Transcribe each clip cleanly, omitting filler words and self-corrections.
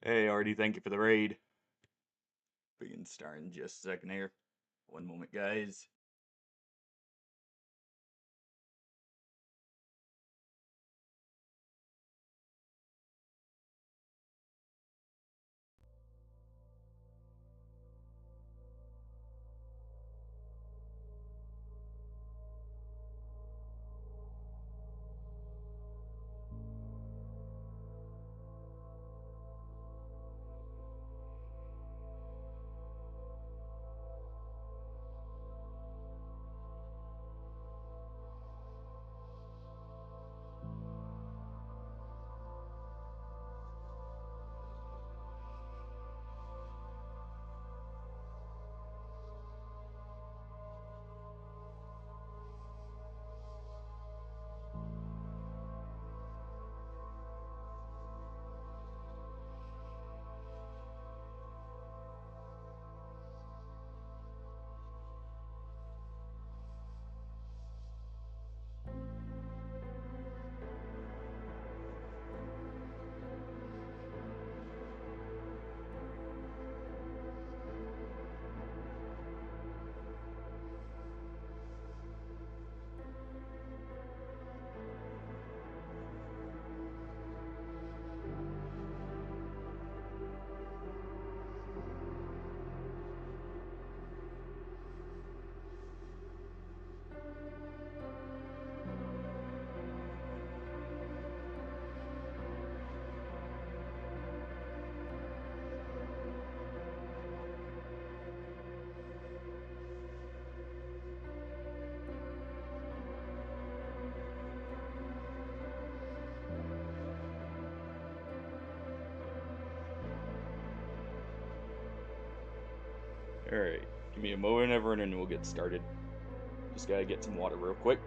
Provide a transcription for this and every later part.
Hey, Artie, thank you for the raid. Begin starting in just a second here. One moment, guys. Alright, give me a moment, everyone, and we'll get started. Just gotta get some water real quick.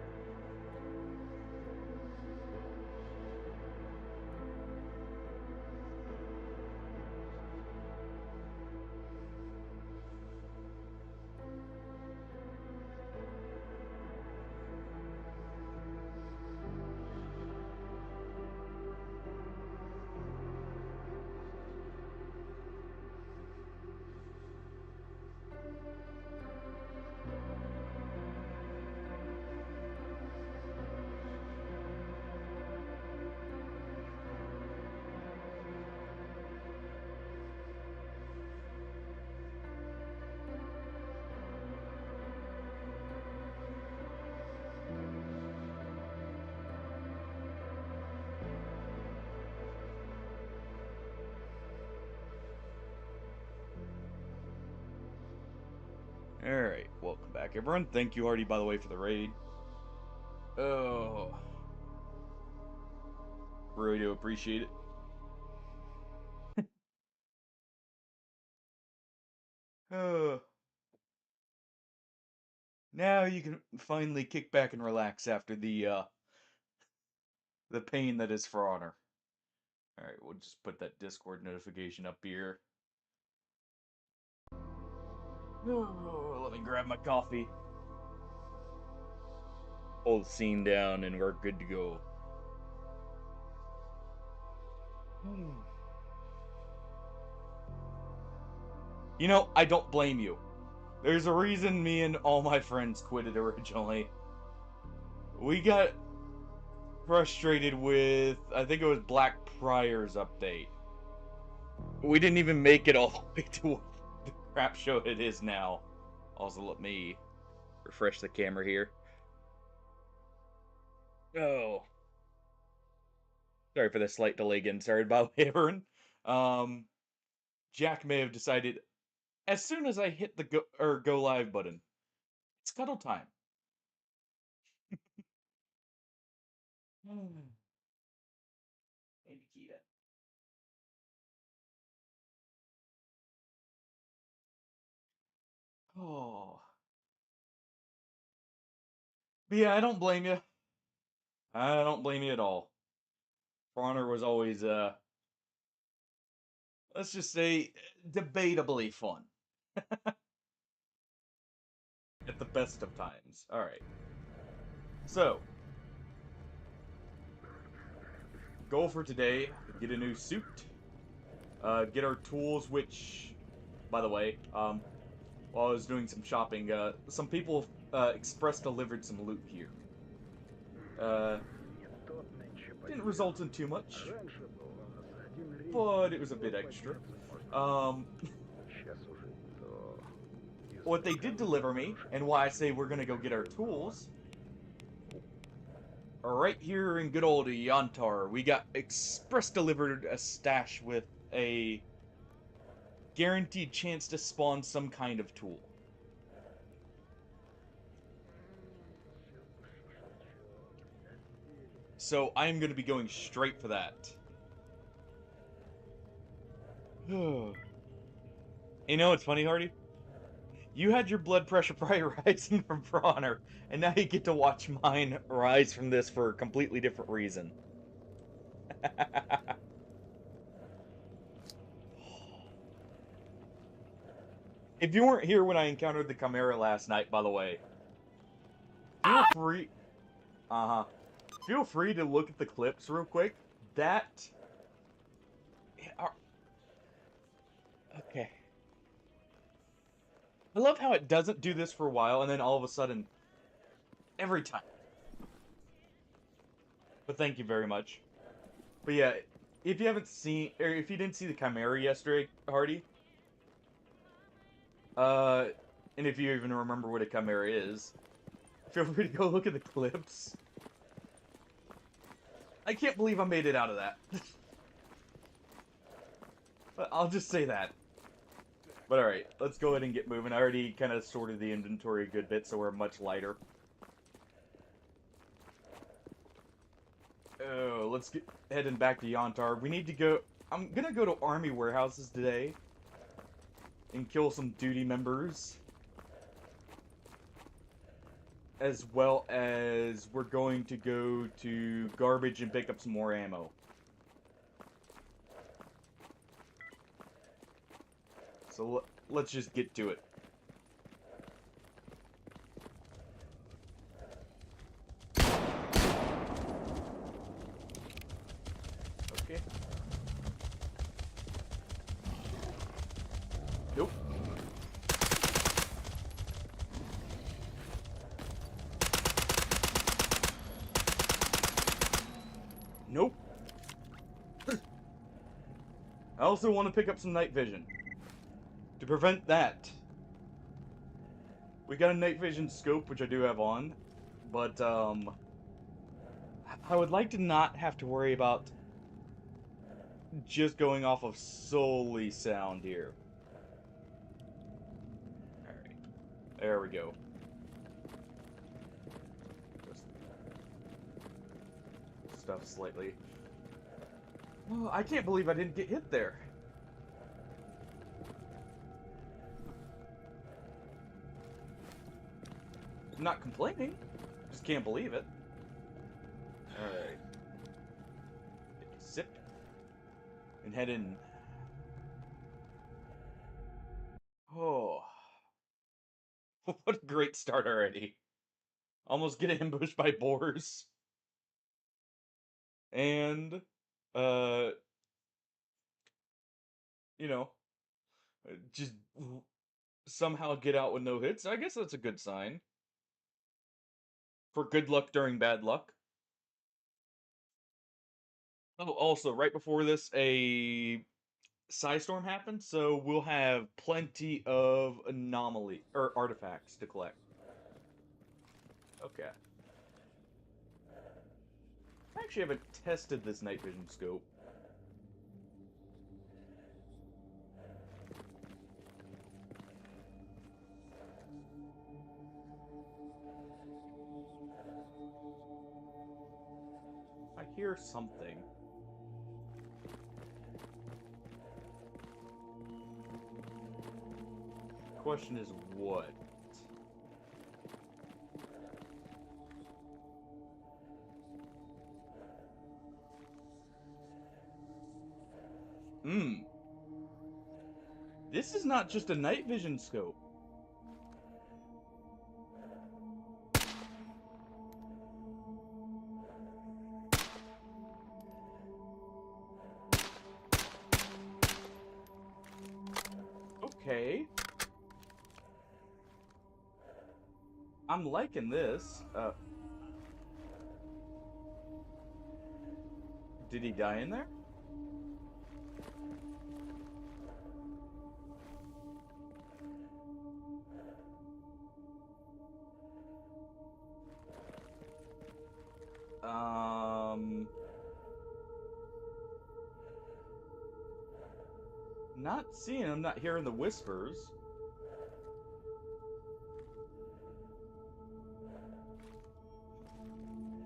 Alright, welcome back, everyone. Thank you, Artie, by the way, for the raid. Oh, really do appreciate it. Oh, now you can finally kick back and relax after the pain that is For Honor. Alright, we'll just put that Discord notification up here. Oh, let me grab my coffee. Hold the scene down, and we're good to go. You know, I don't blame you. There's a reason me and all my friends quit it originally. We got frustrated with, I think it was Black Prior's update. We didn't even make it all the way to what the crap show it is now. Also, let me refresh the camera here. Oh. Sorry for the slight delay again. Sorry about Aaron. Jack may have decided as soon as I hit the go live button, it's cuddle time. Hey, Nikita. Oh. But yeah, I don't blame you. I don't blame you at all. For Honor was always, let's just say, debatably fun. At the best of times. Alright. So, goal for today, get a new suit. Get our tools, which, by the way, while I was doing some shopping, some people express delivered some loot here. Uh, didn't result in too much, but it was a bit extra. Um, what they did deliver me, and why I say we're gonna go get our tools, are right here in good old Yantar. We got express delivered a stash with a guaranteed chance to spawn some kind of tool. So I'm going to be going straight for that. You know what's funny, Hardy? You had your blood pressure probably rising from For Honor, and now you get to watch mine rise from this for a completely different reason. If you weren't here when I encountered the Chimera last night, by the way, feel free... Uh-huh. Feel free to look at the clips real quick. That... Okay. I love how it doesn't do this for a while, and then all of a sudden, every time. But thank you very much. But yeah, if you haven't seen, or if you didn't see the Chimera yesterday, Hardy, uh, and if you even remember what a Chimera is, feel free to go look at the clips. I can't believe I made it out of that. But I'll just say that. But alright, let's go ahead and get moving. I already kind of sorted the inventory a good bit, so we're much lighter. Oh, let's get heading back to Yantar. We need to go... I'm gonna go to army warehouses today and kill some duty members. As well as we're going to go to garbage and pick up some more ammo. So let's just get to it. Okay. Nope. Nope. I also want to pick up some night vision. To prevent that, we got a night vision scope, which I do have on, but I would like to not have to worry about just going off of solely sound here. Alright, there we go. Just stuff slightly. Oh, I can't believe I didn't get hit there. I'm not complaining, just can't believe it. Alright. Sip. And head in. Oh. What a great start already. Almost get ambushed by boars. And, you know, just somehow get out with no hits. I guess that's a good sign. For good luck during bad luck. Oh, also, right before this, a Psystorm happened, so we'll have plenty of anomaly or artifacts to collect. Okay. I actually haven't tested this night vision scope. I hear something. Question is what? This is not just a night vision scope. Okay. I'm liking this. Did he die in there? Not seeing him, not hearing the whispers.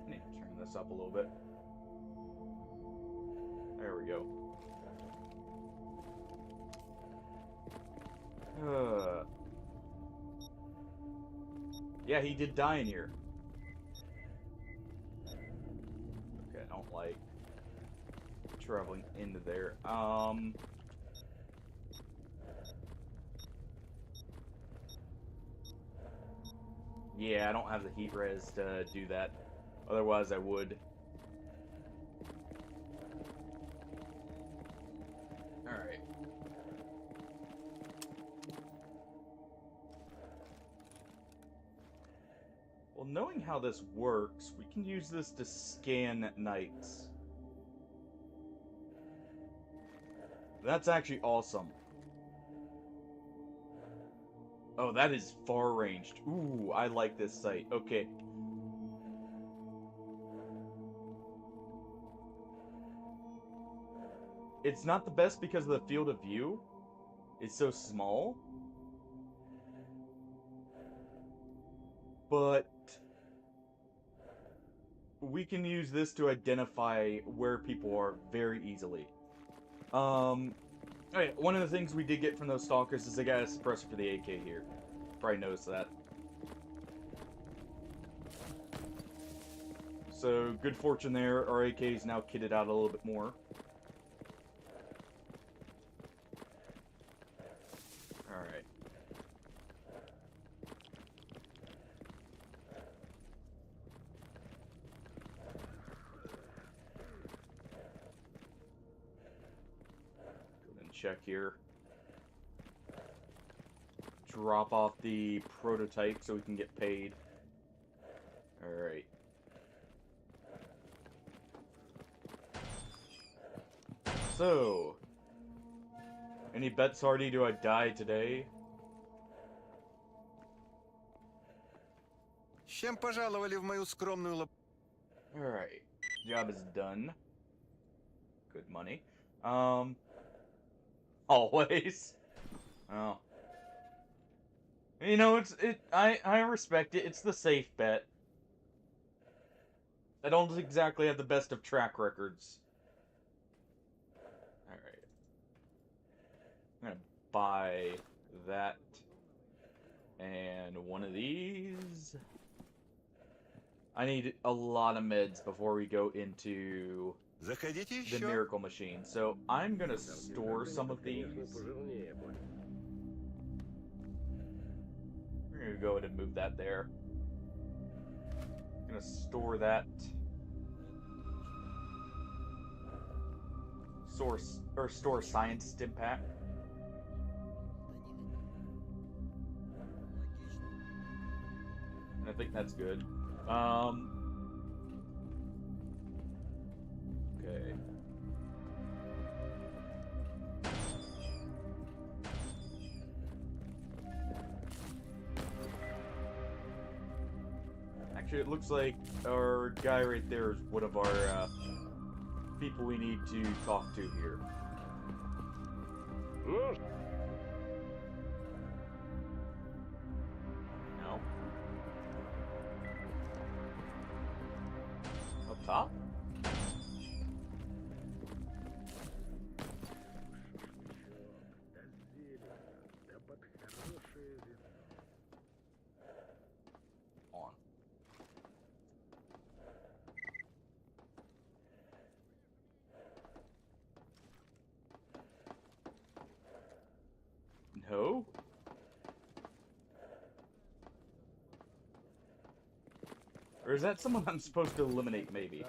I need to turn this up a little bit. There we go. Yeah, he did die in here. Okay, I don't like traveling into there. Yeah, I don't have the heat res to do that. Otherwise, I would. Alright. Well, knowing how this works, we can use this to scan knights. That's actually awesome. Oh, that is far ranged. Ooh, I like this sight. Okay. It's not the best because the field of view is so small. But we can use this to identify where people are very easily. Okay, one of the things we did get from those stalkers is they got a suppressor for the AK here. Probably noticed that. So, good fortune there. Our AK is now kitted out a little bit more. Alright. Go ahead and check here. Drop off the prototype so we can get paid. Alright. So, any bets, Hardy? Do I die today? Чем пожаловали в мою скромную лаб... Alright. Job is done. Good money. Always. Oh. You know, I respect it. It's the safe bet. I don't exactly have the best of track records. Alright. I'm gonna buy that. And one of these. I need a lot of meds before we go into Заходите the еще. miracle machine. So I'm gonna store some of these. We're gonna go ahead and move that there. Gonna store that. Store science stim pack. And I think that's good. Okay. Actually, it looks like our guy right there is one of our people we need to talk to here. No. Up top? On. No? Or is that someone I'm supposed to eliminate, maybe?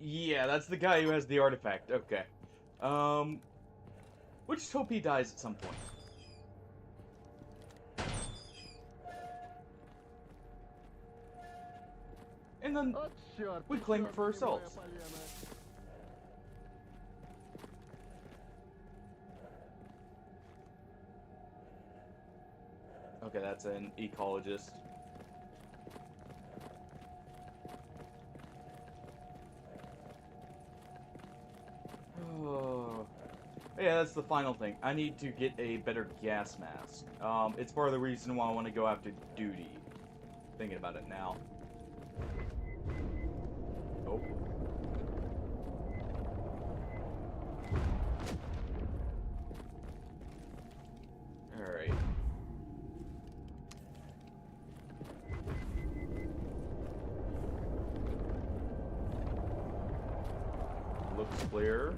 Yeah, that's the guy who has the artifact. Okay. We'll just hope he dies at some point. And then we claim it for ourselves. Okay, that's an ecologist. Oh. Yeah, that's the final thing. I need to get a better gas mask. It's part of the reason why I want to go after duty. Thinking about it now. Oh. Alright. Looks clear.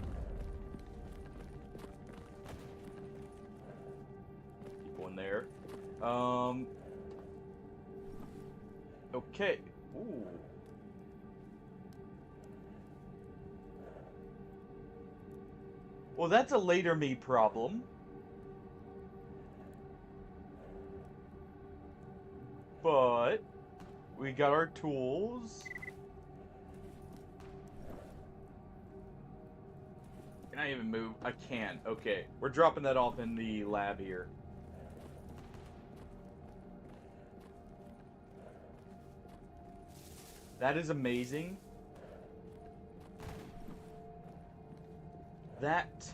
Keep one there. Okay. Ooh. Well, that's a later me problem. But we got our tools. Can I even move? I can. Okay. We're dropping that off in the lab here. That is amazing. That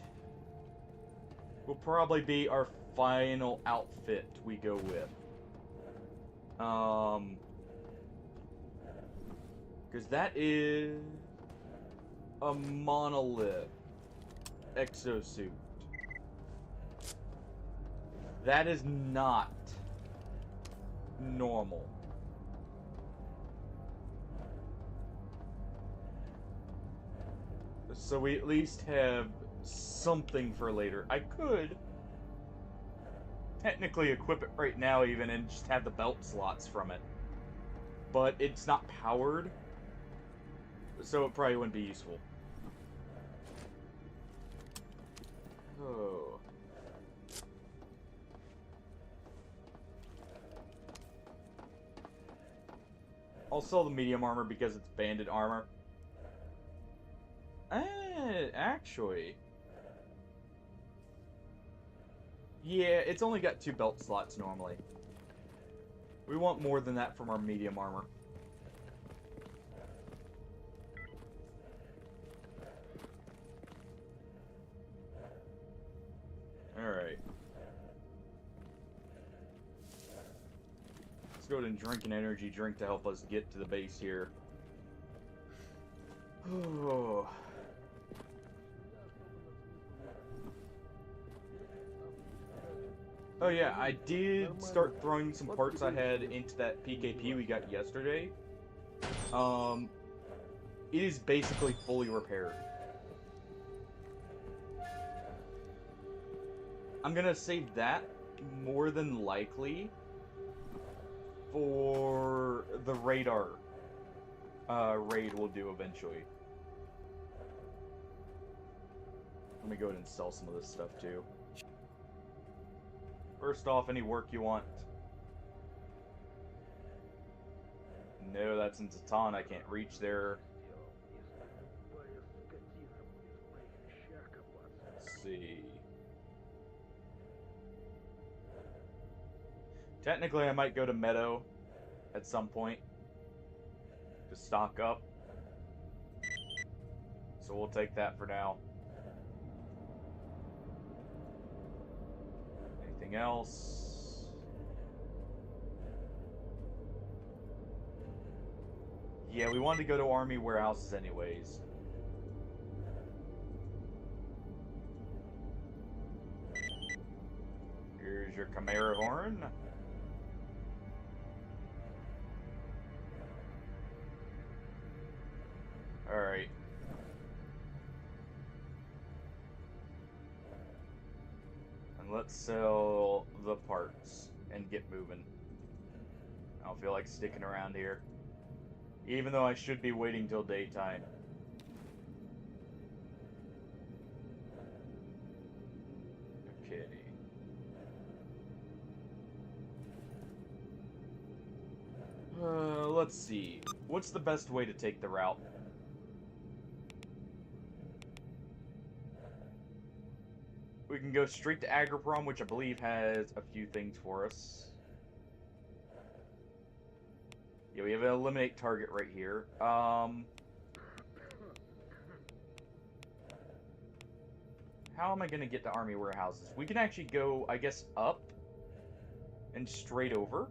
will probably be our final outfit we go with. Because that is a monolith exosuit. That is not normal. So we at least have something for later. I could technically equip it right now even and just have the belt slots from it. But it's not powered, so it probably wouldn't be useful. Oh. I'll sell the medium armor because it's banded armor. Actually. Yeah, it's only got 2 belt slots normally. We want more than that from our medium armor. Alright. Let's go ahead and drink an energy drink to help us get to the base here. Oh. Oh yeah, I did start throwing some parts I had into that PKP we got yesterday. It is basically fully repaired. I'm gonna save that more than likely for the radar raid we'll do eventually. Let me go ahead and sell some of this stuff too. First off, any work you want? No, that's in Zatan. I can't reach there. Let's see. Technically, I might go to Meadow at some point to stock up. So we'll take that for now. Anything else? Yeah, we wanted to go to Army warehouses anyways. Here's your Chimera horn. Alright. And let's sell the parts and get moving. I don't feel like sticking around here. Even though I should be waiting till daytime. let's see. What's the best way to take the route? We can go straight to Agroprom, which I believe has a few things for us. Yeah, we have an eliminate target right here. How am I going to get to army warehouses? We can actually go, I guess, up and straight over.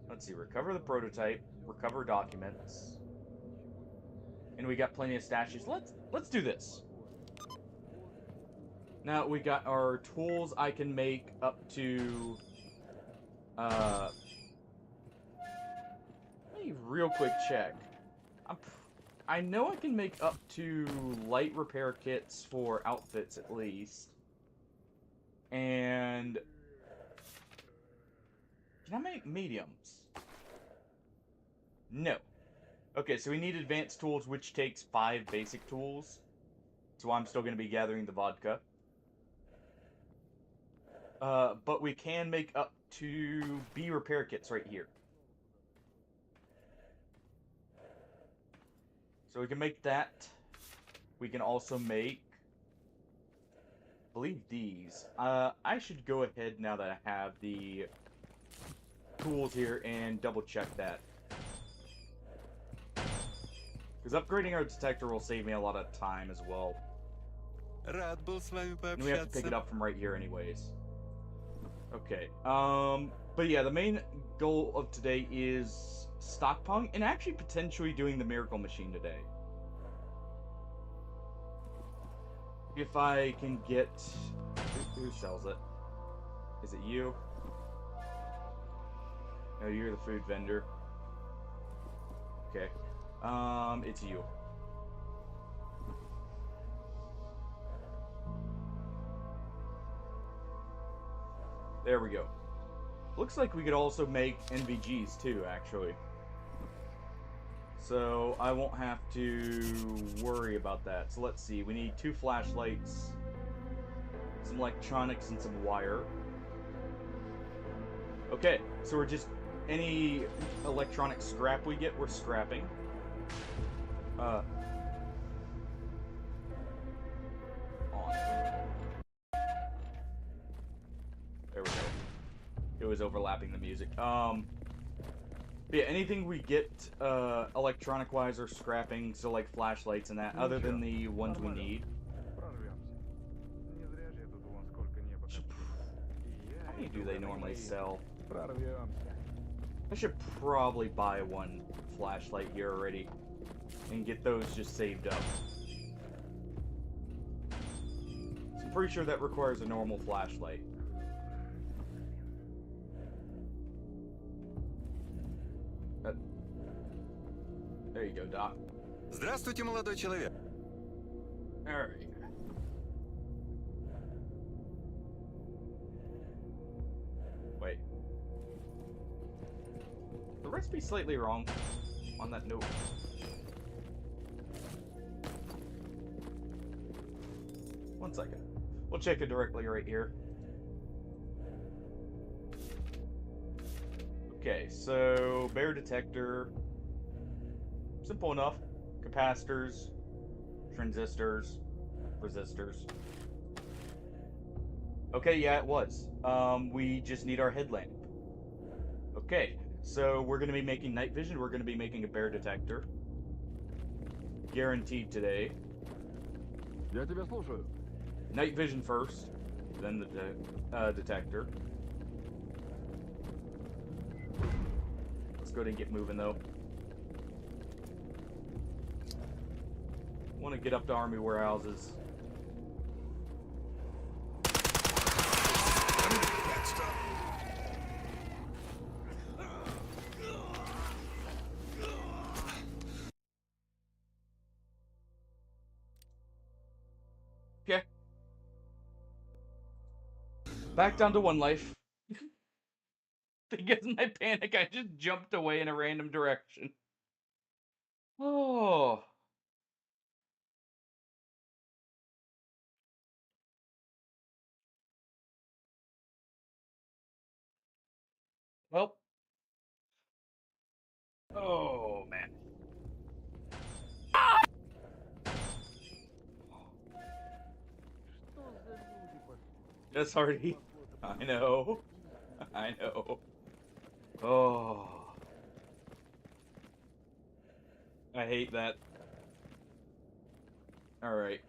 Let's see, recover the prototype, recover documents. And we got plenty of stashes. Let's do this. Now we got our tools. I can make up to let me real quick check. I know I can make up to light repair kits for outfits at least. And can I make mediums? No. Okay, so we need advanced tools, which takes 5 basic tools. So I'm still going to be gathering the vodka. But we can make up to B repair kits right here. So we can make that. We can also make, I believe, these. I should go ahead now that I have the tools here and double check that. Because upgrading our detector will save me a lot of time as well. Рад был с вами And we have to pick it пообщаться. up from right here anyways. Okay. But yeah, the main goal of today is stockpiling and actually potentially doing the miracle machine today. If I can get... Who sells it? Is it you? No, you're the food vendor. Okay. It's you. There we go. Looks like we could also make NVGs too, actually. So I won't have to worry about that. So let's see. We need 2 flashlights, some electronics, and some wire. Okay, so we're just... Any electronic scrap we get, we're scrapping. On. There we go. It was overlapping the music. But yeah, anything we get electronic-wise or scrapping, so like flashlights and that, other than the ones we need. How many do they normally sell? I should probably buy 1 flashlight here already and get those just saved up. So I'm pretty sure that requires a normal flashlight. There you go, Doc. Здравствуйте, молодой человек. Alright. Wait. The recipe's slightly wrong on that note. One second. We'll check it directly right here. Okay, so bear detector. Simple enough. Capacitors, transistors, resistors. Okay, yeah, it was. We just need our headlamp. Okay, so we're going to be making night vision. We're going to be making a bear detector. Guaranteed today. Я тебя слушаю. Night vision first, then the detector. Let's go ahead and get moving, though. Want to get up to army warehouses. Okay. Back down to 1 life. Because of my panic, I just jumped away in a random direction. Oh. Well. Oh, man. Что за люди пошли? That's hardy. I know. I know. Oh. I hate that. Alright.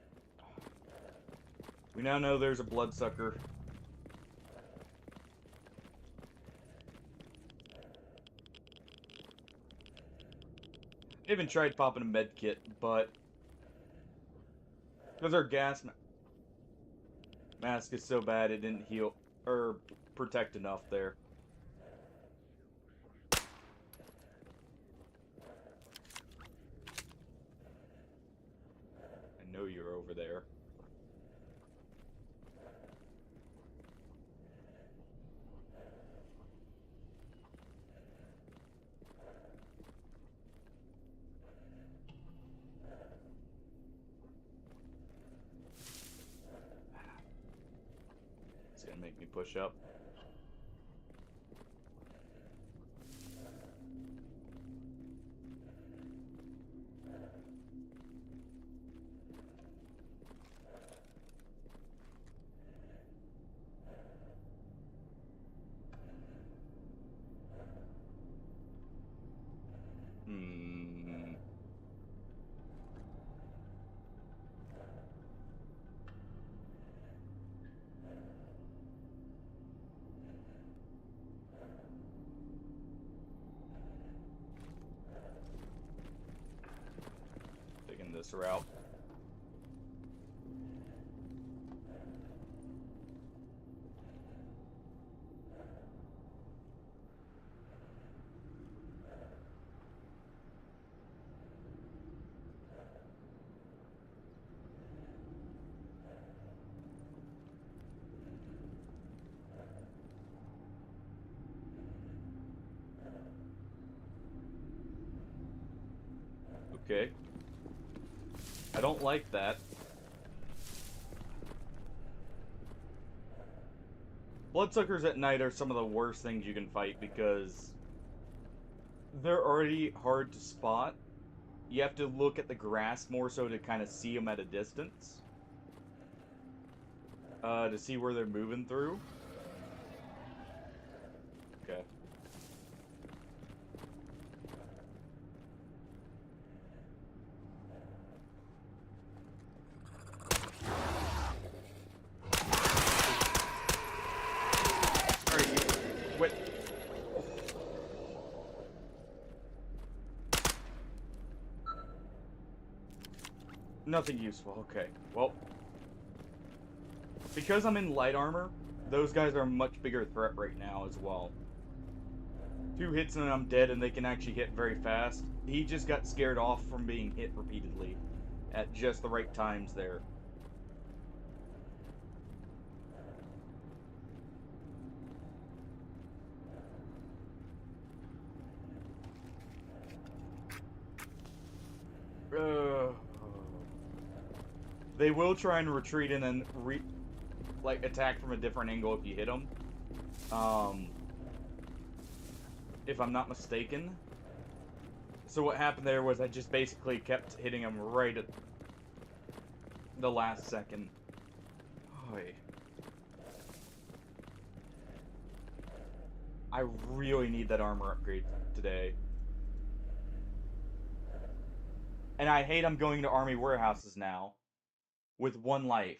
We now know there's a bloodsucker. I even tried popping a med kit, but because our gas mask is so bad, it didn't heal or protect enough there. I know you're over there. It's gonna make me push up. Hmm. Taking this route. Okay. I don't like that. Bloodsuckers at night are some of the worst things you can fight because they're already hard to spot. You have to look at the grass more so to kind of see them at a distance. To see where they're moving through. Okay. Alright, you quit. Nothing useful. Okay. Well, because I'm in light armor, those guys are a much bigger threat right now as well. 2 hits and I'm dead, and they can actually hit very fast. He just got scared off from being hit repeatedly at just the right times there. Uh, they will try and retreat and then attack from a different angle if you hit them. If I'm not mistaken. So what happened there was I just basically kept hitting him right at the last second. Oy. I really need that armor upgrade today. And I hate I'm going to army warehouses now with 1 life.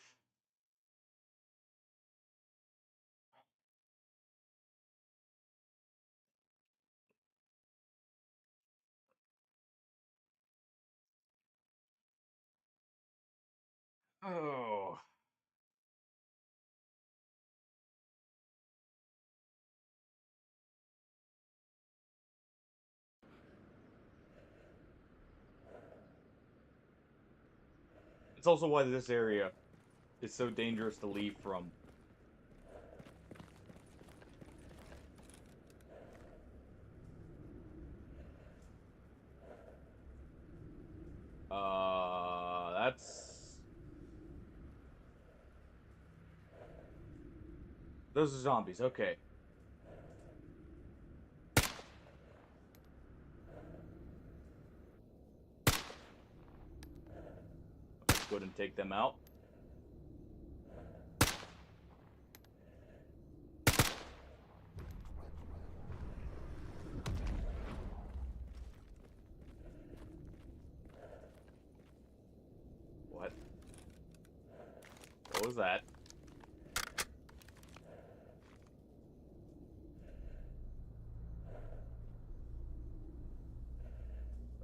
Oh. It's also why this area is so dangerous to leave from. That's... Those are zombies, okay. take them out. What? What was that?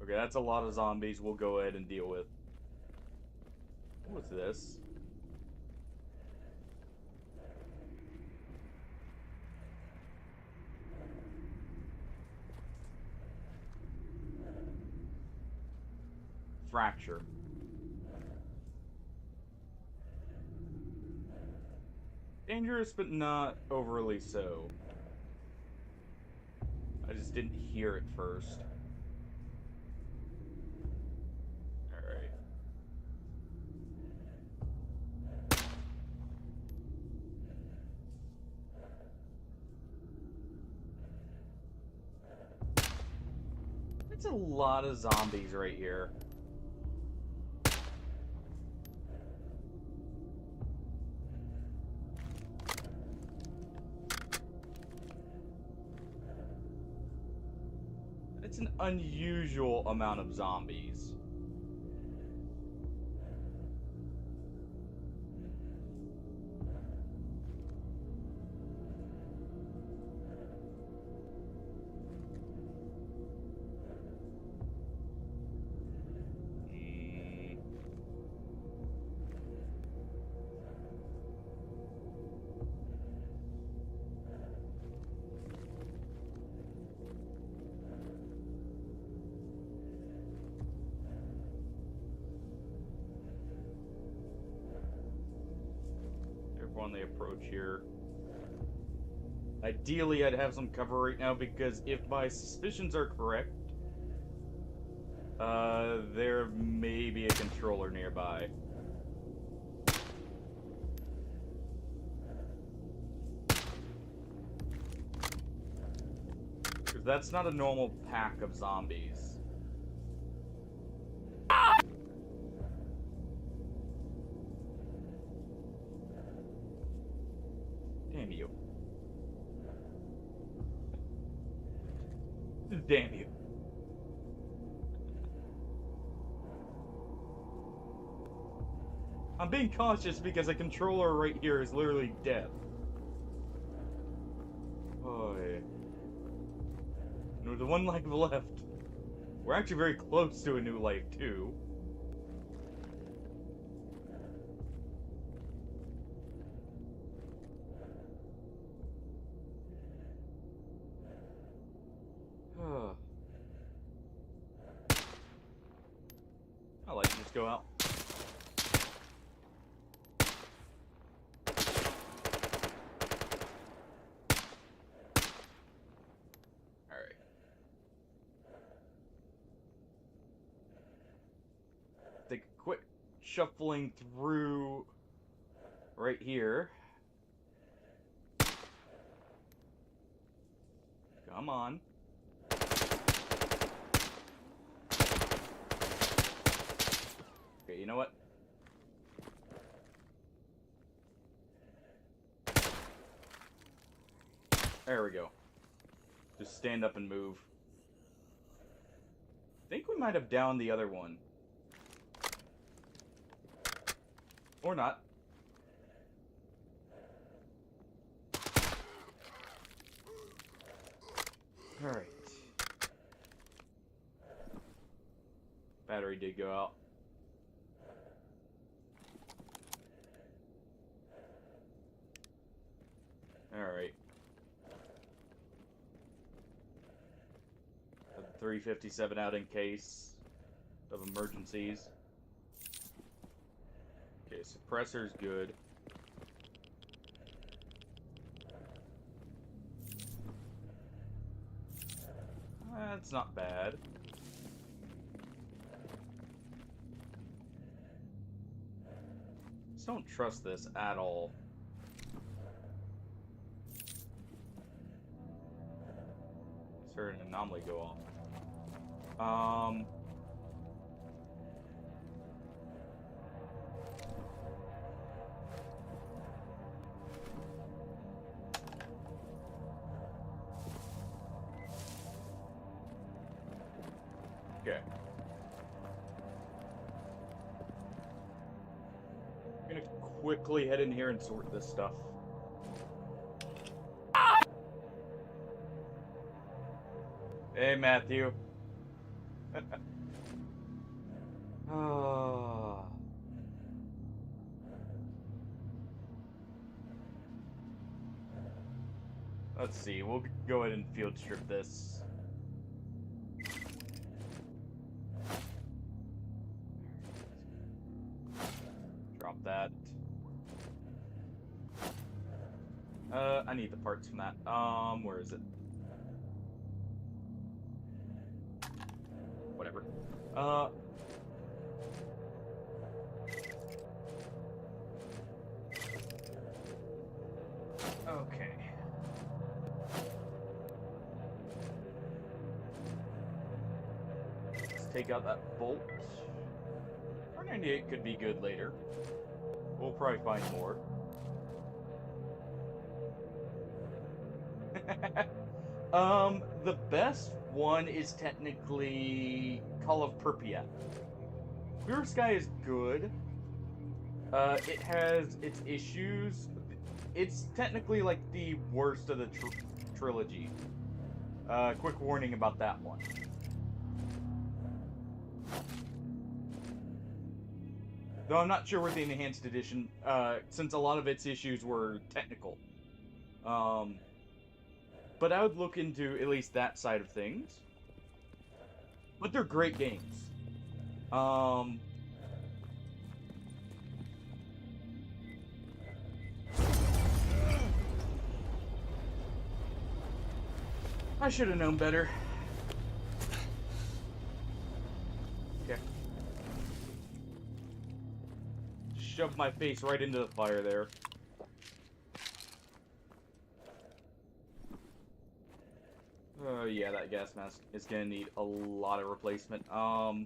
Okay, that's a lot of zombies we'll go ahead and deal with. What's this? Fracture. Dangerous, but not overly so. I just didn't hear it first. Alright. It's a lot of zombies right here. It's an unusual amount of zombies. On the approach here. Ideally, I'd have some cover right now because if my suspicions are correct, there may be a controller nearby. Because that's not a normal pack of zombies. Damn you. Damn you. I'm being cautious because a controller right here is literally dead. Oh, yeah. There's one life left. We're actually very close to a new life, too. I like to just go out. Alright. Take a quick shuffling through right here. Come on. Okay, you know what? There we go. Just stand up and move. I think we might have downed the other one. Or not. Alright. Battery did go out. Alright. 357 out in case of emergencies. Okay, suppressor's good. That's not bad. Just don't trust this at all. Just heard an anomaly go off. Okay. I'm gonna quickly head in here and sort this stuff. Hey, Matthew. Ah. Let's see. We'll go ahead and field strip this. Drop that. I need the parts from that. Where is it? Whatever. Okay. Let's take out that bolt. R98 could be good later. We'll probably find more. The best one is technically Call of Pripyat. Clear Sky is good. It has its issues. It's technically like the worst of the trilogy. Quick warning about that one. Though I'm not sure with the Enhanced Edition, since a lot of its issues were technical. But I would look into at least that side of things. But they're great games. I should have known better. Okay. Shoved my face right into the fire there. Oh yeah, that gas mask is gonna need a lot of replacement. I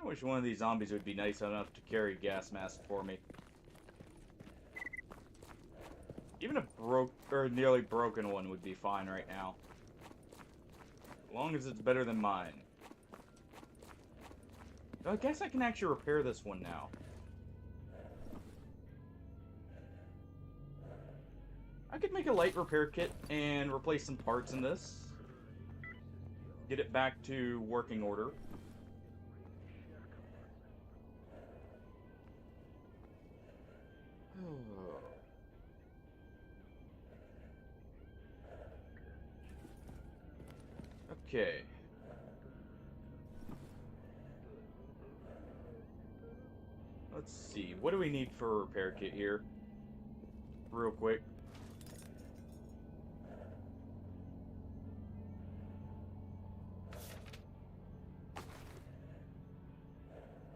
wish one of these zombies would be nice enough to carry a gas mask for me. Even a nearly broken one would be fine right now. As long as it's better than mine. I guess I can actually repair this one now. I could make a light repair kit and replace some parts in this. Get it back to working order. Okay. Let's see. What do we need for a repair kit here? Real quick.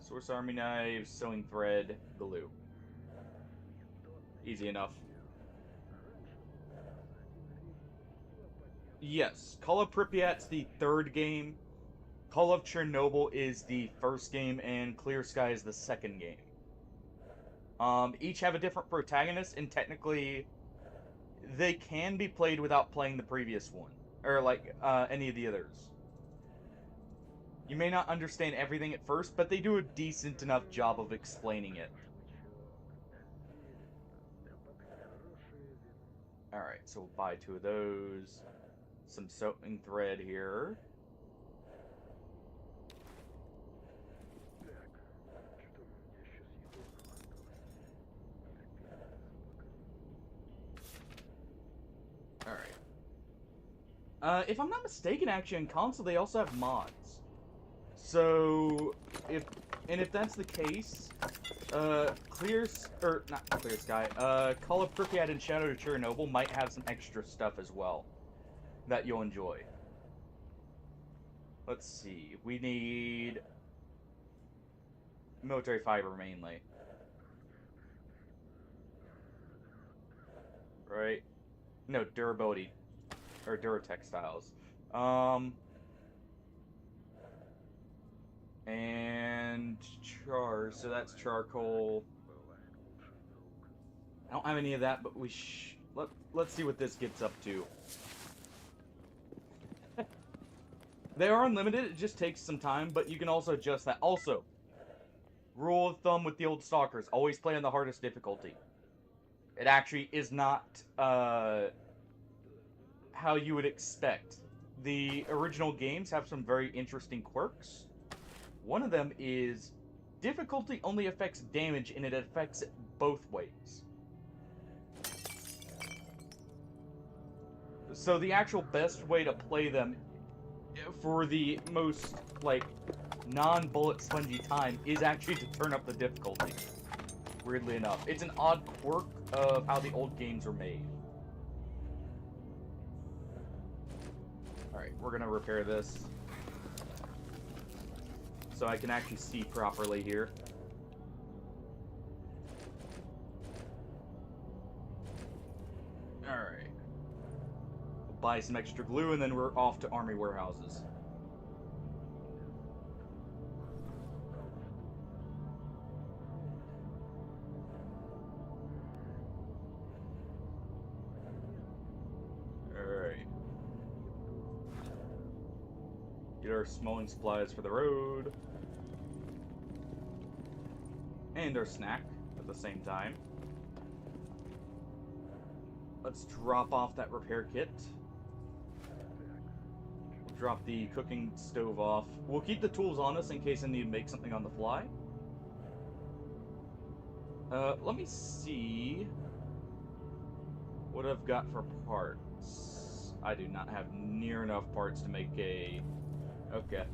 Swiss Army knives, sewing thread, glue. Easy enough. Yes, Call of Pripyat's the third game. Call of Chernobyl is the first game, and Clear Sky is the second game. Each have a different protagonist, and technically, they can be played without playing the previous one, or like any of the others. You may not understand everything at first, but they do a decent enough job of explaining it. Alright, so we'll buy 2 of those. Some sewing thread here. Alright. If I'm not mistaken, actually, on console, they also have mods. So, if that's the case, not Clear Sky, Call of Pripyat and Shadow to Chernobyl might have some extra stuff as well that you'll enjoy. Let's see, we need military fiber mainly. Right? No, durability. Or Duratextiles. And char, so that's charcoal. I don't have any of that, but let's see what this gets up to. They are unlimited, it just takes some time, but you can also adjust that. Also, rule of thumb with the old Stalkers, always play on the hardest difficulty. It actually is not how you would expect. The original games have some very interesting quirks. One of them is difficulty only affects damage, and it affects it both ways. So the actual best way to play them for the most, like, non-bullet spongy time is actually to turn up the difficulty. Weirdly enough. It's an odd quirk of how the old games were made. Alright, we're gonna repair this. So I can actually see properly here. Alright. We'll buy some extra glue and then we're off to army warehouses. Alright. Get our smelling supplies for the road. And our snack at the same time. Let's drop off that repair kit. We'll drop the cooking stove off. We'll keep the tools on us in case I need to make something on the fly. Let me see what I've got for parts. I do not have near enough parts to make a... Okay.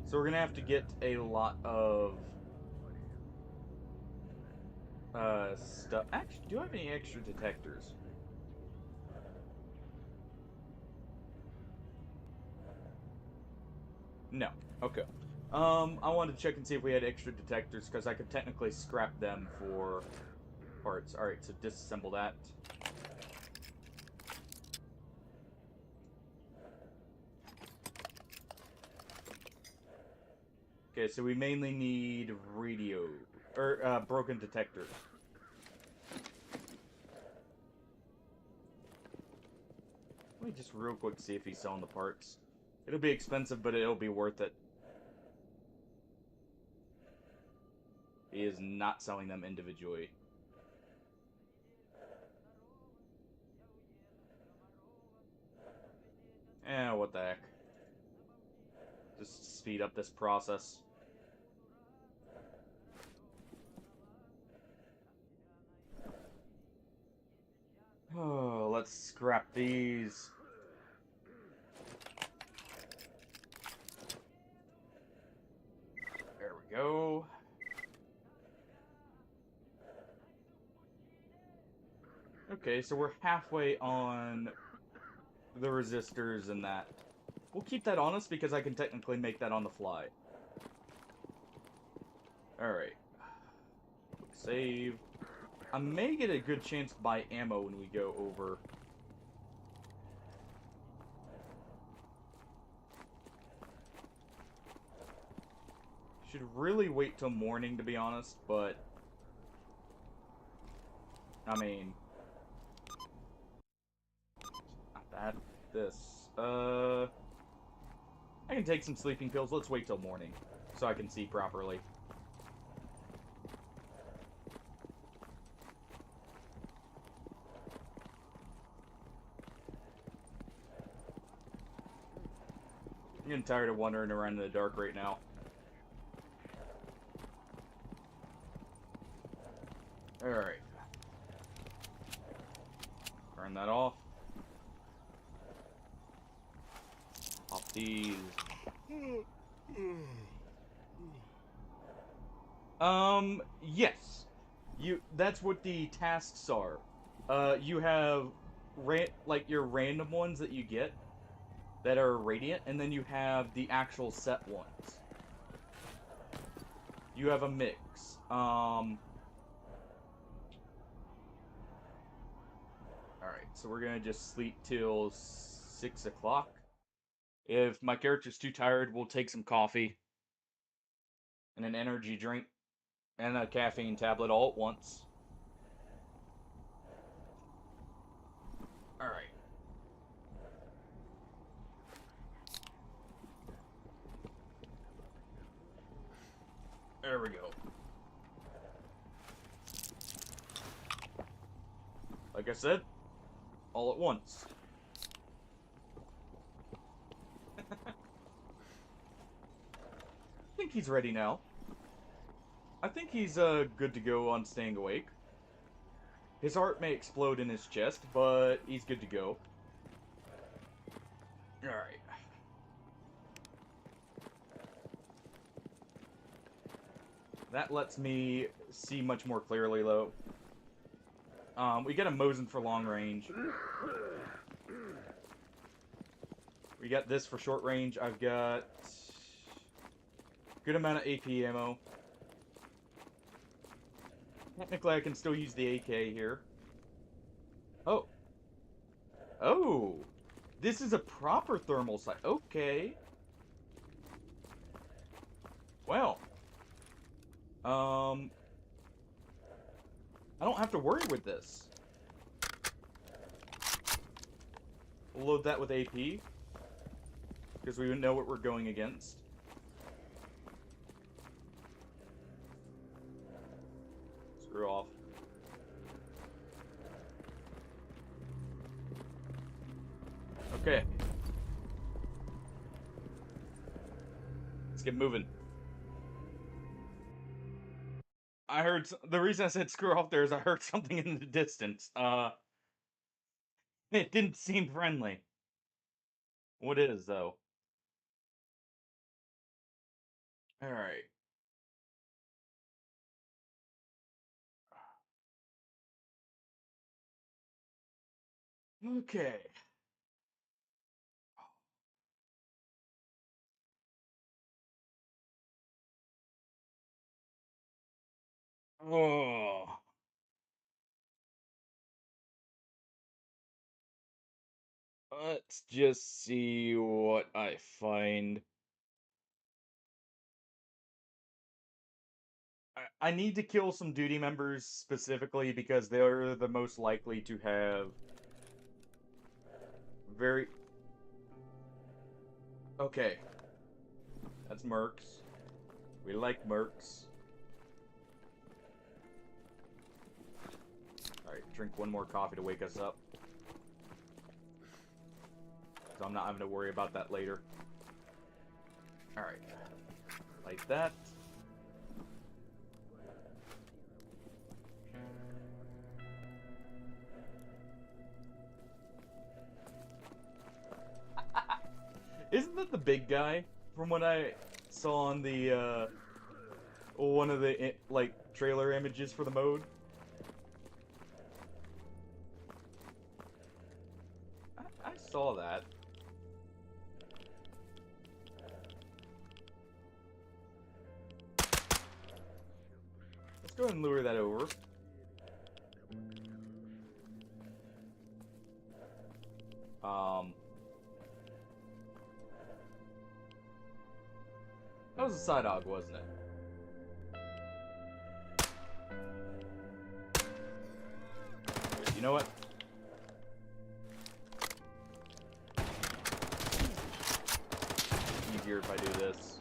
So we're gonna have to get a lot of stuff. Actually, do I have any extra detectors? No. Okay. I wanted to check and see if we had extra detectors, because I could technically scrap them for parts. Alright, so disassemble that. Okay, so we mainly need radio, or broken detectors. Let me just real quick see if he's selling the parts. It'll be expensive, but it'll be worth it. He is not selling them individually. Eh, what the heck. Just speed up this process. Oh, let's scrap these. There we go. Okay, so we're halfway on the resistors and that. We'll keep that on us because I can technically make that on the fly. Alright. Save. I may get a good chance to buy ammo when we go over. Should really wait till morning, to be honest, but... I mean... Not that. This. I can take some sleeping pills. Let's wait till morning, so I can see properly. I'm getting tired of wandering around in the dark right now. Alright. Turn that off. Off these. Yes. That's what the tasks are. You have like your random ones that you get that are radiant, and then you have the actual set ones. You have a mix. Alright, so we're gonna just sleep till 6 o'clock. If my character's too tired, we'll take some coffee and an energy drink and a caffeine tablet all at once. Alright. There we go. Like I said, all at once. I think he's ready now. I think he's good to go on staying awake. His heart may explode in his chest, but he's good to go. Alright. That lets me see much more clearly, though. We got a Mosin for long range. We got this for short range. I've got a good amount of AP ammo. Technically, I can still use the AK here. Oh. Oh. This is a proper thermal sight. Okay. Well. I don't have to worry with this. We'll load that with AP. Because we know what we're going against. Screw off. Okay. Let's get moving. I heard... The reason I said screw off there is I heard something in the distance. It didn't seem friendly. What is, though? Alright. Okay. Oh. Let's just see what I find. I need to kill some duty members specifically because they're the most likely to have very... Okay. That's mercs. We like mercs. Alright, drink one more coffee to wake us up. So I'm not having to worry about that later. Alright. Like that. Isn't that the big guy? From what I saw on the, one of the, like, trailer images for the mode? I saw that. Let's go ahead and lure that over. That was a side hog, wasn't it? You know what? Easier if I do this.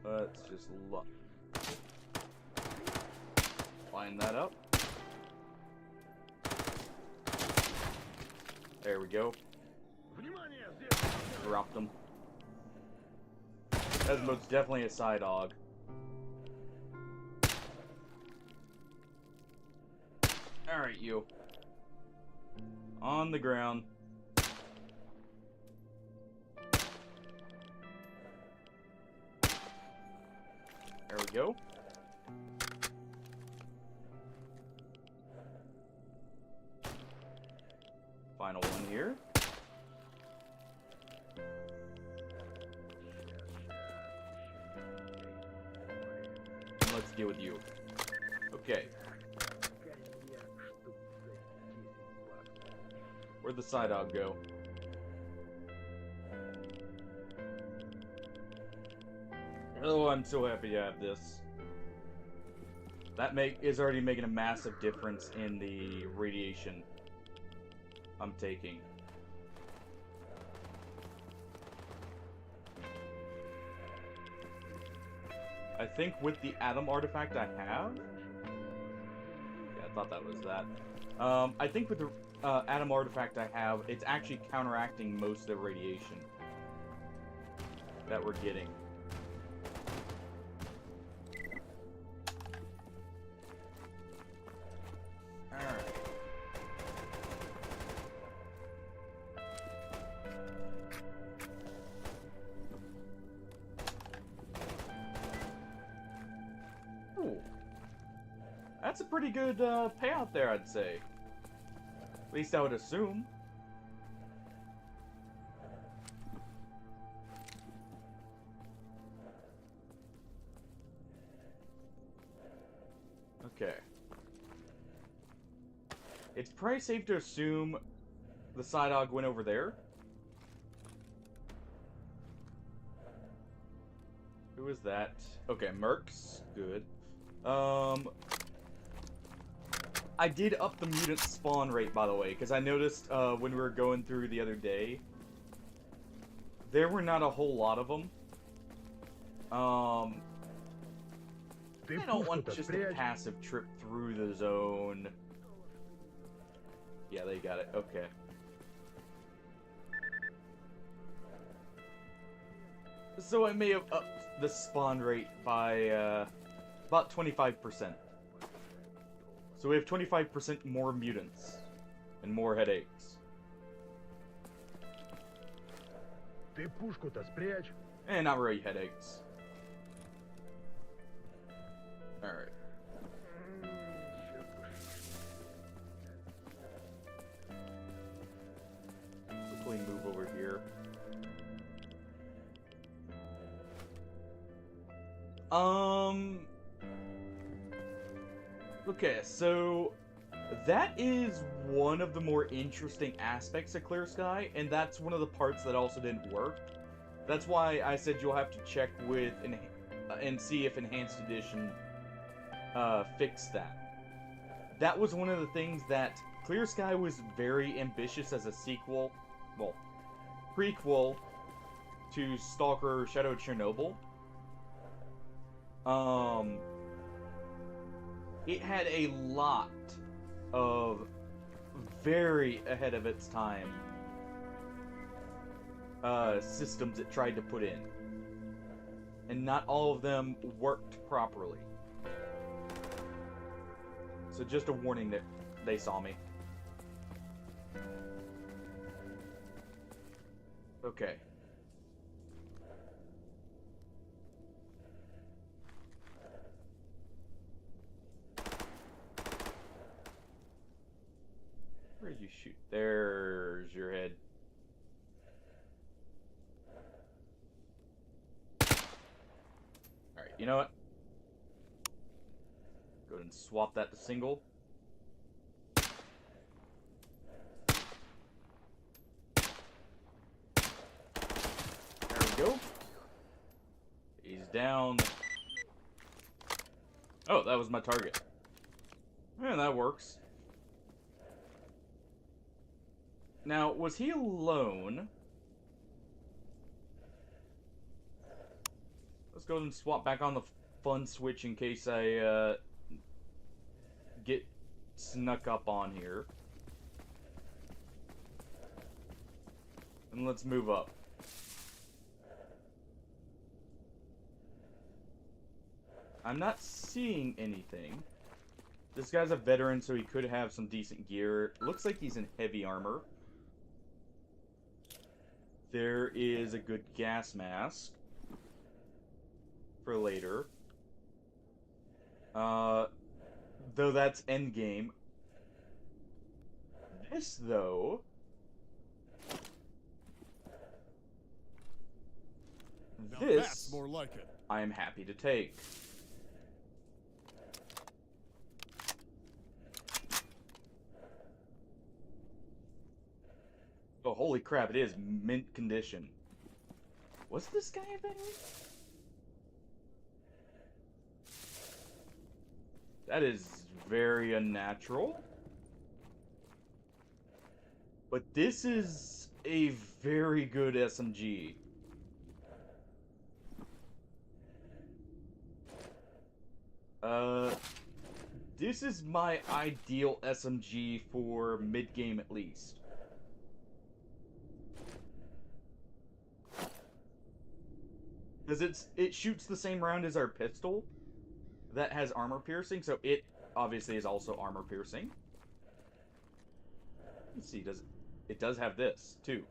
Let's just look. Line that up. There we go. Dropped them. That's most definitely a side hog. Alright, you. On the ground. There we go. Final one here. And let's deal with you. Okay. Where'd the side hog go? Oh, I'm so happy to have this. That is already making a massive difference in the radiation I'm taking. I think with the Atom artifact I have... Yeah, I thought that was that. I think with the Atom artifact I have, it's actually counteracting most of the radiation that we're getting. Alright. Ooh. That's a pretty good payout there, I'd say. At least I would assume. Okay. It's probably safe to assume the Psydog went over there. Who is that? Okay, Mercs. Good. I did up the mutant spawn rate, by the way, because I noticed when we were going through the other day, there were not a whole lot of them. I don't want just a passive trip through the zone. Yeah, they got it. Okay. So I may have upped the spawn rate by about 25%. So we have 25% more mutants and more headaches. And not really headaches. Alright. Quickly move over here. Okay, so that is one of the more interesting aspects of Clear Sky, and that's one of the parts that also didn't work. That's why I said you'll have to check with and see if Enhanced Edition fixed that. That was one of the things that Clear Sky was very ambitious as a sequel, well, prequel to Stalker Shadow of Chernobyl. It had a lot of very ahead of its time systems it tried to put in. And not all of them worked properly. So just a warning that they saw me. Okay. Where did you shoot? There's your head. Alright, you know what? Go ahead and swap that to single. There we go. He's down. Oh, that was my target. Yeah, that works. Now, was he alone? Let's go ahead and swap back on the fun switch in case I get snuck up on here. And let's move up. I'm not seeing anything. This guy's a veteran, so he could have some decent gear. Looks like he's in heavy armor. There is a good gas mask for later. Though that's endgame. This, though... That's more like it. I am happy to take. Oh, holy crap, it is mint condition. Was this guy a veteran? That is very unnatural. But this is a very good SMG. Uh, this is my ideal SMG for mid-game at least. Because it shoots the same round as our pistol that has armor piercing, so it obviously is also armor piercing. Let's see, it does have this too.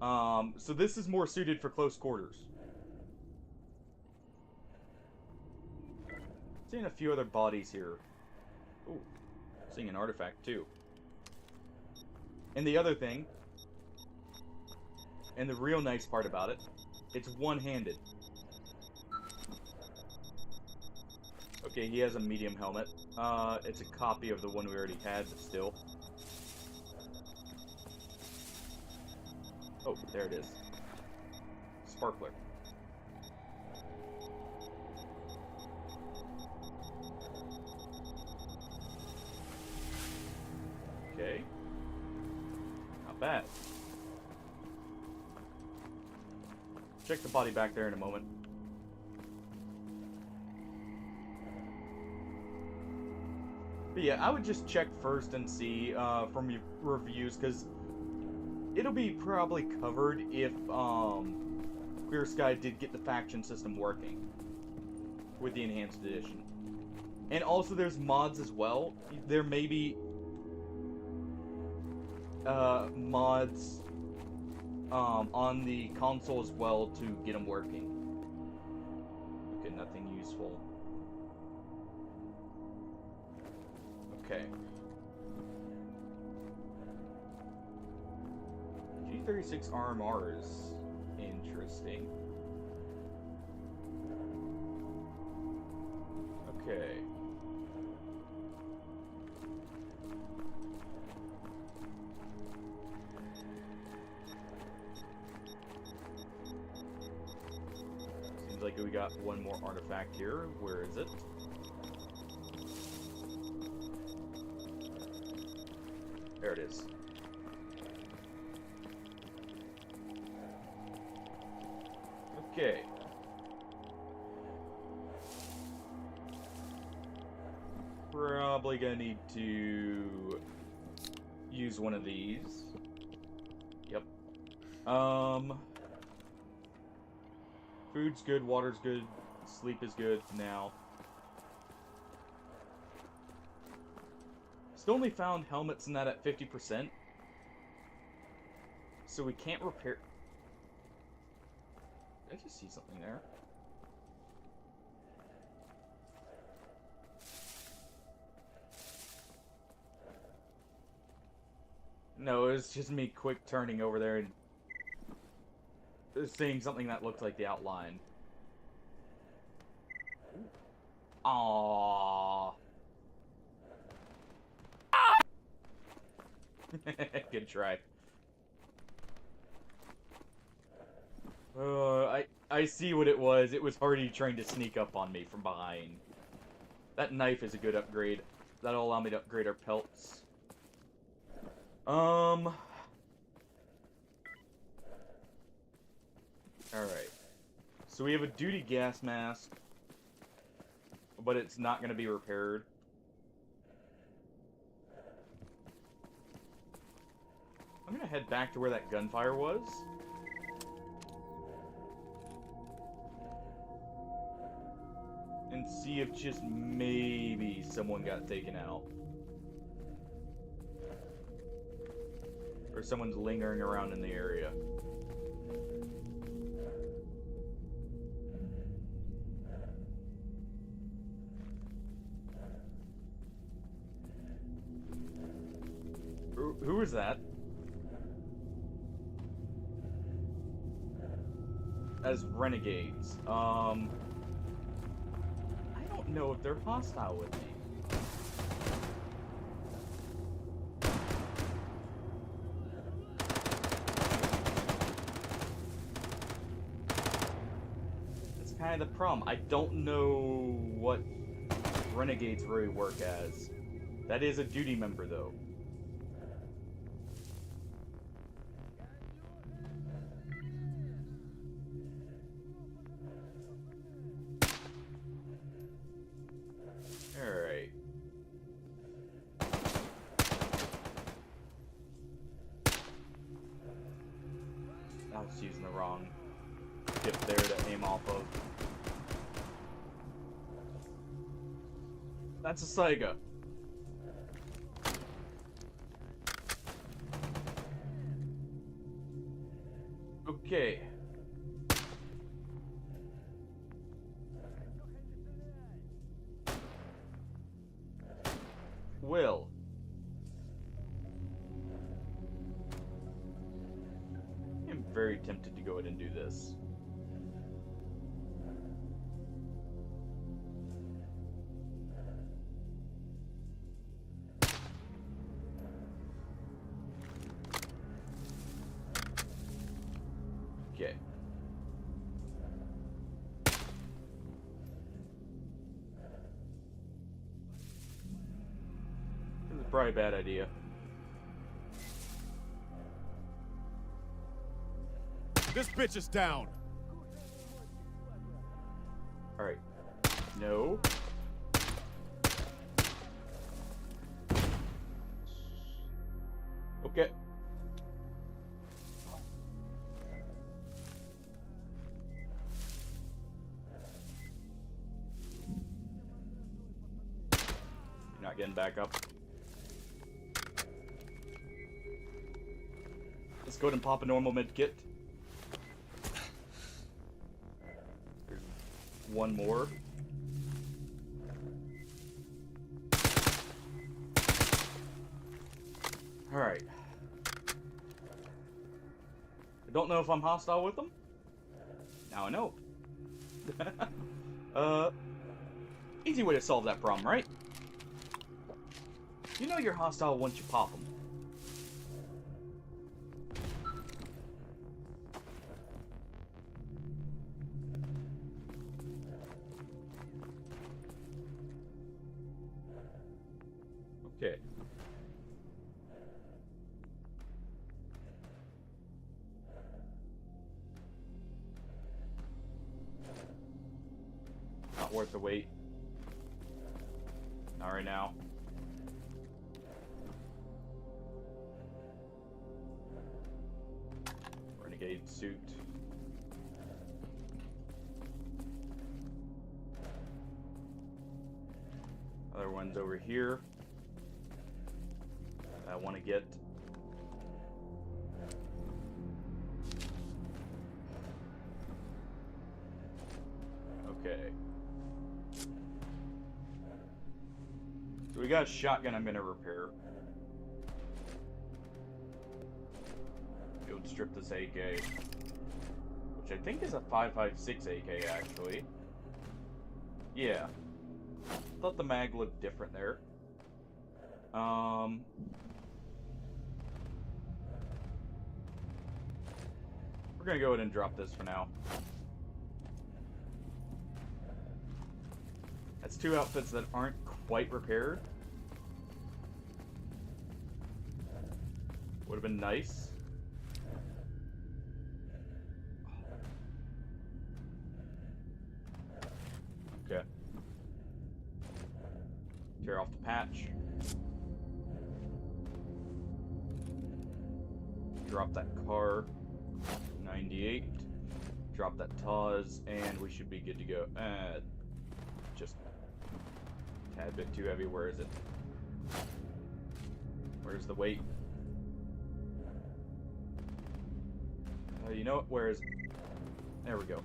So this is more suited for close quarters. Seeing a few other bodies here. Ooh, seeing an artifact too. And the other thing, and the real nice part about it, it's one-handed. Okay, he has a medium helmet. It's a copy of the one we already had, but still. Oh, there it is. Sparkler. Okay. Not bad. Check the body back there in a moment. But yeah, I would just check first and see from your reviews, because it'll be probably covered if Clear Sky did get the faction system working with the Enhanced Edition. And also there's mods as well. There may be mods on the console as well to get them working. Okay, nothing useful. Okay. G36 RMR is interesting. Okay. Seems like we got one more artifact here. Where is it? There it is. Okay. Probably gonna need to use one of these. Yep. Food's good, water's good, sleep is good now. Still only found helmets in that at 50%. So we can't repair... Did I just see something there? No, it was just me quick turning over there and seeing something that looked like the outline. Aww. Good try. I see what it was. It was Hardy trying to sneak up on me from behind. That knife is a good upgrade. That'll allow me to upgrade our pelts. Alright. So we have a duty gas mask, but it's not going to be repaired. I'm going to head back to where that gunfire was. And see if just maybe someone got taken out. Or someone's lingering around in the area. Who is that? As renegades. I don't know if they're hostile with me. That's kind of the problem. I don't know what renegades really work as. That is a duty member, though. wrong tip there to aim off of. That's a Saiga. Okay. Will. I'm very tempted to go ahead and do this. Okay. This is probably a bad idea. This bitch is down. Alright. No. Okay. You're not getting back up. Let's go ahead and pop a normal med kit. There's one more. Alright. I don't know if I'm hostile with them. Now I know. Easy way to solve that problem, right? You know you're hostile once you pop them. Okay. Not worth the wait. Not right now. Renegade suit. Other one's over here. I want to get. Okay. So we got a shotgun I'm gonna repair. Go and strip this AK, which I think is a 5.56 AK actually. Yeah. Thought the mag looked different there. We're gonna go ahead and drop this for now. That's two outfits that aren't quite repaired. Would have been nice. Okay. Tear off the patch. Drop that car. 98. Drop that Taz, and we should be good to go. Just a tad bit too heavy. Where is it? Where's the weight? You know what? Where is it? There we go.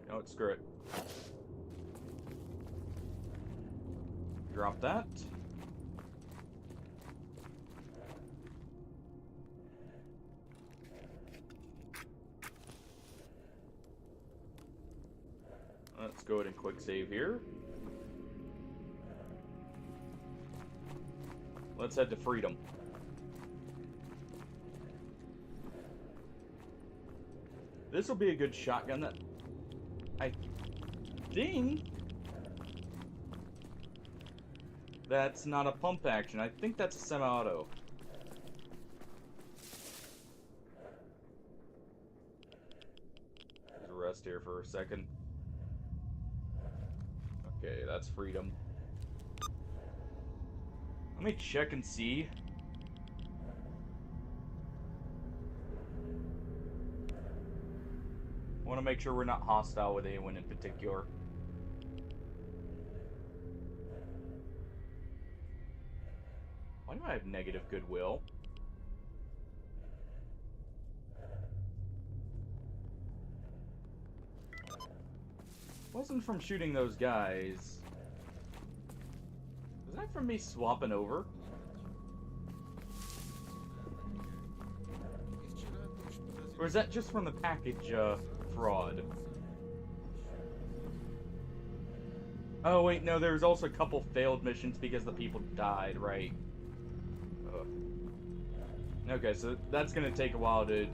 No, screw it. Drop that. Let's go ahead and quick save here. Let's head to Freedom. This will be a good shotgun that I think that's not a pump action. I think that's a semi-auto. There's the rest here for a second. Okay, that's freedom. Let me check and see. I want to make sure we're not hostile with anyone in particular. Why do I have negative goodwill? Wasn't from shooting those guys. Was that from me swapping over? Or is that just from the package, fraud? Oh, wait, no, there's also a couple failed missions because the people died, right? Ugh. Okay, so that's gonna take a while to,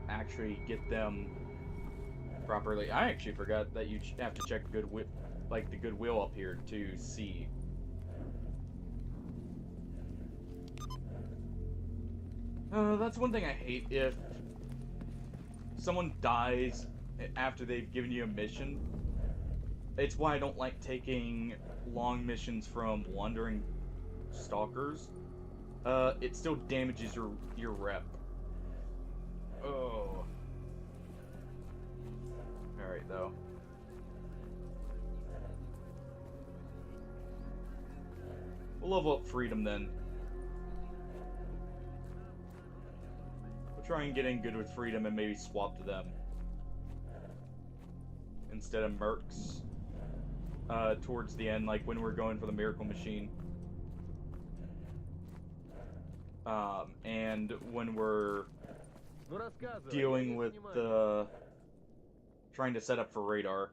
actually get them properly. I actually forgot that you have to check goodwill, like the goodwill up here to see. That's one thing I hate, if someone dies after they've given you a mission. It's why I don't like taking long missions from wandering stalkers. It still damages your rep. Oh. Alright, though. We'll level up freedom, then. We'll try and get in good with freedom and maybe swap to them. Instead of mercs. Towards the end, like when we're going for the miracle machine. And when we're dealing with the... trying to set up for radar.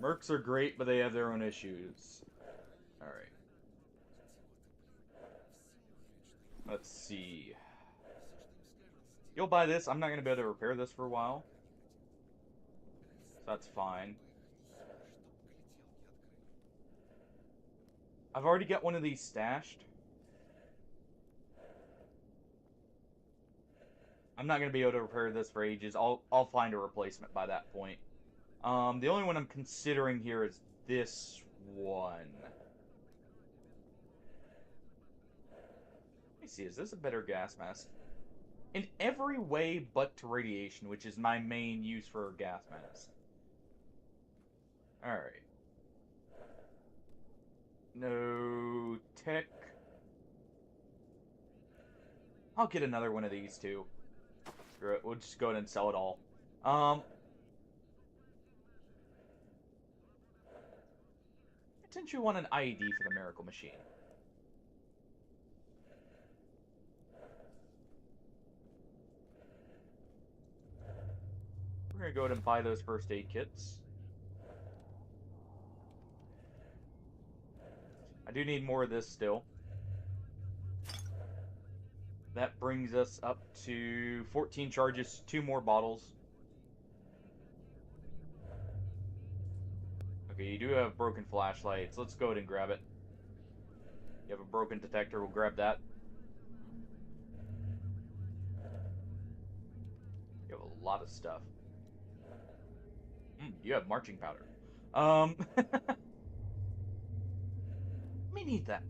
Mercs are great, but they have their own issues. Alright. Let's see. You'll buy this. I'm not going to be able to repair this for a while. So that's fine. I've already got one of these stashed. I'm not going to be able to repair this for ages. I'll find a replacement by that point. The only one I'm considering here is this one. Let me see, is this a better gas mask? In every way but to radiation, which is my main use for a gas mask. Alright. No tech. I'll get another one of these too. Screw it, we'll just go ahead and sell it all. Potentially want an IED for the miracle machine. We're gonna go ahead and buy those first aid kits. I do need more of this still. That brings us up to 14 charges, 2 more bottles. Okay, you do have broken flashlights. Let's go ahead and grab it. You have a broken detector, we'll grab that. You have a lot of stuff. You have marching powder. May need that.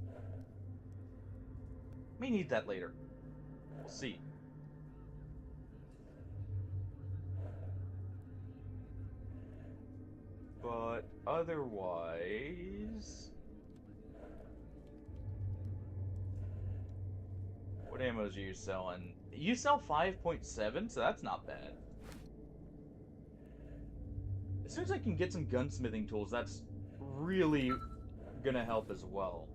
May need that later. We'll see. But otherwise... What ammos are you selling? You sell 5.7, so that's not bad. As soon as I can get some gunsmithing tools, that's really gonna help as well.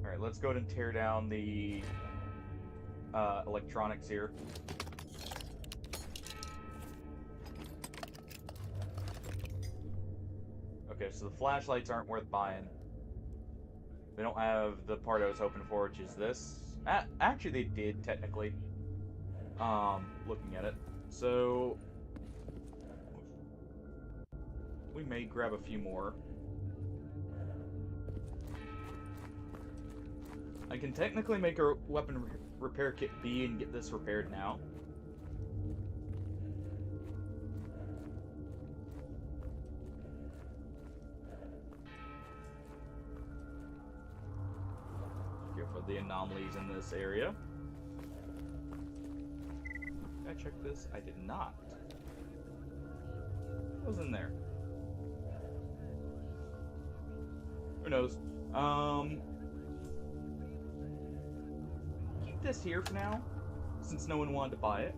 Alright, let's go ahead and tear down the electronics here. Okay, so the flashlights aren't worth buying. They don't have the part I was hoping for, which is this. Actually, they did, technically. Looking at it. So... we may grab a few more. I can technically make a weapon repair kit B and get this repaired now. Go for the anomalies in this area. Did I check this? I did not. What was in there? Who knows? Keep this here for now, since no one wanted to buy it.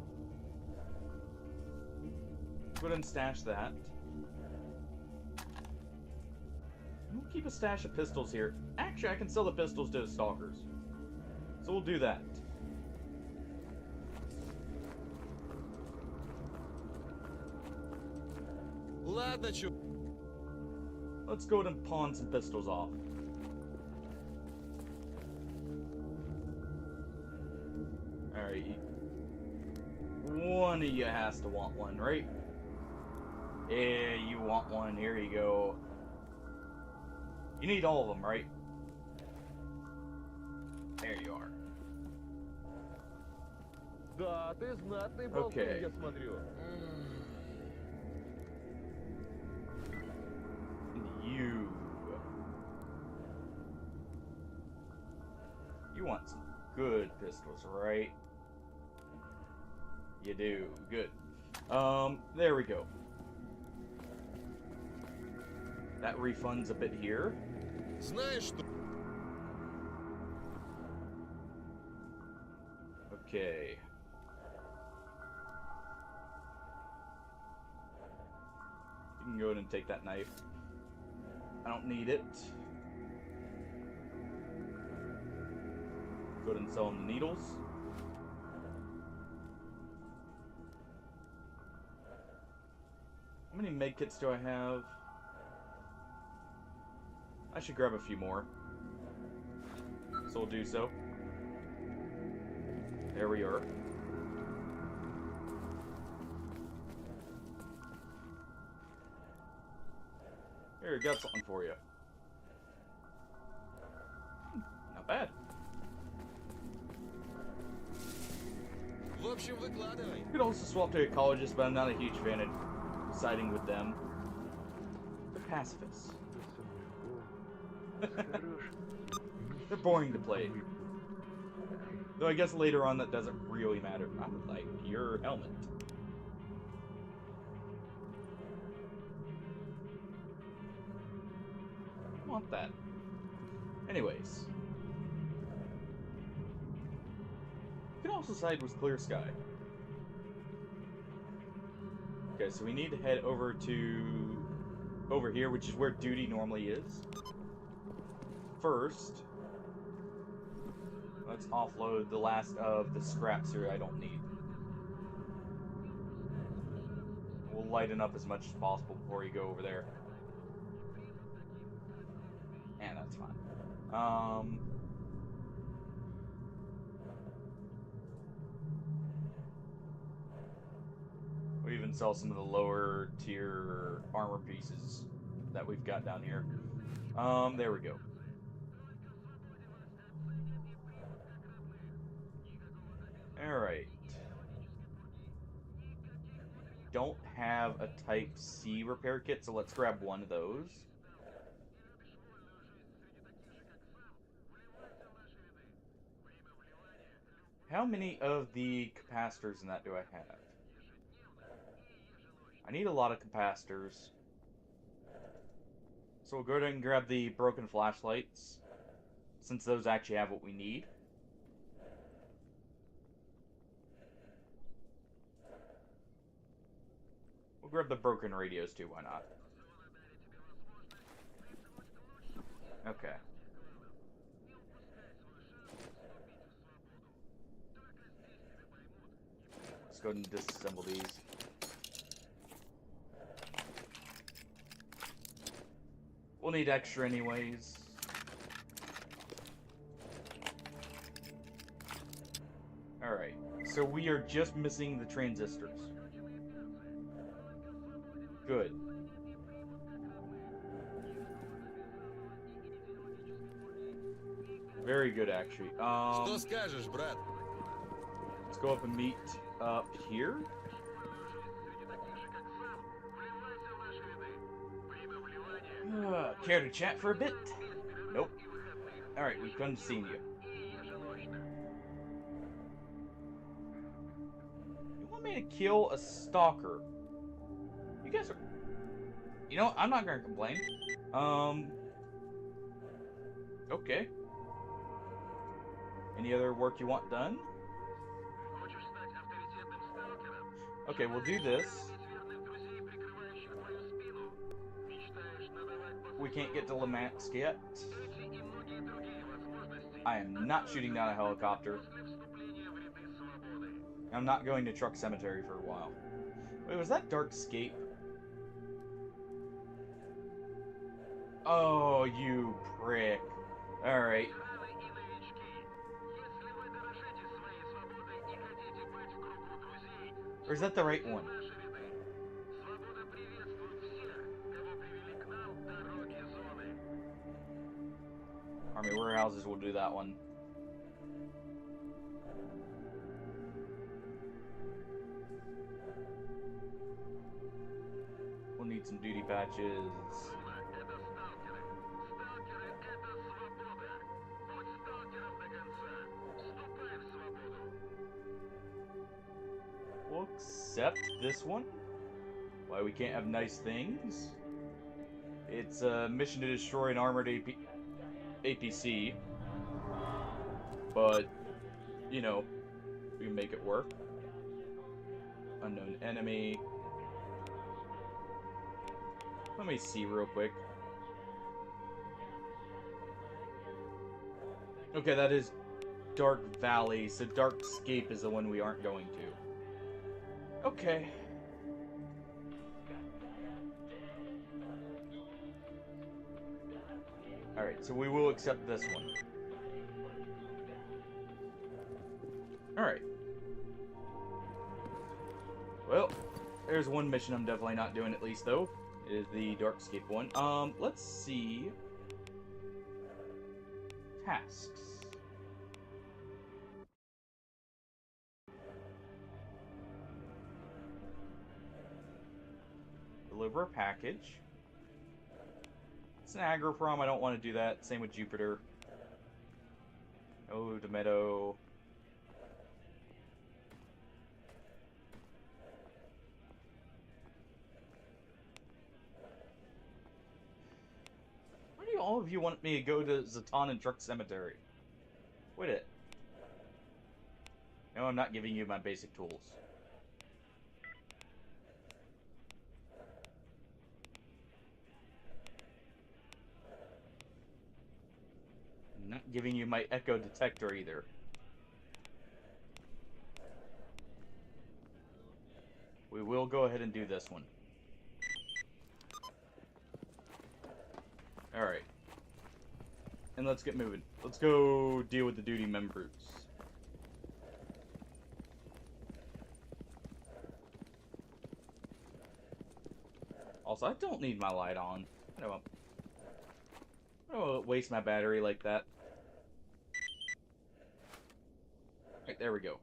Go ahead and stash that. We'll keep a stash of pistols here. Actually, I can sell the pistols to the stalkers. So we'll do that. Ладно, чё. Let's go ahead and pawn some pistols off. Alright. One of you has to want one, right? Yeah, you want one. Here you go. You need all of them, right? There you are. Да, ты знатный болтун, Okay. я смотрю. You. You want some good pistols, right? You do. Good. There we go. That refunds a bit here. Знаешь что? Okay. You can go ahead and take that knife. I don't need it. Go ahead and sell them the needles. How many medkits do I have? I should grab a few more. So we'll do so. There we are. Here, got something for you. Not bad. В общем, выкладывай. You could also swap to ecologists, but I'm not a huge fan of siding with them. They're pacifists. They're boring to play. Though I guess later on that doesn't really matter. I would like your helmet. I want that. Anyways. You can also side with Clear Sky. Okay, so we need to head over here, which is where duty normally is. First, let's offload the last of the scraps here I don't need. We'll lighten up as much as possible before you go over there. And that's fine. We'll even sell some of the lower tier armor pieces that we've got down here. There we go. Alright. Don't have a Type C repair kit, so let's grab one of those. How many of the capacitors in that do I have? I need a lot of capacitors. So we'll go ahead and grab the broken flashlights, since those actually have what we need. We'll grab the broken radios too, why not? Okay. Let's go ahead and disassemble these. We'll need extra anyways. Alright, so we are just missing the transistors. Good. Very good, actually. Что скажешь, брат? Let's go up and meet up here. Care to chat for a bit? Nope. Alright, we've come to see you. You want me to kill a stalker? You guys are... You know, I'm not gonna complain. Okay. Any other work you want done? Okay, we'll do this. We can't get to Limansk yet. I am not shooting down a helicopter. I'm not going to Truck Cemetery for a while. Wait, was that Dark Scape? Oh, you prick. Alright. Or is that the right one? Army warehouses will do that one. We'll need some duty patches. We'll accept this one. Why we can't have nice things? It's a mission to destroy an armored APC. But, you know, we can make it work. Unknown enemy. Let me see real quick. Okay, that is Dark Valley, so Dark Scape is the one we aren't going to. Okay. Alright, so we will accept this one. Alright. Well, there's one mission I'm definitely not doing at least, though. It is the Darkscape one. Let's see. Tasks. Deliver a package. It's an agroprom, I don't want to do that. Same with Jupiter. Oh, tomato. Why do all of you want me to go to Zatan and Truck Cemetery? Quit it. No, I'm not giving you my basic tools. I'm not giving you my echo detector either. We will go ahead and do this one. Alright. And let's get moving. Let's go deal with the duty members. Also, I don't need my light on. I don't waste my battery like that. Right, there we go.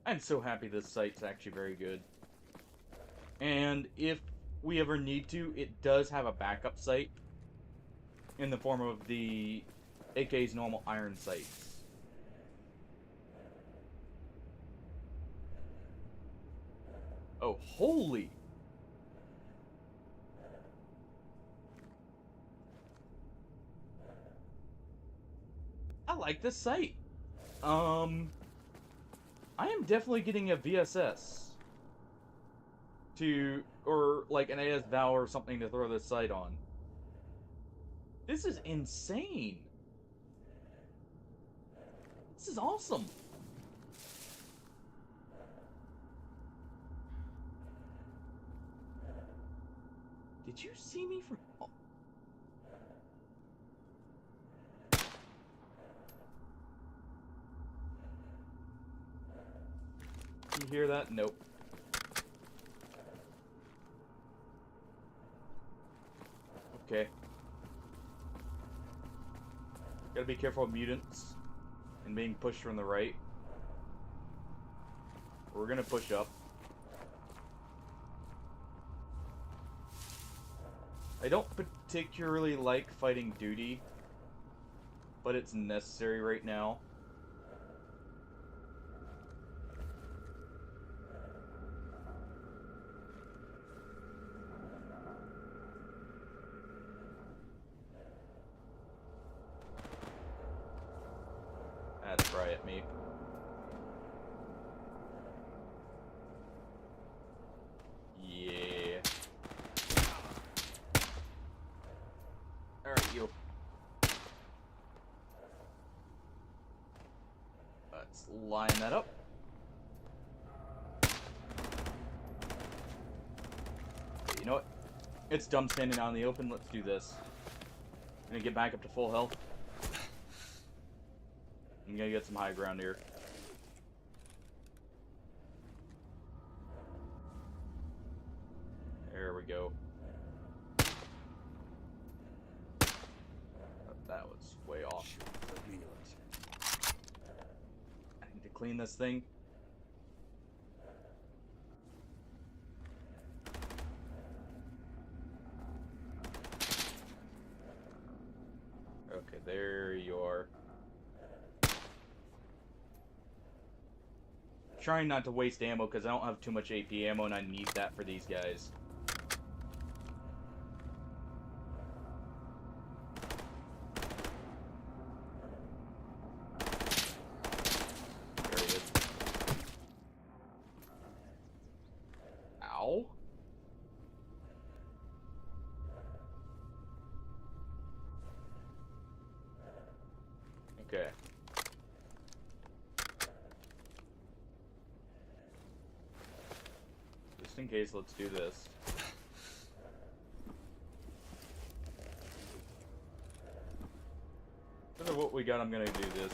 I'm so happy this site's actually very good. And if we ever need to, it does have a backup site in the form of the AK's normal iron sites. Oh, holy! I like this site. I am definitely getting a VSS to, or like an AS Val or something to throw this site on. This is insane. This is awesome. Did you see me from... Oh. You hear that? Nope. Okay. Gotta be careful of mutants and being pushed from the right. We're gonna push up. I don't particularly like fighting duty, but it's necessary right now. That's right at me. Yeah. Alright, you. Let's line that up. Okay, you know what? It's dumb standing out in the open. Let's do this. I'm gonna get back up to full health. I'm gonna get some high ground here. There we go. That was way off. I need to clean this thing. Okay, there you are. Trying not to waste ammo because I don't have too much AP ammo and I need that for these guys. There he is. Ow. Okay. Just in case, let's do this. No matter what we got, I'm gonna do this.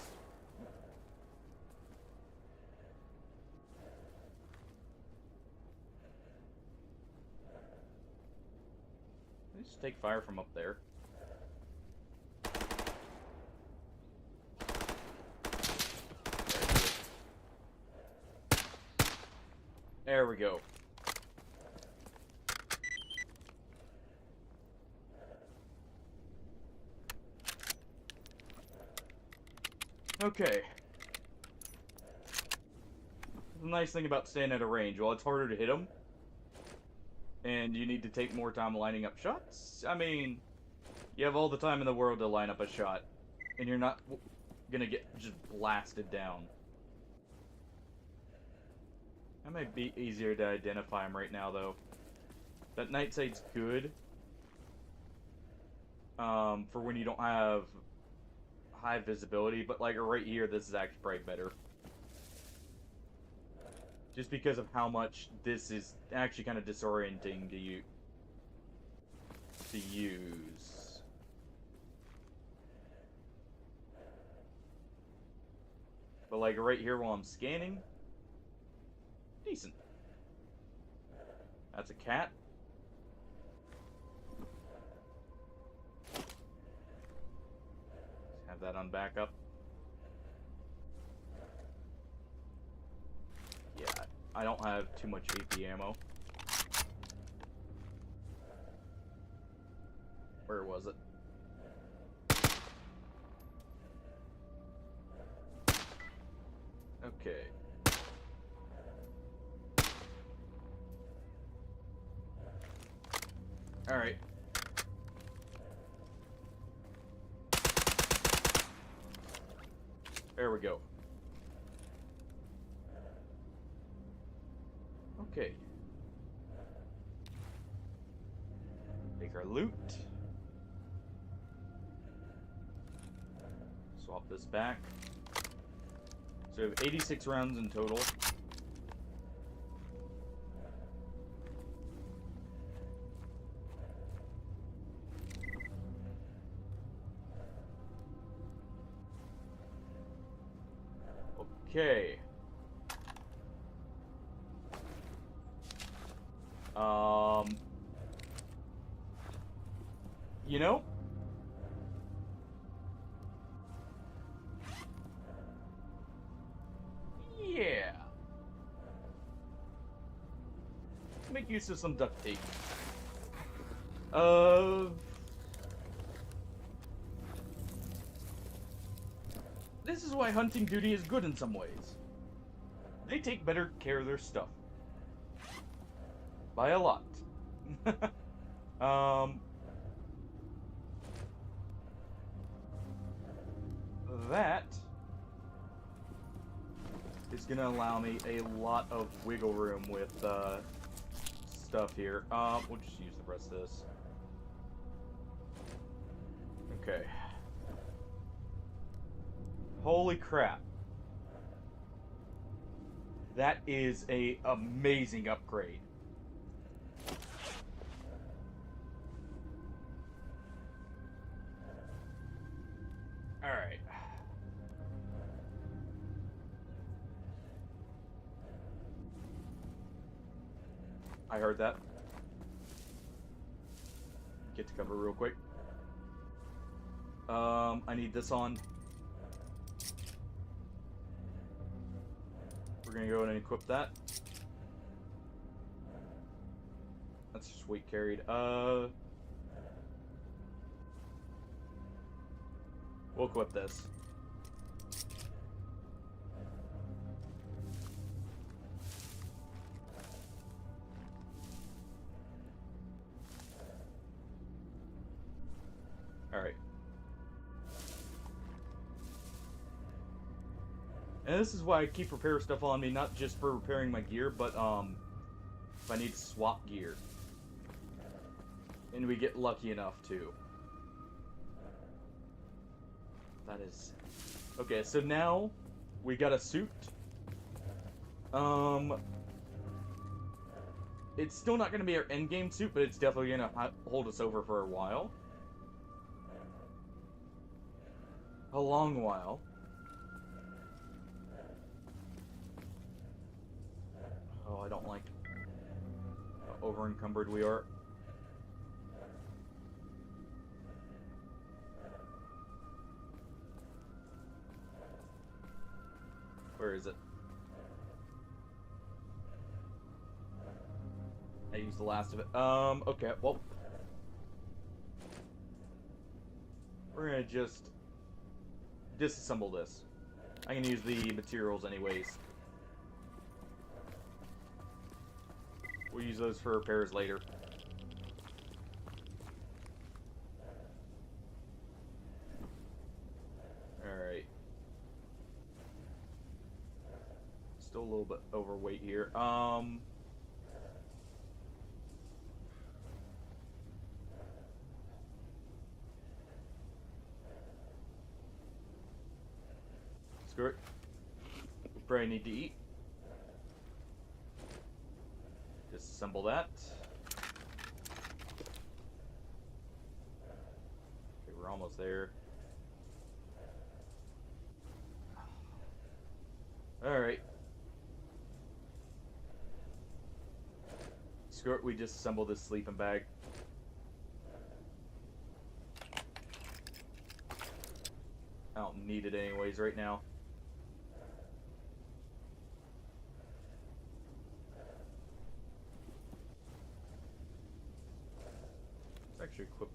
Let's just take fire from up there. There we go. Okay. The nice thing about staying at a range, well, it's harder to hit them. And you need to take more time lining up shots. I mean, you have all the time in the world to line up a shot. And you're not gonna get just blasted down. That might be easier to identify them right now, though. That night sight's good. For when you don't have high visibility, but like right here, this is actually probably better. Just because of how much this is actually kind of disorienting to use. But like right here while I'm scanning, decent. That's a cat. Have that on backup. Yeah, I don't have too much AP ammo. Where was it? Okay. Alright. There we go. Okay. Take our loot. Swap this back. So we have 86 rounds in total. Okay. You know? Yeah. Make use of some duct tape. This is why hunting duty is good in some ways. They take better care of their stuff. By a lot. That is gonna allow me a lot of wiggle room with stuff here. We'll just use the rest of this. Okay. Holy crap. That is a amazing upgrade. Alright. I heard that. Get to cover real quick. I need this on. We're gonna go in and equip that. That's just weight carried. We'll equip this. Alright. And this is why I keep repair stuff on me, not just for repairing my gear, but if I need to swap gear. And we get lucky enough to. That is... Okay, so now we got a suit. It's still not going to be our endgame suit, but it's definitely going to hold us over for a while. A long while. Oh, I don't like how over-encumbered we are. Where is it? I used the last of it. Okay, well. We're gonna just disassemble this. I'm gonna use the materials anyways. We'll use those for repairs later. Alright. Still a little bit overweight here. Screw it. We probably need to eat. Disassemble that. Okay, we're almost there. Alright. Screw it, we disassemble this sleeping bag. I don't need it anyways right now. Let's actually equip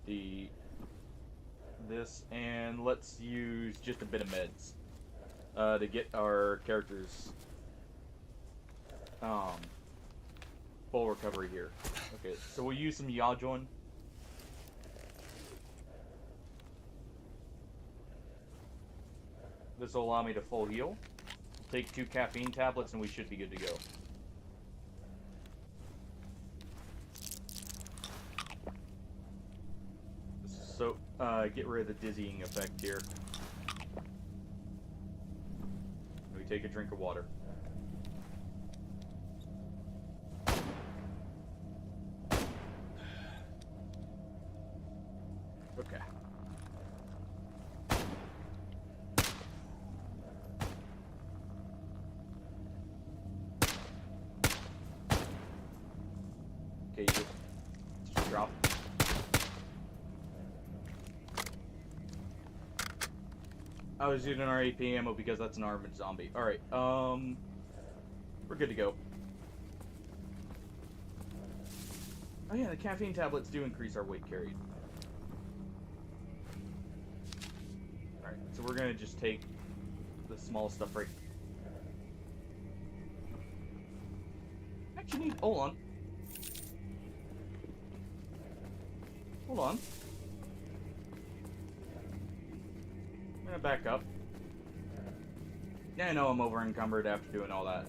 this, and let's use just a bit of meds to get our characters full recovery here. Okay, so we'll use some Yajuan. This will allow me to full heal. Take 2 caffeine tablets and we should be good to go. So, get rid of the dizzying effect here. We take a drink of water. Okay. Okay, you just drop. I was using our AP ammo because that's an armored zombie. Alright, we're good to go. Oh yeah, the caffeine tablets do increase our weight carried. Alright, so we're gonna just take the small stuff right. Actually, hold on. Hold on. I'm gonna back up. Yeah, I know I'm over encumbered after doing all that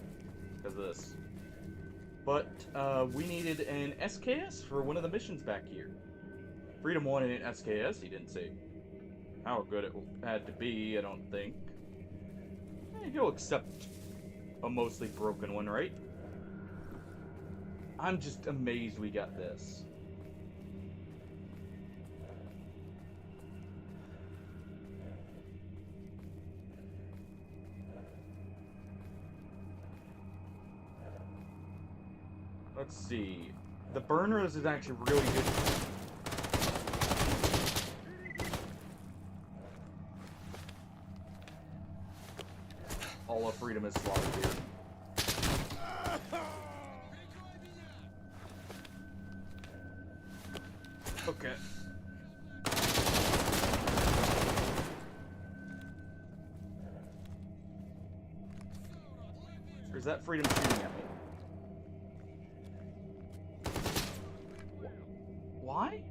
because of this. But we needed an SKS for one of the missions back here. Freedom wanted an SKS. He didn't say how good it had to be, I don't think. You'll accept a mostly broken one, right? I'm just amazed we got this. Let's see. The burners is actually really good. All of freedom is slaughtered here. Okay. Or is that freedom shooting at me? Why?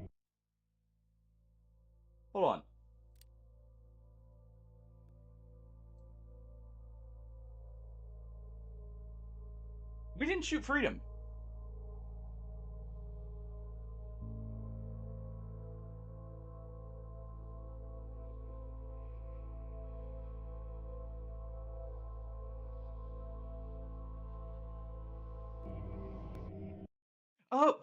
Hold on. We didn't shoot freedom. Oh.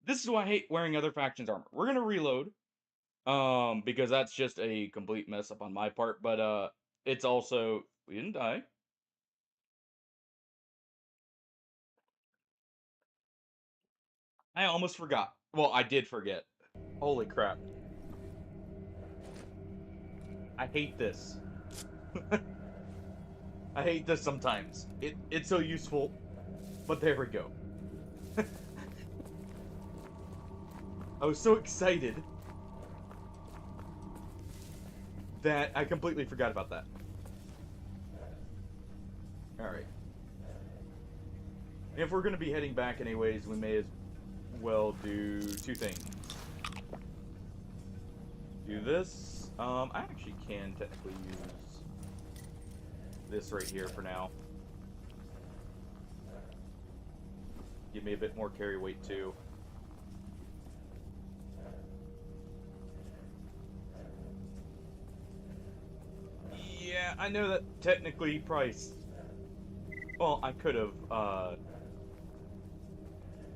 This is why I hate wearing other factions' armor. We're gonna reload. Because that's just a complete mess up on my part, but it's also we didn't die. I almost forgot. Well, I did forget. Holy crap. I hate this. I hate this sometimes. It's so useful. But there we go. I was so excited that I completely forgot about that. Alright. If we're gonna be heading back anyways, we may as well do two things. Do this. I actually can technically use this right here for now. Give me a bit more carry weight too. Yeah, I know that technically price. Well, I could have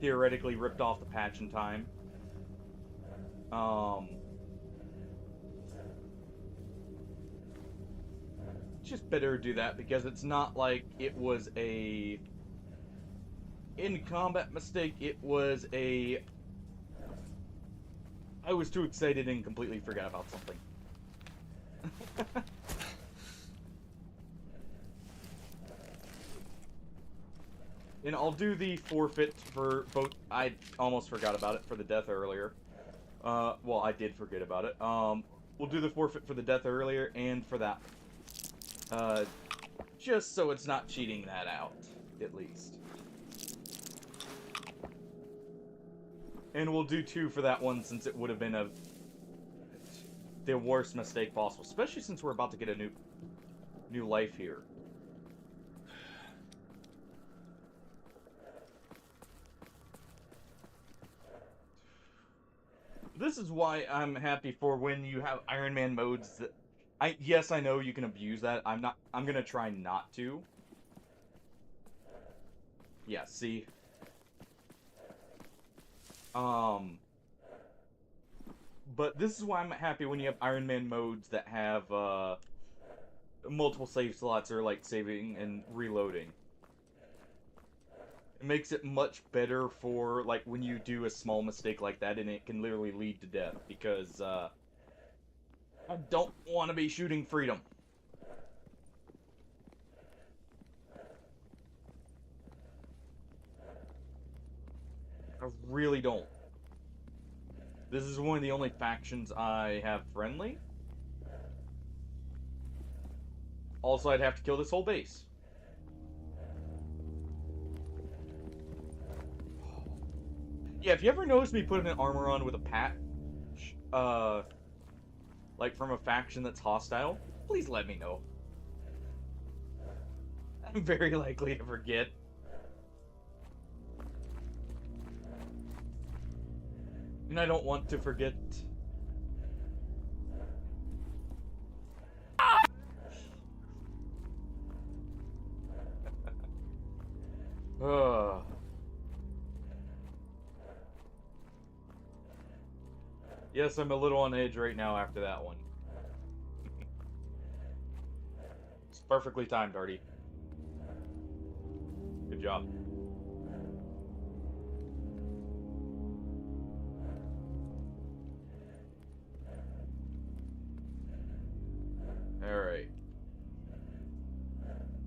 theoretically ripped off the patch in time. Just better do that because it's not like it was a in-combat mistake. It was a I was too excited and completely forgot about something. And I'll do the forfeit for both. I almost forgot about it for the death earlier. Well, I did forget about it. We'll do the forfeit for the death earlier and for that. Just so it's not cheating that out, at least. And we'll do 2 for that one since it would have been the worst mistake possible, especially since we're about to get a new life here. This is why I'm happy for when you have Ironman modes that yes, I know you can abuse that. I'm gonna try not to. Yeah, see. But this is why I'm happy when you have Ironman modes that have multiple save slots or like saving and reloading. It makes it much better for, like, when you do a small mistake like that and it can literally lead to death, because, I don't want to be shooting freedom. I really don't. This is one of the only factions I have friendly. Also, I'd have to kill this whole base. Yeah, if you ever notice me putting an armor on with a patch, like from a faction that's hostile, please let me know. I'm very likely to forget. And I don't want to forget. Yes, I'm a little on edge right now after that one. It's perfectly timed, Artie. Good job. Alright.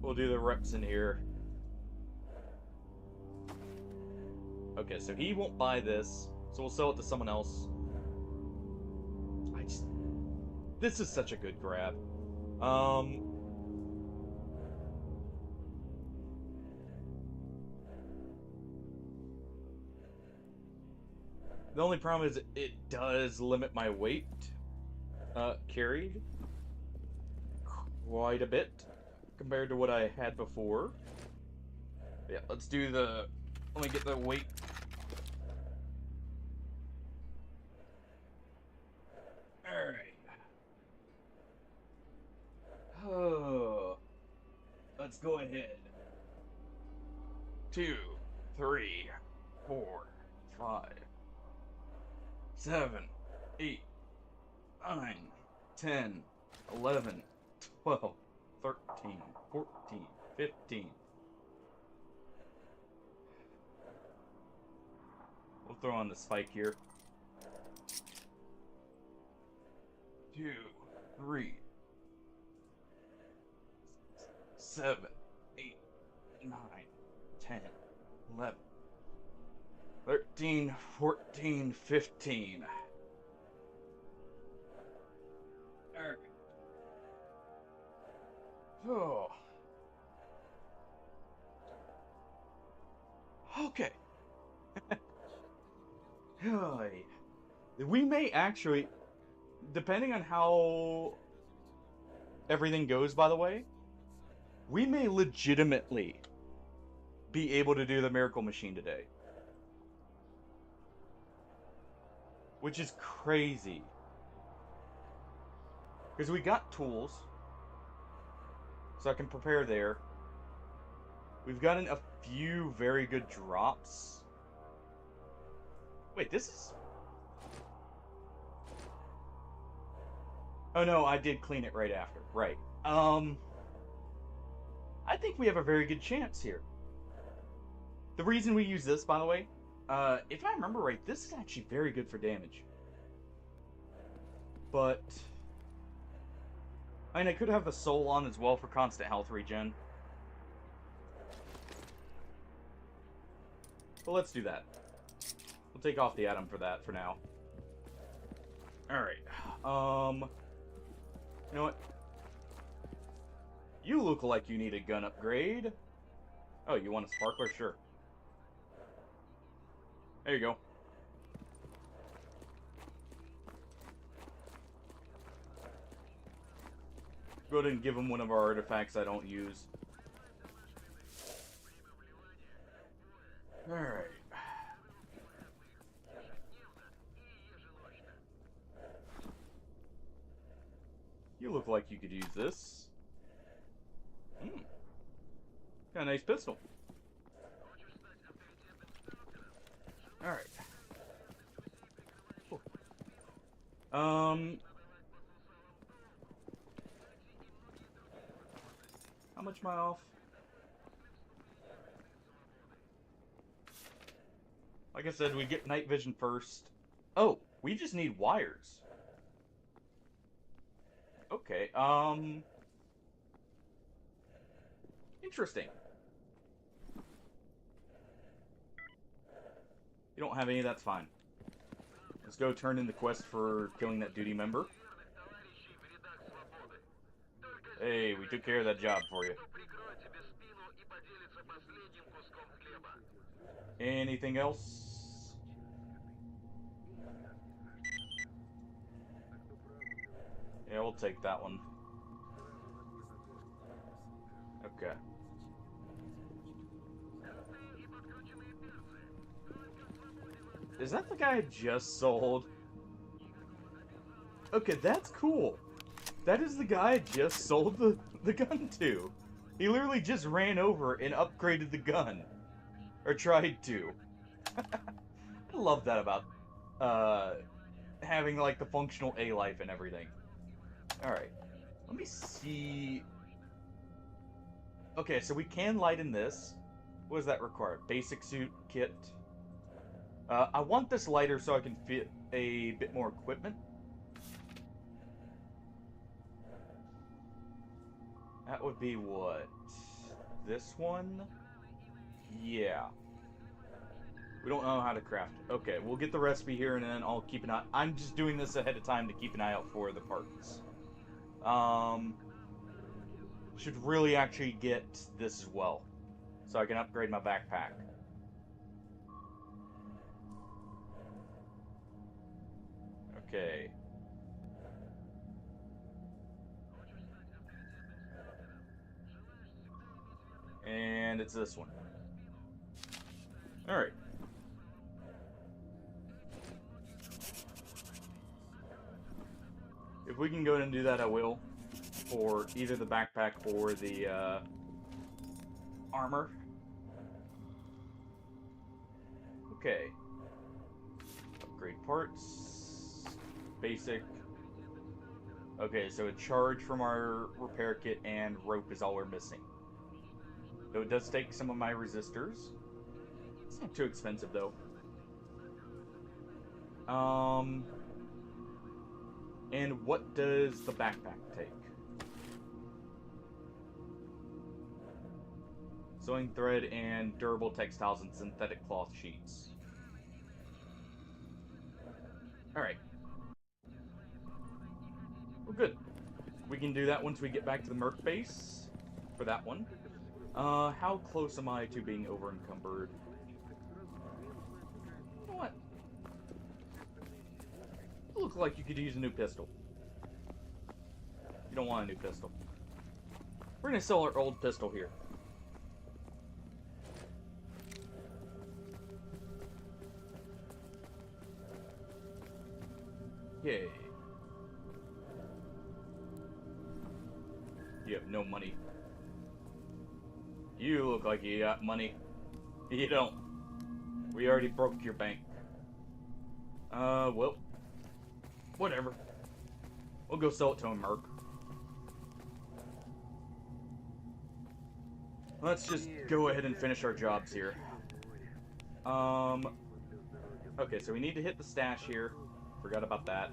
We'll do the reps in here. Okay, so he won't buy this, so we'll sell it to someone else. This is such a good grab. The only problem is it does limit my weight carried quite a bit compared to what I had before. Yeah, let's do the... Let me get the weight. Alright. Oh. Let's go ahead. 2, 3, 4, 5, 7, 8, 9, 10, 11, 12, 13, 14, 15. We'll throw on the spike here. 2, 3, 7, 8, 9, 10, 11, 13, 14, 15. Alright. Oh. Okay. We may actually, depending on how everything goes, by the way, we may legitimately be able to do the Miracle Machine today. Which is crazy. Because we got tools. So I can prepare there. We've gotten a few very good drops. Wait, this is... Oh no, I did clean it right after. Right. I think we have a very good chance here. The reason we use this, by the way, if I remember right, this is actually very good for damage. But... I mean, I could have the soul on as well for constant health regen. But let's do that. We'll take off the atom for that for now. Alright. You know what? You look like you need a gun upgrade. Oh, you want a sparkler? Sure. There you go. Go ahead and give him one of our artifacts I don't use. Alright. You look like you could use this. Got a nice pistol. Alright. Cool. How much am I off? Like I said, we get night vision first. Oh, we just need wires. Okay, interesting. You don't have any, that's fine. Let's go turn in the quest for killing that duty member. Hey, we took care of that job for you. Anything else? Yeah, we'll take that one. Okay. Is that the guy I just sold? Okay, that's cool. That is the guy I just sold the gun to. He literally just ran over and upgraded the gun. Or tried to. I love that about having like the functional A life and everything. Alright. Let me see. Okay, so we can light in this. What does that require? Basic suit kit. I want this lighter so I can fit a bit more equipment. That would be what? This one? Yeah. We don't know how to craft it. Okay, we'll get the recipe here and then I'll keep an eye. I'm just doing this ahead of time to keep an eye out for the parts. Should really actually get this as well, so I can upgrade my backpack. Okay. And it's this one. Alright. If we can go ahead and do that, I will. For either the backpack or the armor. Okay. Upgrade parts. Basic. Okay, so a charge from our repair kit and rope is all we're missing. Though it does take some of my resistors. It's not too expensive though. And what does the backpack take? Sewing thread and durable textiles and synthetic cloth sheets. Alright. Well, good. We can do that once we get back to the Merc base for that one. How close am I to being over encumbered? You know what? You look like you could use a new pistol. You don't want a new pistol. We're gonna sell our old pistol here. Yay. You have no money. You look like you got money. You don't. We already broke your bank. Well. Whatever. We'll go sell it to a merc. Let's just go ahead and finish our jobs here. Okay, so we need to hit the stash here. Forgot about that.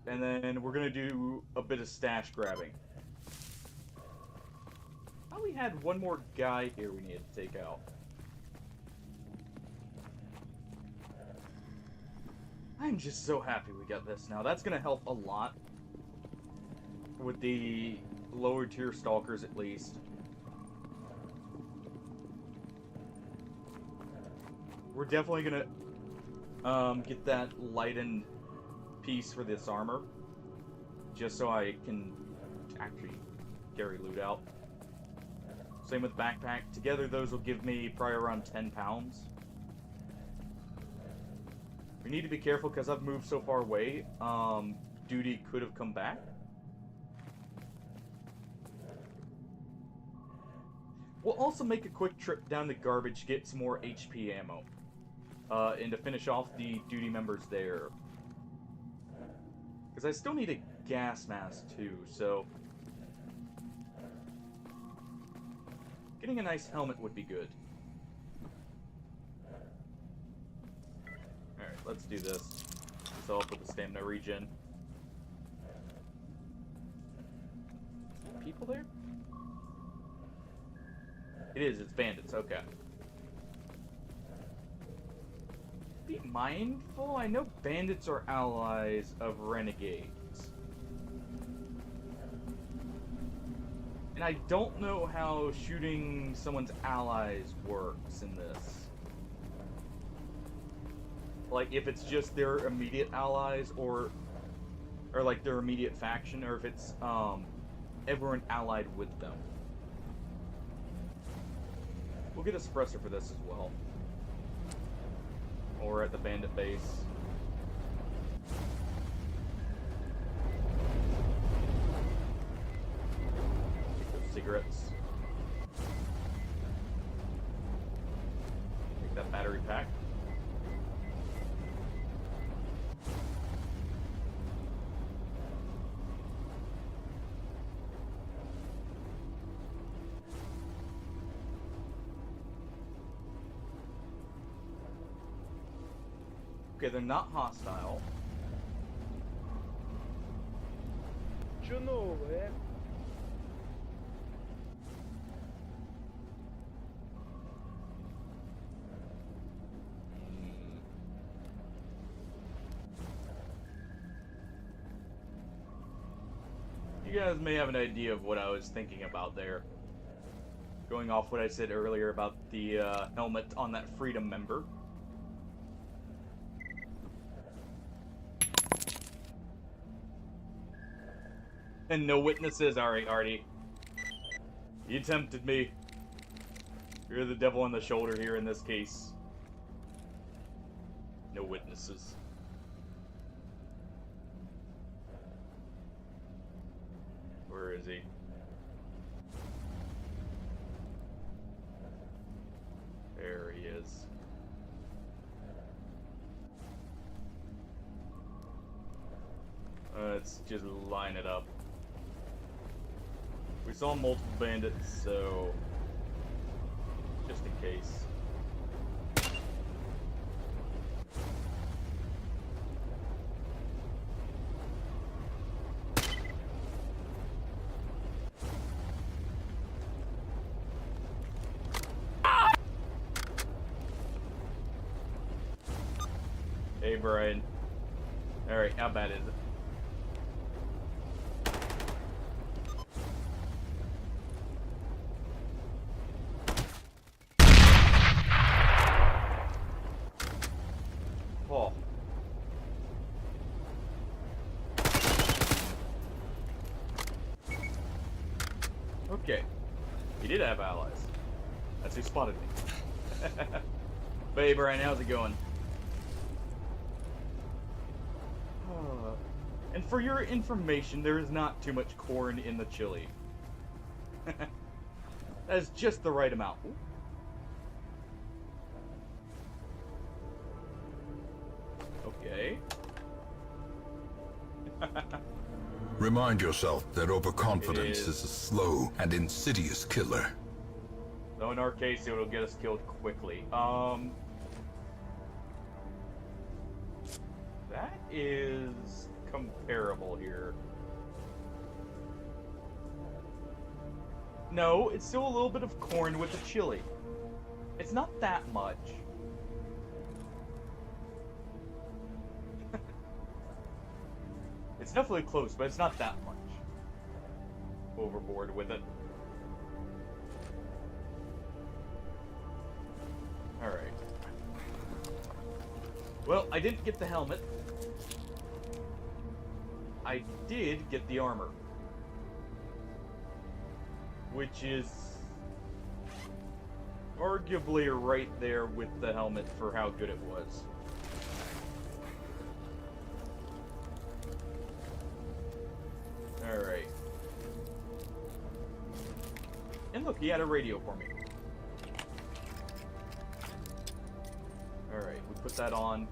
And then we're gonna do a bit of stash grabbing. Oh, we had one more guy here we needed to take out. I'm just so happy we got this now. That's gonna help a lot with the lower tier stalkers at least. We're definitely gonna get that lightened piece for this armor, just so I can actually carry loot out. Same with backpack. Together those will give me probably around 10 pounds. We need to be careful because I've moved so far away. Duty could have come back. We'll also make a quick trip down to garbage to get some more HP ammo. And to finish off the duty members there. Because I still need a gas mask too, so... Getting a nice helmet would be good. let's do this. So up with the stamina regen. People there? It is, it's bandits, okay. Be mindful, I know bandits are allies of renegades. And I don't know how shooting someone's allies works in this. Like, if it's just their immediate allies, or like their immediate faction, or if it's, everyone allied with them. We'll get a suppressor for this as well. While we're at the bandit base. Take those cigarettes. Take that battery pack. Okay, they're not hostile. Чё новое? You guys may have an idea of what I was thinking about there. Going off what I said earlier about the helmet on that Freedom member. And no witnesses. Alright, Artie. You tempted me. You're the devil on the shoulder here in this case. No witnesses. Where is he? There he is. Let's just line it up. We saw multiple bandits, so just in case. Hey, Brian. Alright, how bad is it? Oh. Okay. He did have allies. That's who spotted me. But hey, Brian, how's it going? And for your information, there is not too much corn in the chili. That is just the right amount. Okay. Remind yourself that overconfidence It is. is a slow and insidious killer. Though in our case, it'll get us killed quickly. That is comparable here. No, it's still a little bit of corn with the chili. It's not that much. It's definitely close, but it's not that much. Overboard with it. Alright. Well, I didn't get the helmet. I did get the armor. Which is arguably right there with the helmet for how good it was. Alright. And look, he had a radio for me. Alright, we put that on.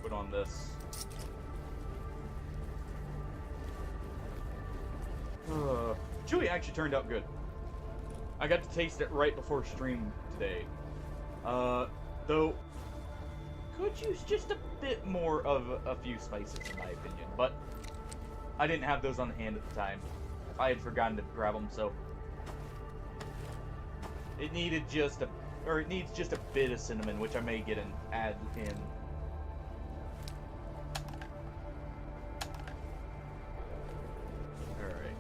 Put on this. Chewie actually turned out good. I got to taste it right before stream today. Though, could use just a bit more of a few spices in my opinion, but I didn't have those on hand at the time. I had forgotten to grab them, so it needed just it needs just a bit of cinnamon, which I may get and add in. Alright.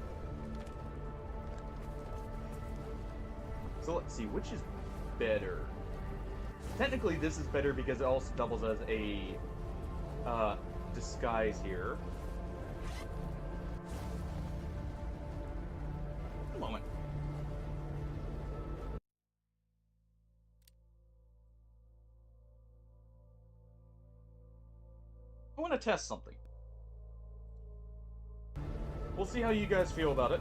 So let's see, which is better? Technically, this is better because it also doubles as a disguise here. A moment. I want to test something. We'll see how you guys feel about it.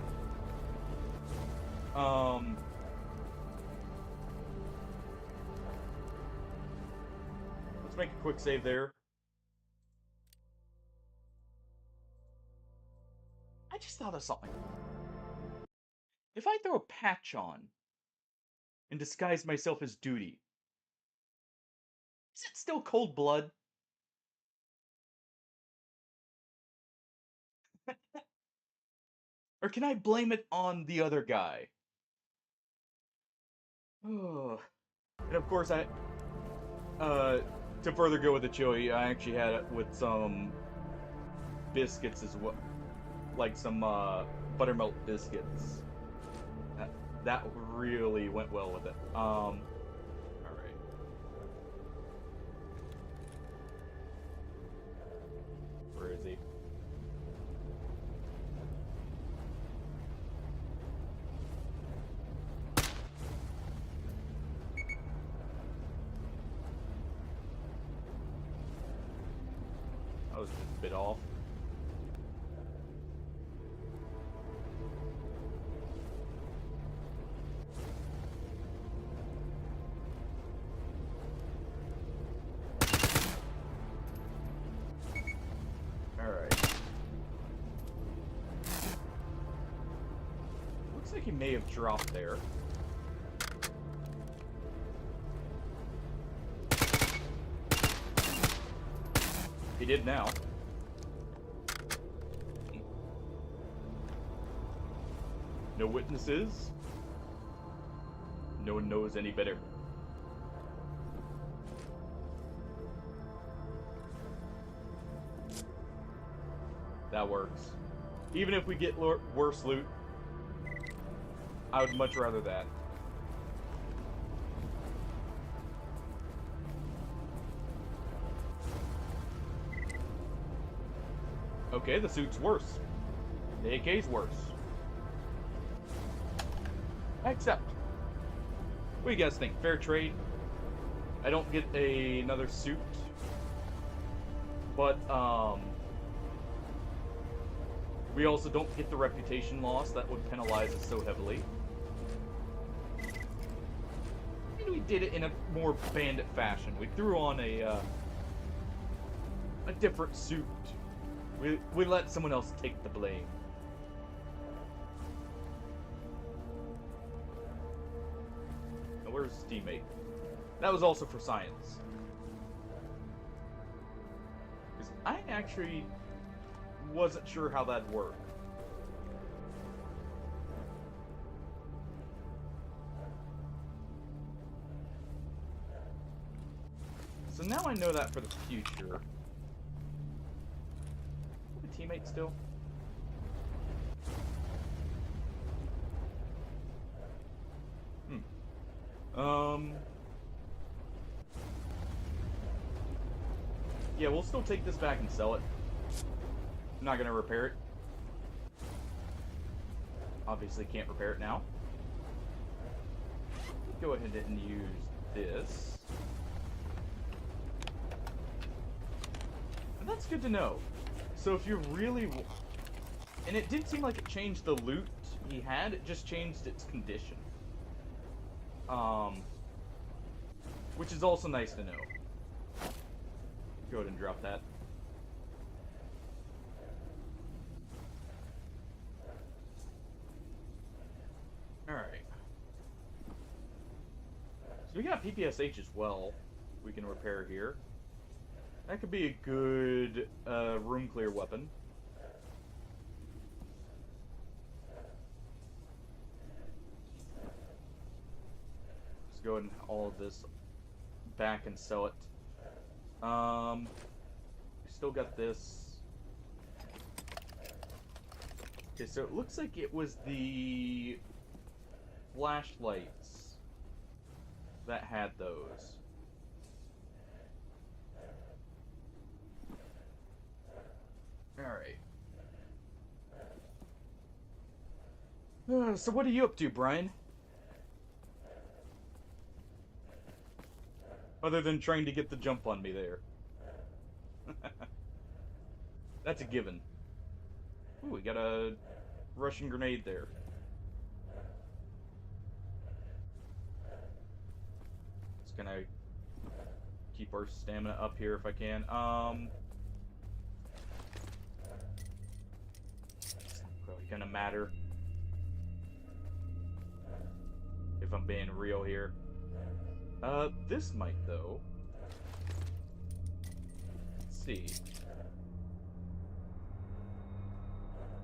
Let's make a quick save there. I just thought of something. If I throw a patch on and disguise myself as Duty, is it still cold blood? Or can I blame it on the other guy? Oh. And of course, to further go with the chili, I actually had it with some biscuits as well. Like some, buttermilk biscuits. That really went well with it. Alright. Where is he? I was just a bit off. Alright. Looks like he may have dropped there. He did now. No witnesses. No one knows any better. That works. Even if we get worse loot, I would much rather that. Okay, the suit's worse. The AK's worse. I accept. What do you guys think? Fair trade? I don't get another suit. But, we also don't get the reputation loss that would penalize us so heavily. And we did it in a more bandit fashion. We threw on a different suit. We let someone else take the blame. Now, where's his teammate? That was also for science. Because I actually wasn't sure how that'd work. So now I know that for the future. Teammate still? Yeah, we'll still take this back and sell it. I'm not gonna repair it. Obviously can't repair it now. Go ahead and use this. And that's good to know. So if you really... And it did seem like it changed the loot he had, it just changed its condition. Which is also nice to know. Go ahead and drop that. Alright. So we got PPSH as well. We can repair here. That could be a good room clear weapon. Let's go ahead and all of this back and sell it. We still got this. Okay, so it looks like it was the flashlights that had those. Alright. So what are you up to, Brian? Other than trying to get the jump on me there. That's a given. Ooh, we got a Russian grenade there. Just gonna keep our stamina up here if I can. It's not really gonna matter. If I'm being real here. This might, though. Let's see.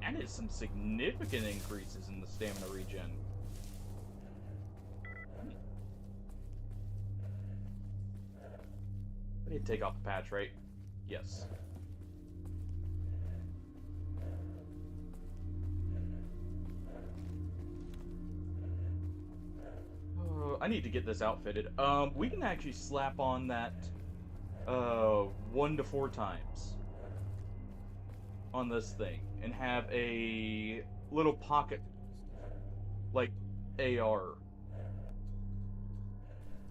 And it's some significant increases in the stamina regen. I need to take off the patch, right? Yes. I need to get this outfitted. We can actually slap on that 1 to 4 times on this thing and have a little pocket like AR.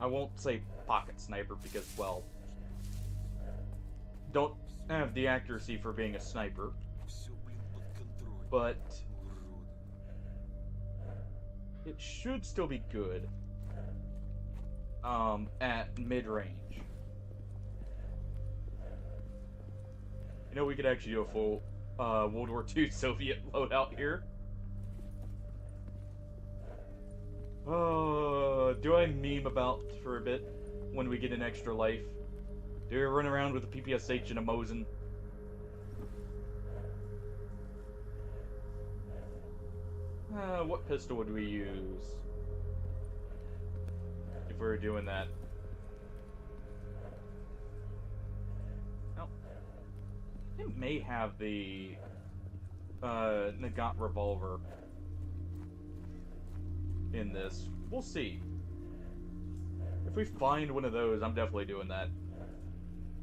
I won't say pocket sniper because, well, don't have the accuracy for being a sniper, but it should still be good. At mid-range. You know, we could actually do a full World War II Soviet loadout here. Do I meme about for a bit when we get an extra life? Do I run around with a PPSH and a Mosin? What pistol would we use if we were doing that? No. It may have the Nagant revolver in this. We'll see. If we find one of those, I'm definitely doing that.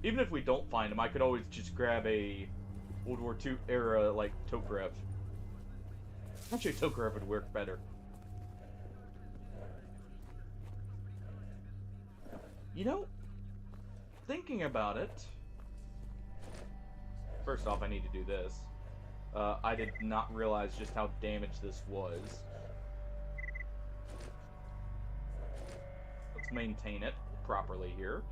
Even if we don't find them, I could always just grab a World War II era, like, Tokarev. Actually, Tokarev would work better. You know, thinking about it... First off, I need to do this. I did not realize just how damaged this was. Let's maintain it properly here.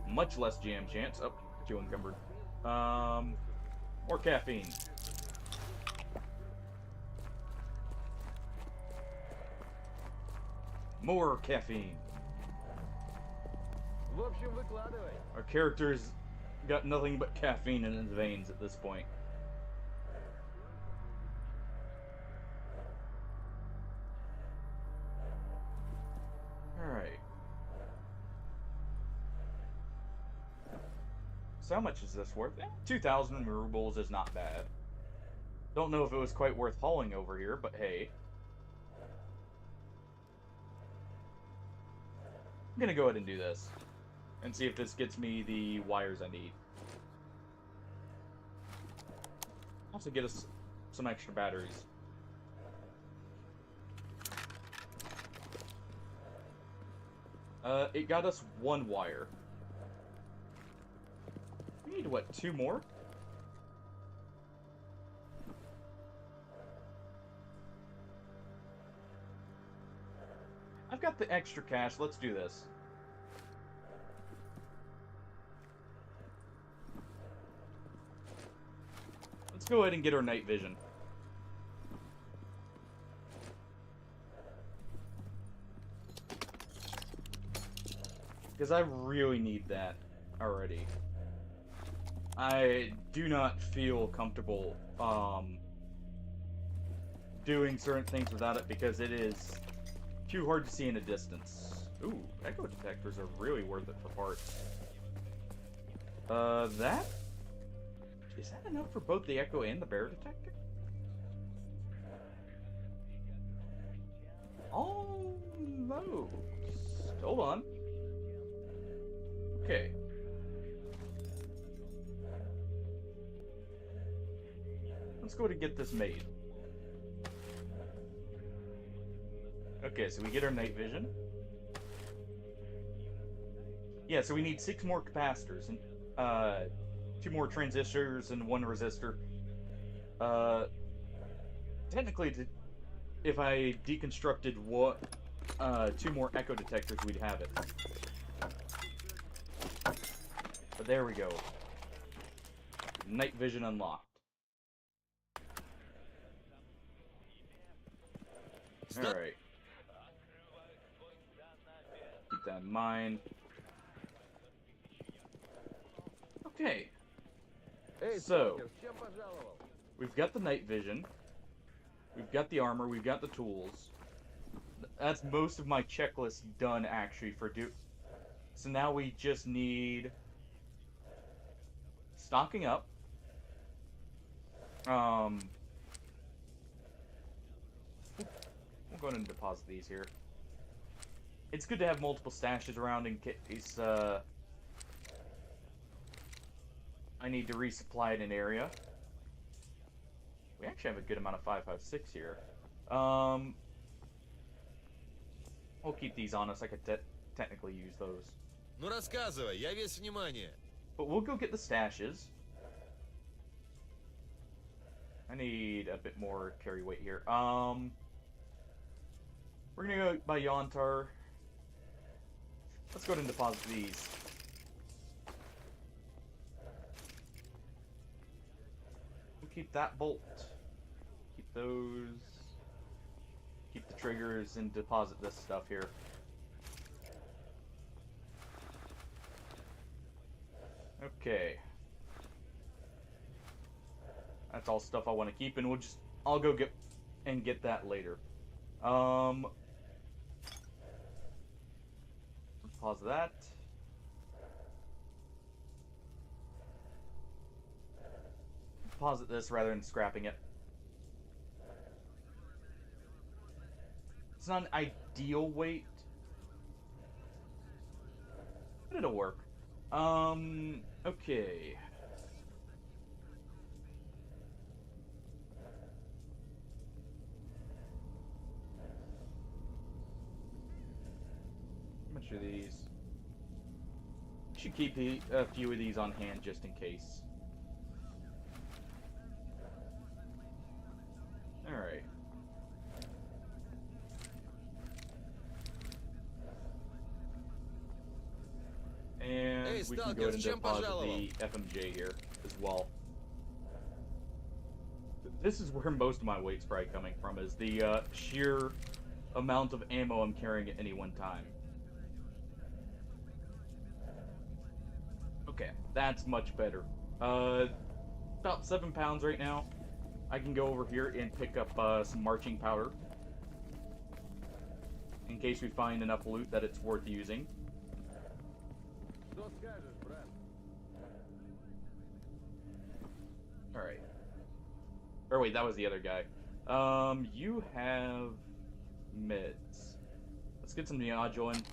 Much less jam chance. Oh, too encumbered. More caffeine. More caffeine. Our character's got nothing but caffeine in his veins at this point. Alright. So how much is this worth? 2,000 rubles is not bad. Don't know if it was quite worth hauling over here, but hey. I'm gonna go ahead and do this. And see if this gets me the wires I need. Also get us some extra batteries. It got us 1 wire. We need, what, 2 more? I've got the extra cash. Let's do this. Let's go ahead and get our night vision. Because I really need that already. I do not feel comfortable doing certain things without it because it is too hard to see in a distance. Ooh, echo detectors are really worth it for parts. That? Is that enough for both the echo and the bear detector? Almost. Hold on. Okay. Let's go to get this made. Okay, so we get our night vision. Yeah, so we need 6 more capacitors and 2 more transistors and 1 resistor. Technically, if I deconstructed 2 more echo detectors, we'd have it. But there we go. Night vision unlocked. Alright. Keep that in mind. Okay. So, we've got the night vision. We've got the armor. We've got the tools. That's most of my checklist done, actually, for So now we just need stocking up. We'll go ahead and deposit these here. It's good to have multiple stashes around in case I need to resupply in an area. We actually have a good amount of 5.56 here. We'll keep these on us. I could technically use those. Ну рассказывай, я весь внимание. But we'll go get the stashes. I need a bit more carry weight here. We're gonna go by Yontar. Let's go ahead and deposit these. We'll keep that bolt. Keep those. Keep the triggers and deposit this stuff here. Okay. That's all stuff I want to keep, and I'll go get that later. Pause that. Deposit this rather than scrapping it. It's not an ideal weight, but it'll work. Okay. How much are these? Should keep a few of these on hand just in case. Alright. And Hey, we can Stalker, go ahead and чем deposit пожаловал? the FMJ here as well. This is where most of my weight's probably coming from, is the sheer amount of ammo I'm carrying at any one time. Okay, that's much better. About 7 pounds right now. I can go over here and pick up some marching powder in case we find enough loot that it's worth using. Что скажешь, брат? Alright. Or wait, that was the other guy. You have meds. Let's get some Neodulin.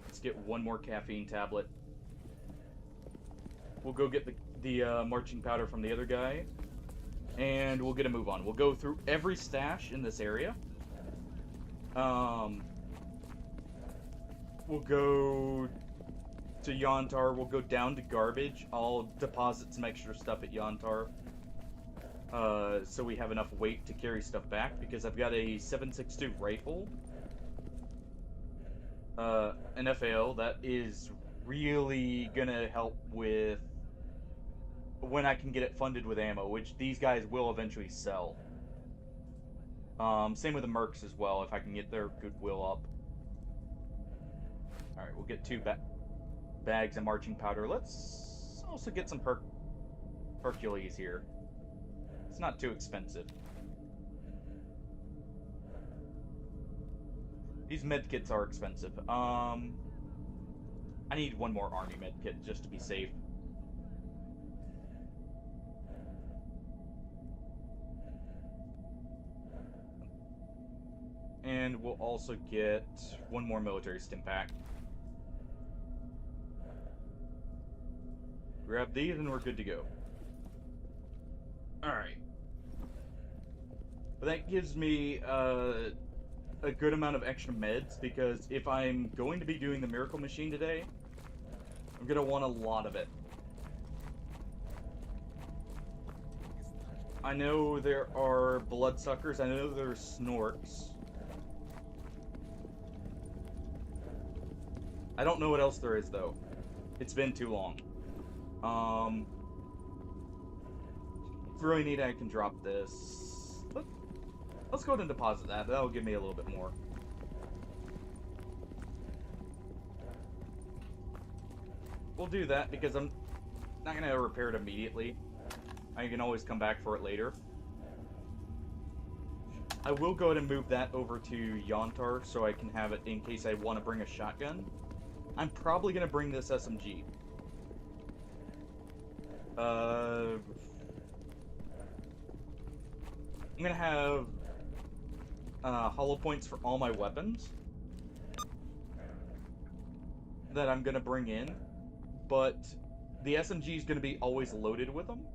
Let's get 1 more caffeine tablet. We'll go get the marching powder from the other guy. And we'll get a move on. We'll go through every stash in this area. We'll go to Yontar. We'll go down to garbage. I'll deposit some extra stuff at Yontar. So we have enough weight to carry stuff back, because I've got a 7.62 rifle. An FAL that is really gonna help with when I can get it funded with ammo, which these guys will eventually sell. Same with the Mercs as well, if I can get their goodwill up. Alright, we'll get 2 bags of marching powder. Let's also get some Hercules here. It's not too expensive. These medkits are expensive. I need 1 more army medkit just to be safe. And we'll also get 1 more military stim pack. Grab these and we're good to go. Alright. But that gives me a good amount of extra meds, because if I'm going to be doing the miracle machine today, I'm going to want a lot of it. I know there are bloodsuckers, I know there's snorks. I don't know what else there is, though. It's been too long. If you really need it, I can drop this. Let's go ahead and deposit that. That'll give me a little bit more. We'll do that because I'm not going to repair it immediately. I can always come back for it later. I will go ahead and move that over to Yontar so I can have it in case I want to bring a shotgun. I'm probably going to bring this SMG. I'm going to have hollow points for all my weapons that I'm going to bring in, but the SMG is going to be always loaded with them.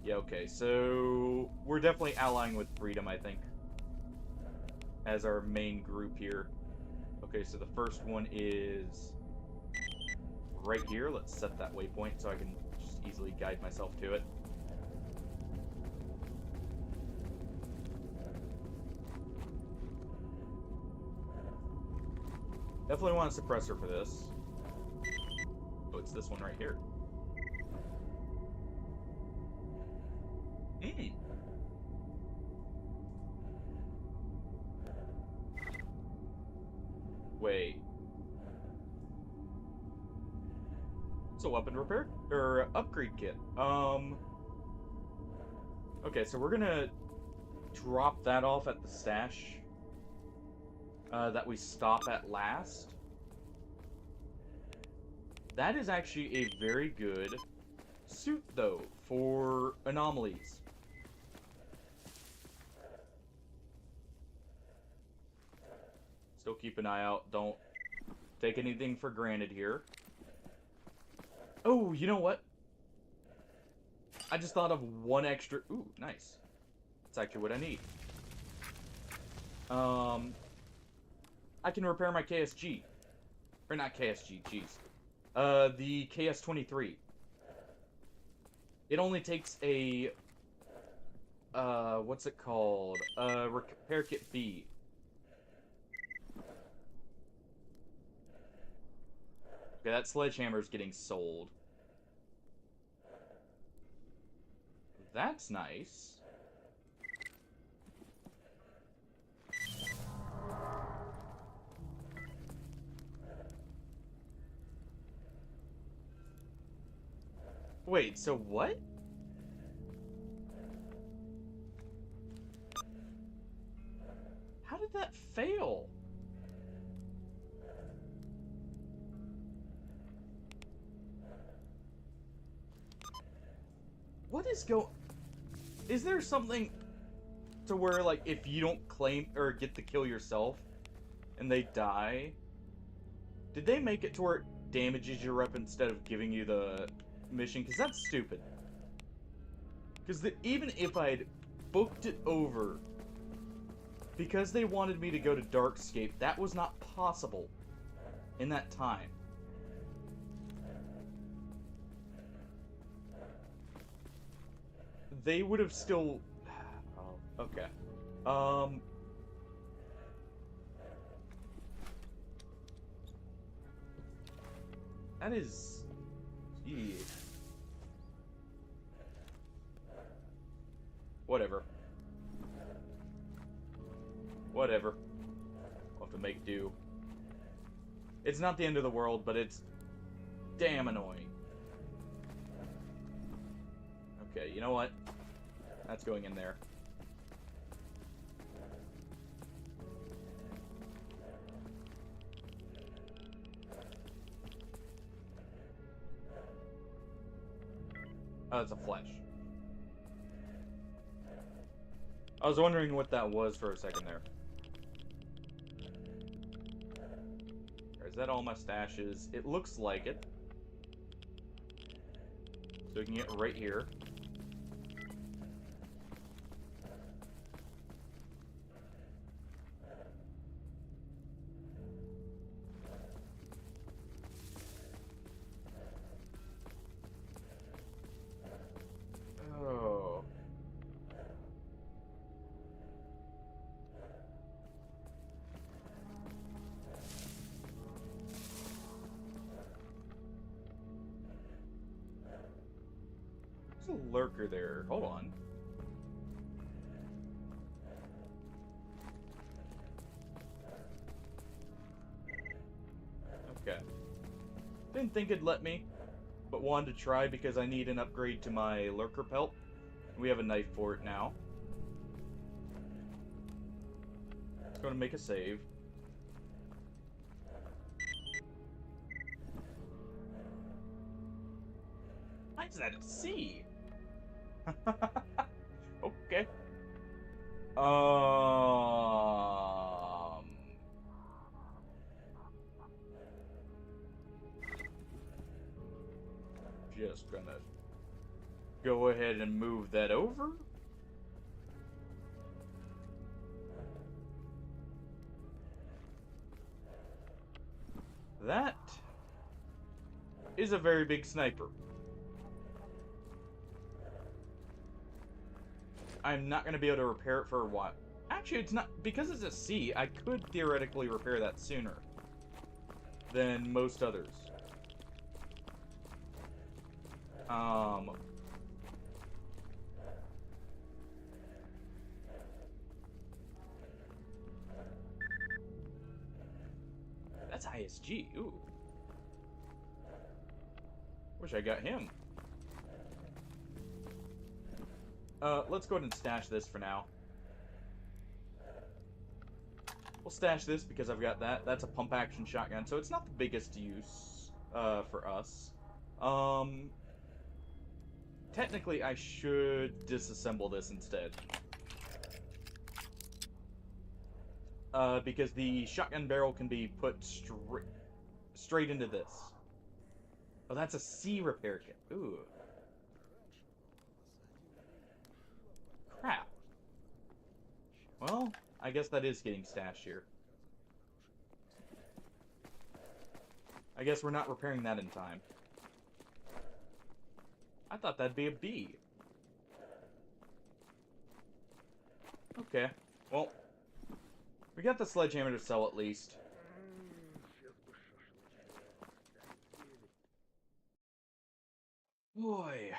Yeah, okay, so we're definitely allying with Freedom, I think, as our main group here. Okay, so the first one is right here. Let's set that waypoint so I can just easily guide myself to it. Definitely want a suppressor for this. Oh, it's this one right here. Wait. It's a weapon repair? Or upgrade kit. Okay, so we're gonna drop that off at the stash that we stop at last. That is actually a very good suit, though, for anomalies. Still keep an eye out. Don't take anything for granted here. Oh, you know what? I just thought of 1 extra... Ooh, nice. That's actually what I need. I can repair my KSG. Or not KSG, jeez. The KS-23. It only takes a... what's it called? Repair kit B. Okay, that sledgehammer is getting sold. That's nice. Wait, so what? How did that fail? What is Is there something to where, like, if you don't claim or get the kill yourself and they die, did they make it to where it damages your rep instead of giving you the mission? Because that's stupid. Because even if I'd booked it over because they wanted me to go to Darkscape, that was not possible in that time. They would have still... Oh, okay. That is... Yeah. Whatever. Whatever. to make do. It's not the end of the world, but it's damn annoying. Okay, you know what? That's going in there. Oh, it's a flesh. I was wondering what that was for a second there. Is that all my stashes? It looks like it. So we can get right here. Oh. There's a lurker there. Hold on. Okay. Didn't think it'd let me, but wanted to try because I need an upgrade to my lurker pelt. We have a knife for it now. It's going to make a save. Why is that a C? Okay. Just gonna go ahead and move that over. That is a very big sniper. I'm not going to be able to repair it for a while. Actually, it's not... Because it's a C, I could theoretically repair that sooner than most others. That's ISG. Ooh. Wish I got him. Let's go ahead and stash this for now. We'll stash this because I've got that. That's a pump-action shotgun, so it's not the biggest use for us. Technically, I should disassemble this instead. Because the shotgun barrel can be put straight into this. Oh, that's a C repair kit. Ooh. Crap. Well, I guess that is getting stashed here. I guess we're not repairing that in time. I thought that'd be a B. Okay. Well, we got the sledgehammer to sell at least. Boy.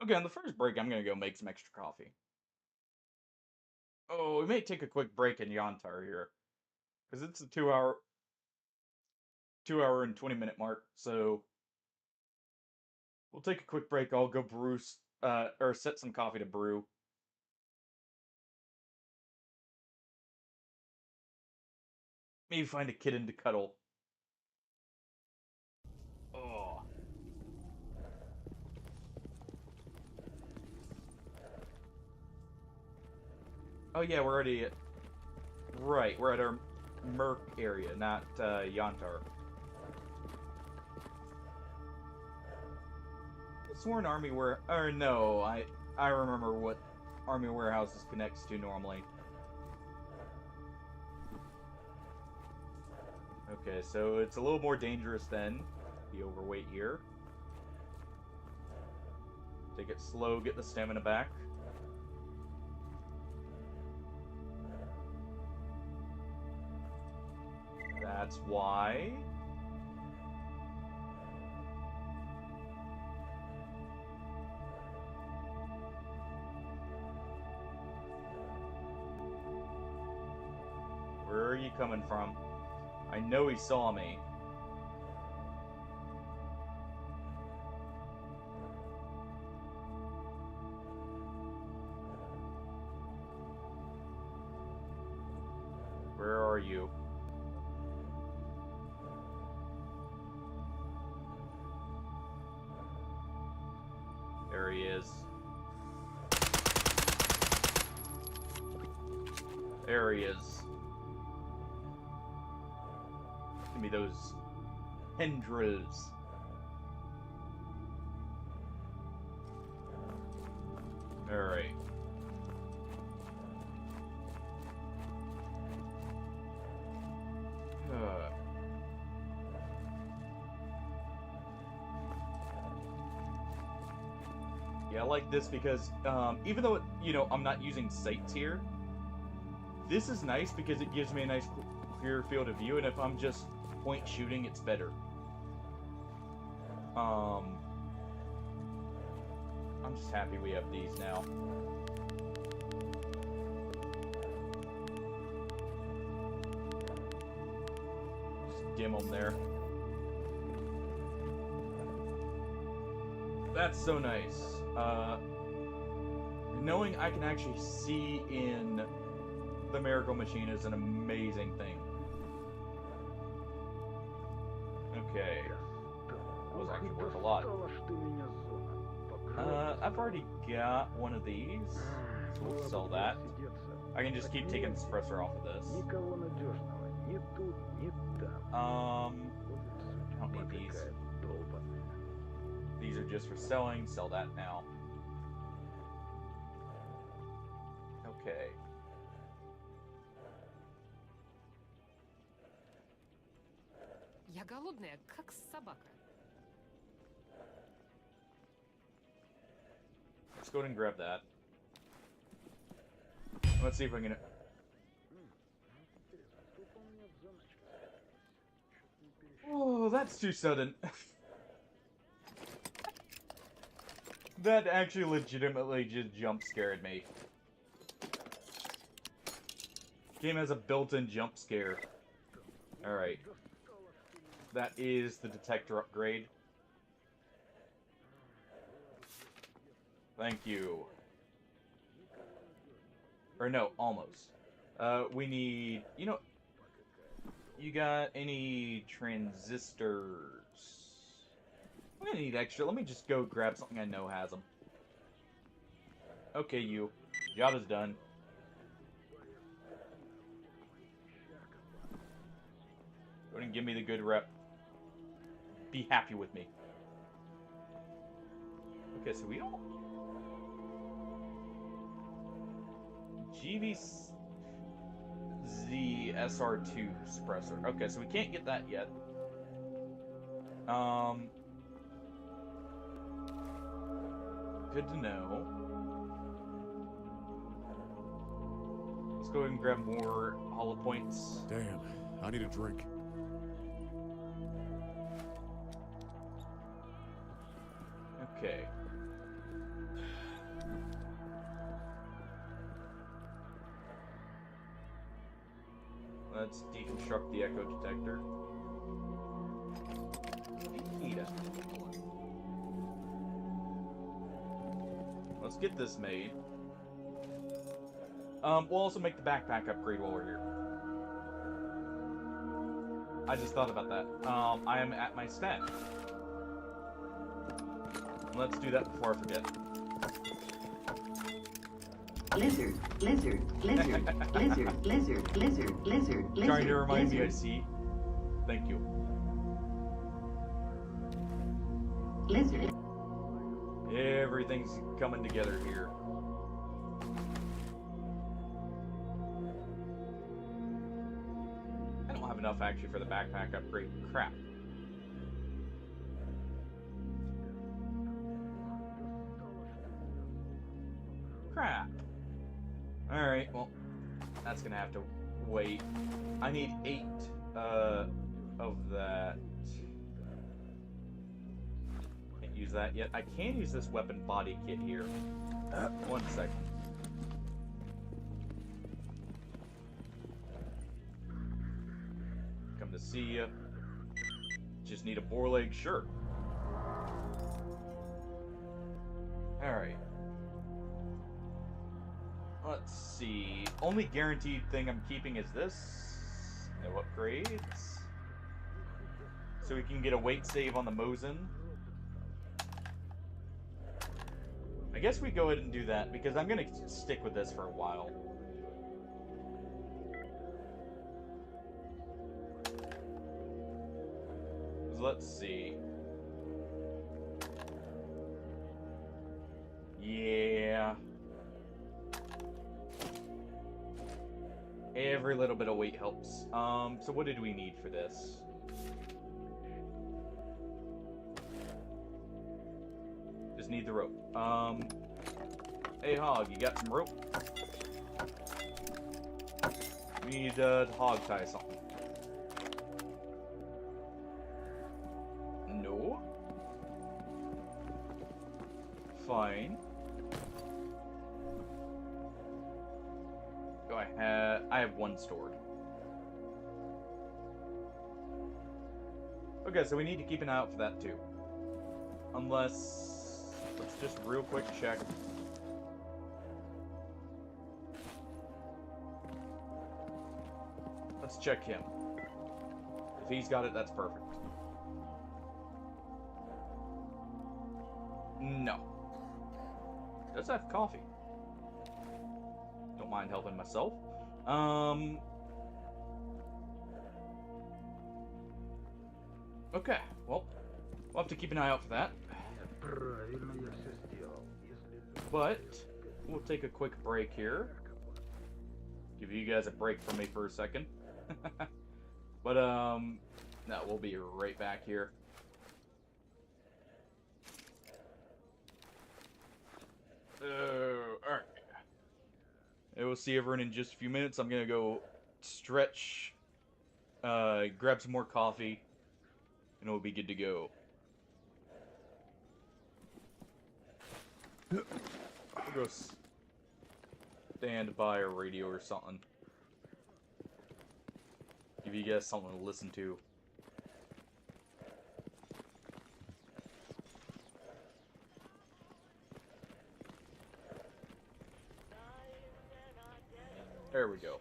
Okay, on the first break, I'm gonna go make some extra coffee. Oh, we may take a quick break in Yantar here. Because it's a 2 hour and 20-minute mark, so we'll take a quick break. I'll go brew, or set some coffee to brew. Maybe find a kitten to cuddle. Oh. Oh yeah, we're already at... Right, we're at our Merc area, not Yantar. Sworn Army where... Or no, I remember what Army Warehouses connects to normally. Okay, so it's a little more dangerous than the overweight here. Take it slow, get the stamina back. That's why. coming from. I know he saw me. Where are you? There he is. There he is. Give me those tendrils. Alright. Yeah, I like this because, even though, I'm not using sights here, this is nice because it gives me a nice clear field of view, and if I'm just point shooting, it's better. I'm just happy we have these now. Just dim them there. That's so nice. Knowing I can actually see in the Miracle Machine is an amazing thing. Okay. That was actually worth a lot. I've already got one of these, so we'll sell that. I can just keep taking the suppressor off of this. I don't need these. These are just for selling. Sell that now. Okay. Я голодная, как собака. Let's go ahead and grab that. Let's see if I can... Oh, that's too sudden. That actually legitimately just jump scared me. Game has a built-in jump scare. Alright. That is the detector upgrade. Thank you. Or no, almost. We need... You got any transistors? I'm gonna need extra. Let me just go grab something I know has them. Okay, you. Job is done. Go ahead and give me the good rep. Be happy with me. Okay, so we don't... GVZ SR2 suppressor. Okay, so we can't get that yet. Good to know. Let's go ahead and grab more hollow points. Damn, I need a drink. Okay. Let's deconstruct the echo detector. Let's get this made. We'll also make the backpack upgrade while we're here. I just thought about that. I am at my stack. Let's do that before I forget. Lizard, lizard, lizard, lizard, lizard, lizard, lizard, lizard. Trying to remind me I see. Thank you. Lizard. Everything's coming together here. I don't have enough actually for the backpack upgrade. Crap. Crap. Alright, well, that's gonna have to wait. I need 8 of that. Can't use that yet. I can use this weapon body kit here. 1 second. See ya. Just need a boar leg, sure. Alright. Let's see. Only guaranteed thing I'm keeping is this. No upgrades. So we can get a weight save on the Mosin. I guess we go ahead and do that, because I'm going to stick with this for a while. Let's see. Yeah. Every little bit of weight helps. So what did we need for this? Just need the rope. Hey Hog, you got some rope? We need to hog tie something. No. Fine. Do I have one stored. Okay, so we need to keep an eye out for that too. Unless, let's just real quick check. Let's check him. If he's got it, that's perfect. No. Does have coffee. Don't mind helping myself. Okay, well, we'll have to keep an eye out for that. But we'll take a quick break here. Give you guys a break from me for a second. But no, we'll be right back here. Alright. We'll see everyone in just a few minutes. I'm gonna go stretch, grab some more coffee, and we'll be good to go. We'll go stand by a radio or something. Give you guys something to listen to. There we go.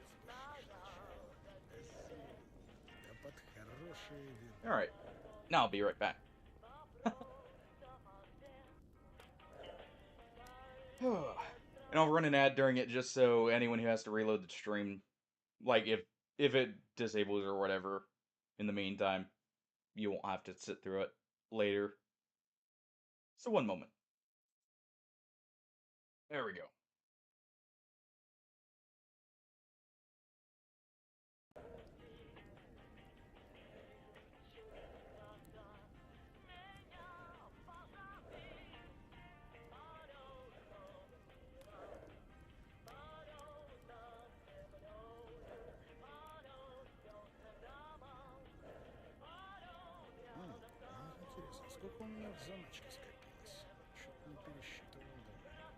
Alright. Now I'll be right back. And I'll run an ad during it just so anyone who has to reload the stream, like if it disables or whatever, in the meantime, you won't have to sit through it later. So one moment. There we go. Интересно, сколько у меня в заначке скопилось? Что-то не пересчитывал давно.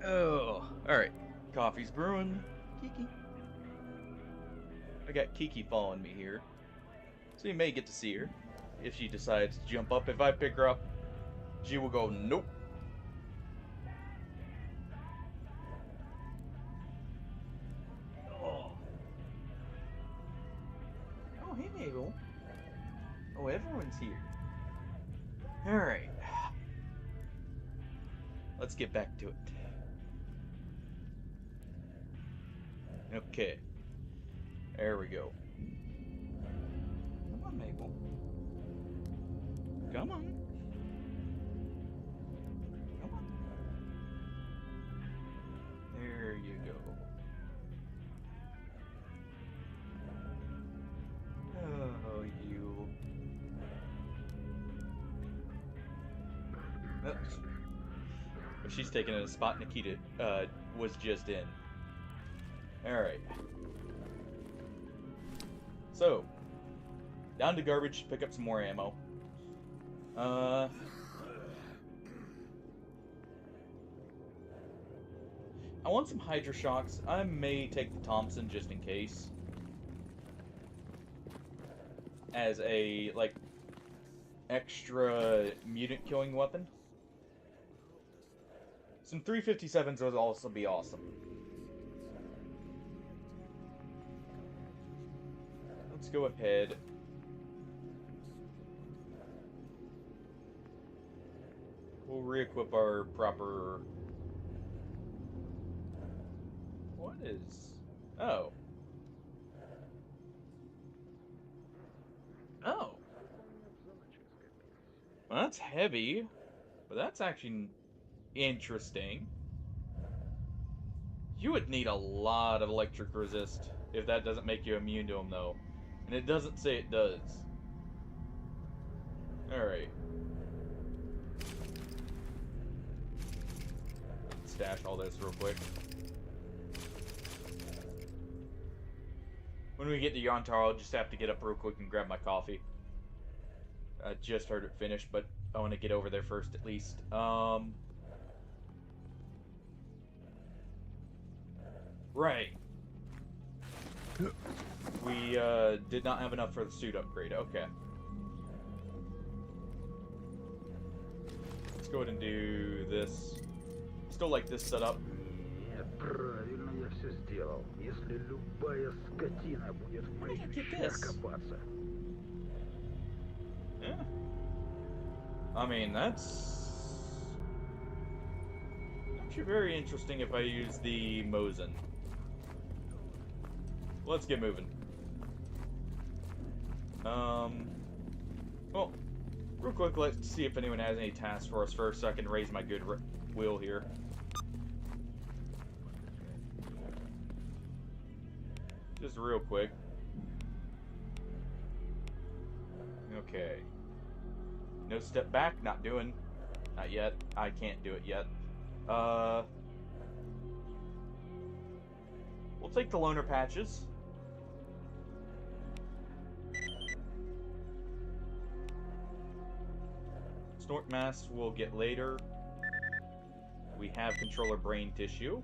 Oh, alright. Coffee's brewing. Kiki. I got Kiki following me here. So you may get to see her. If she decides to jump up. If I pick her up, she will go, nope. Oh, hey, Mabel. Oh, everyone's here. Alright. Let's get back to it. Okay. There we go. Come on, Mabel. Come on. Come on. There you go. Oh, you. Oops. She's taking a spot Nikita was just in. Alright. So, down to garbage to pick up some more ammo. I want some Hydra Shocks. I may take the Thompson just in case. As a, like, extra mutant killing weapon. Some 357s would also be awesome. Let's go ahead. We'll re-equip our proper... What is... Oh. Oh. Well, that's heavy. But that's actually interesting. You would need a lot of electric resist if that doesn't make you immune to them, though. And it doesn't say it does. Alright. Stash all this real quick. When we get to Yontar, I'll just have to get up real quick and grab my coffee. I just heard it finish, but I want to get over there first at least. Right. We did not have enough for the suit upgrade. Okay. Let's go ahead and do this. Still like this setup. Правильно я все сделал. Если любая скотина будет в моих вещах копаться. Yeah. I mean, that's actually very interesting if I use the Mosin. Let's get moving. Well, real quick, let's see if anyone has any tasks for us first so I can raise my good will here. Just real quick. Okay. No step back, not doing. Not yet. I can't do it yet. We'll take the loner patches. Snort mask we'll get later. We have controller brain tissue.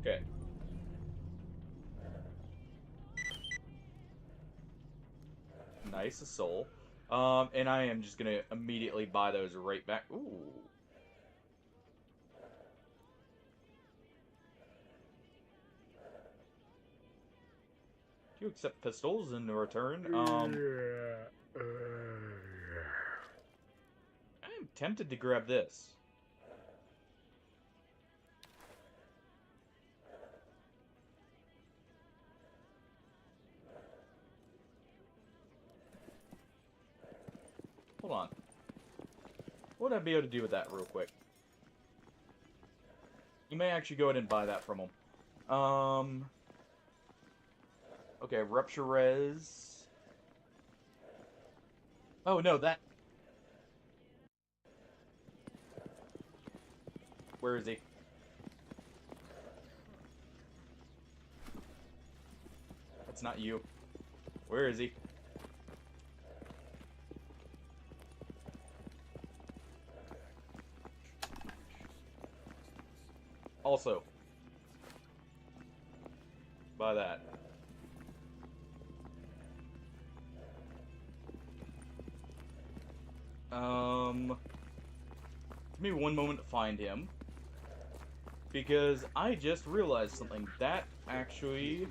Okay. Nice, a soul. And I am just gonna immediately buy those right back. Ooh. Do you accept pistols in return? I'm tempted to grab this. Hold on. What would I be able to do with that real quick? You may actually go ahead and buy that from them. Okay, Rupture Res. Oh, no, that... Where is he? That's not you. Where is he? Also, buy that. Give me one moment to find him. Because I just realized something. That actually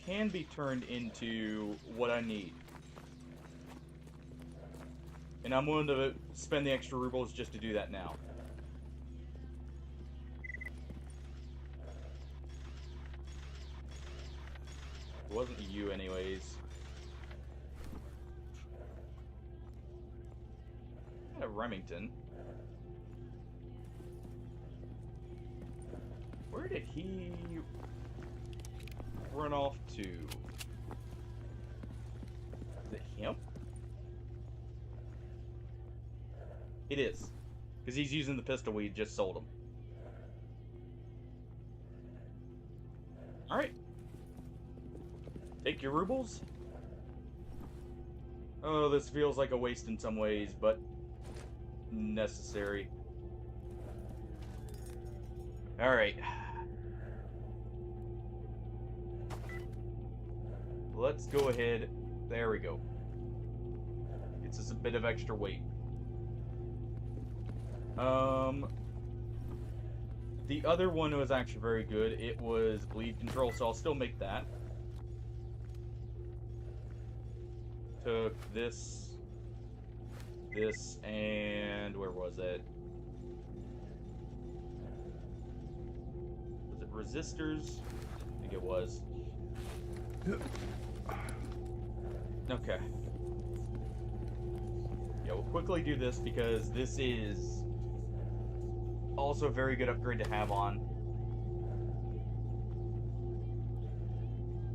can be turned into what I need. And I'm willing to spend the extra rubles just to do that now. It wasn't you anyways. Remington. Where did he run off to? Is it him? It is. Because he's using the pistol we just sold him. Alright. Take your rubles. Oh, this feels like a waste in some ways, but necessary. Alright. Let's go ahead. There we go. It's just a bit of extra weight. The other one was actually very good. It was bleed control, so I'll still make that. Took this, and where was it? Was it resistors? I think it was. Okay. Yeah, we'll quickly do this because this is also a very good upgrade to have on.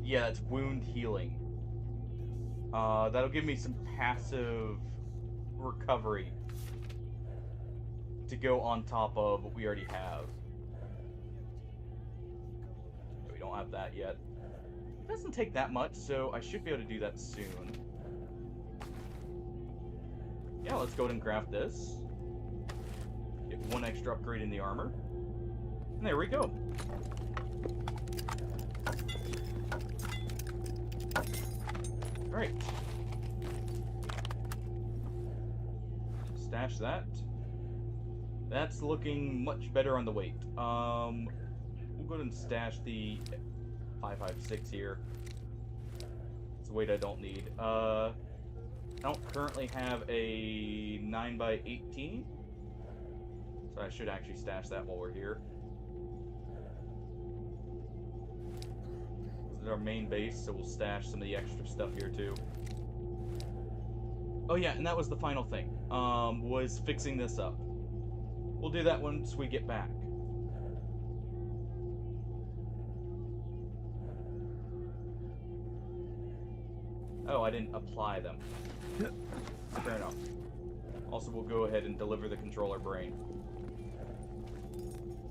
Yeah, it's wound healing. That'll give me some passive recovery to go on top of what we already have. We don't have that yet. It doesn't take that much, so I should be able to do that soon. Yeah, let's go ahead and craft this. Get one extra upgrade in the armor. And there we go. Alright. Stash that. That's looking much better on the weight. We'll go ahead and stash the 556 here. It's a weight I don't need. I don't currently have a 9x18. So I should actually stash that while we're here. This is our main base, so we'll stash some of the extra stuff here too. Oh yeah, and that was the final thing. Was fixing this up. We'll do that once we get back. Oh, I didn't apply them. Fair enough. Also, we'll go ahead and deliver the controller brain.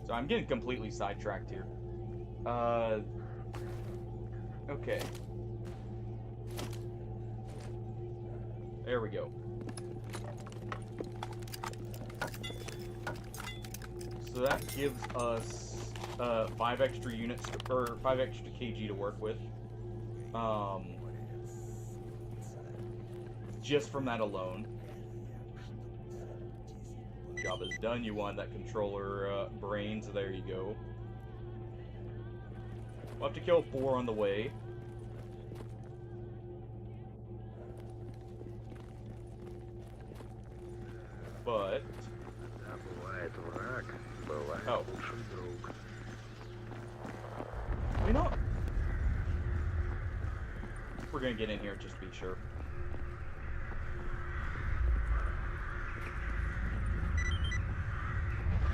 So I'm getting completely sidetracked here. Okay. There we go. So that gives us 5 extra units, or 5 extra kg to work with. Just from that alone. Job is done. You want that controller brain, so there you go. We'll have to kill 4 on the way. But... Бывает враг, бывает Oh. лучший друг. You know what? We're gonna get in here just to be sure.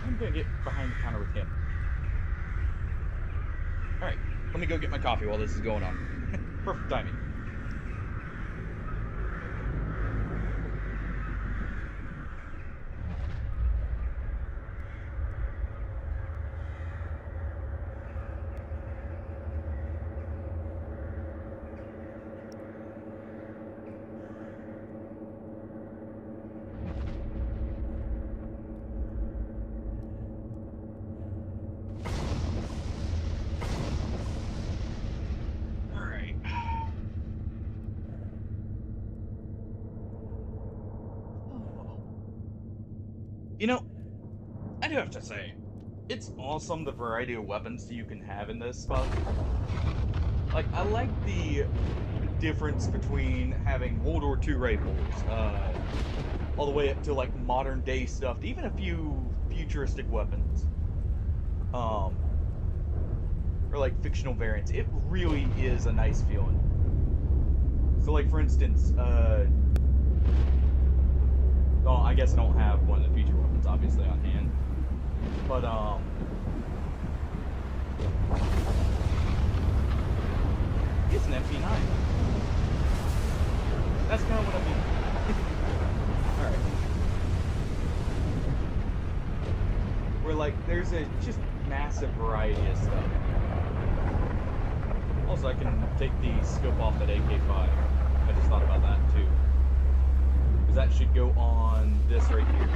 I'm gonna get behind the counter with him. Alright, let me go get my coffee while this is going on. Perfect timing. You know, I do have to say, it's awesome the variety of weapons you can have in this spot. Like, I like the difference between having World War II rifles, all the way up to, like, modern day stuff, to even a few futuristic weapons. Or, like, fictional variants. It really is a nice feeling. So, like, for instance, well, I guess I don't have one of the future weapons, obviously, on hand. But, it's an MP9. That's kind of what I mean. Alright. Where, like, there's a just massive variety of stuff. Also, I can take the scope off that AK-5. I just thought about that, too. Because that should go on this right here.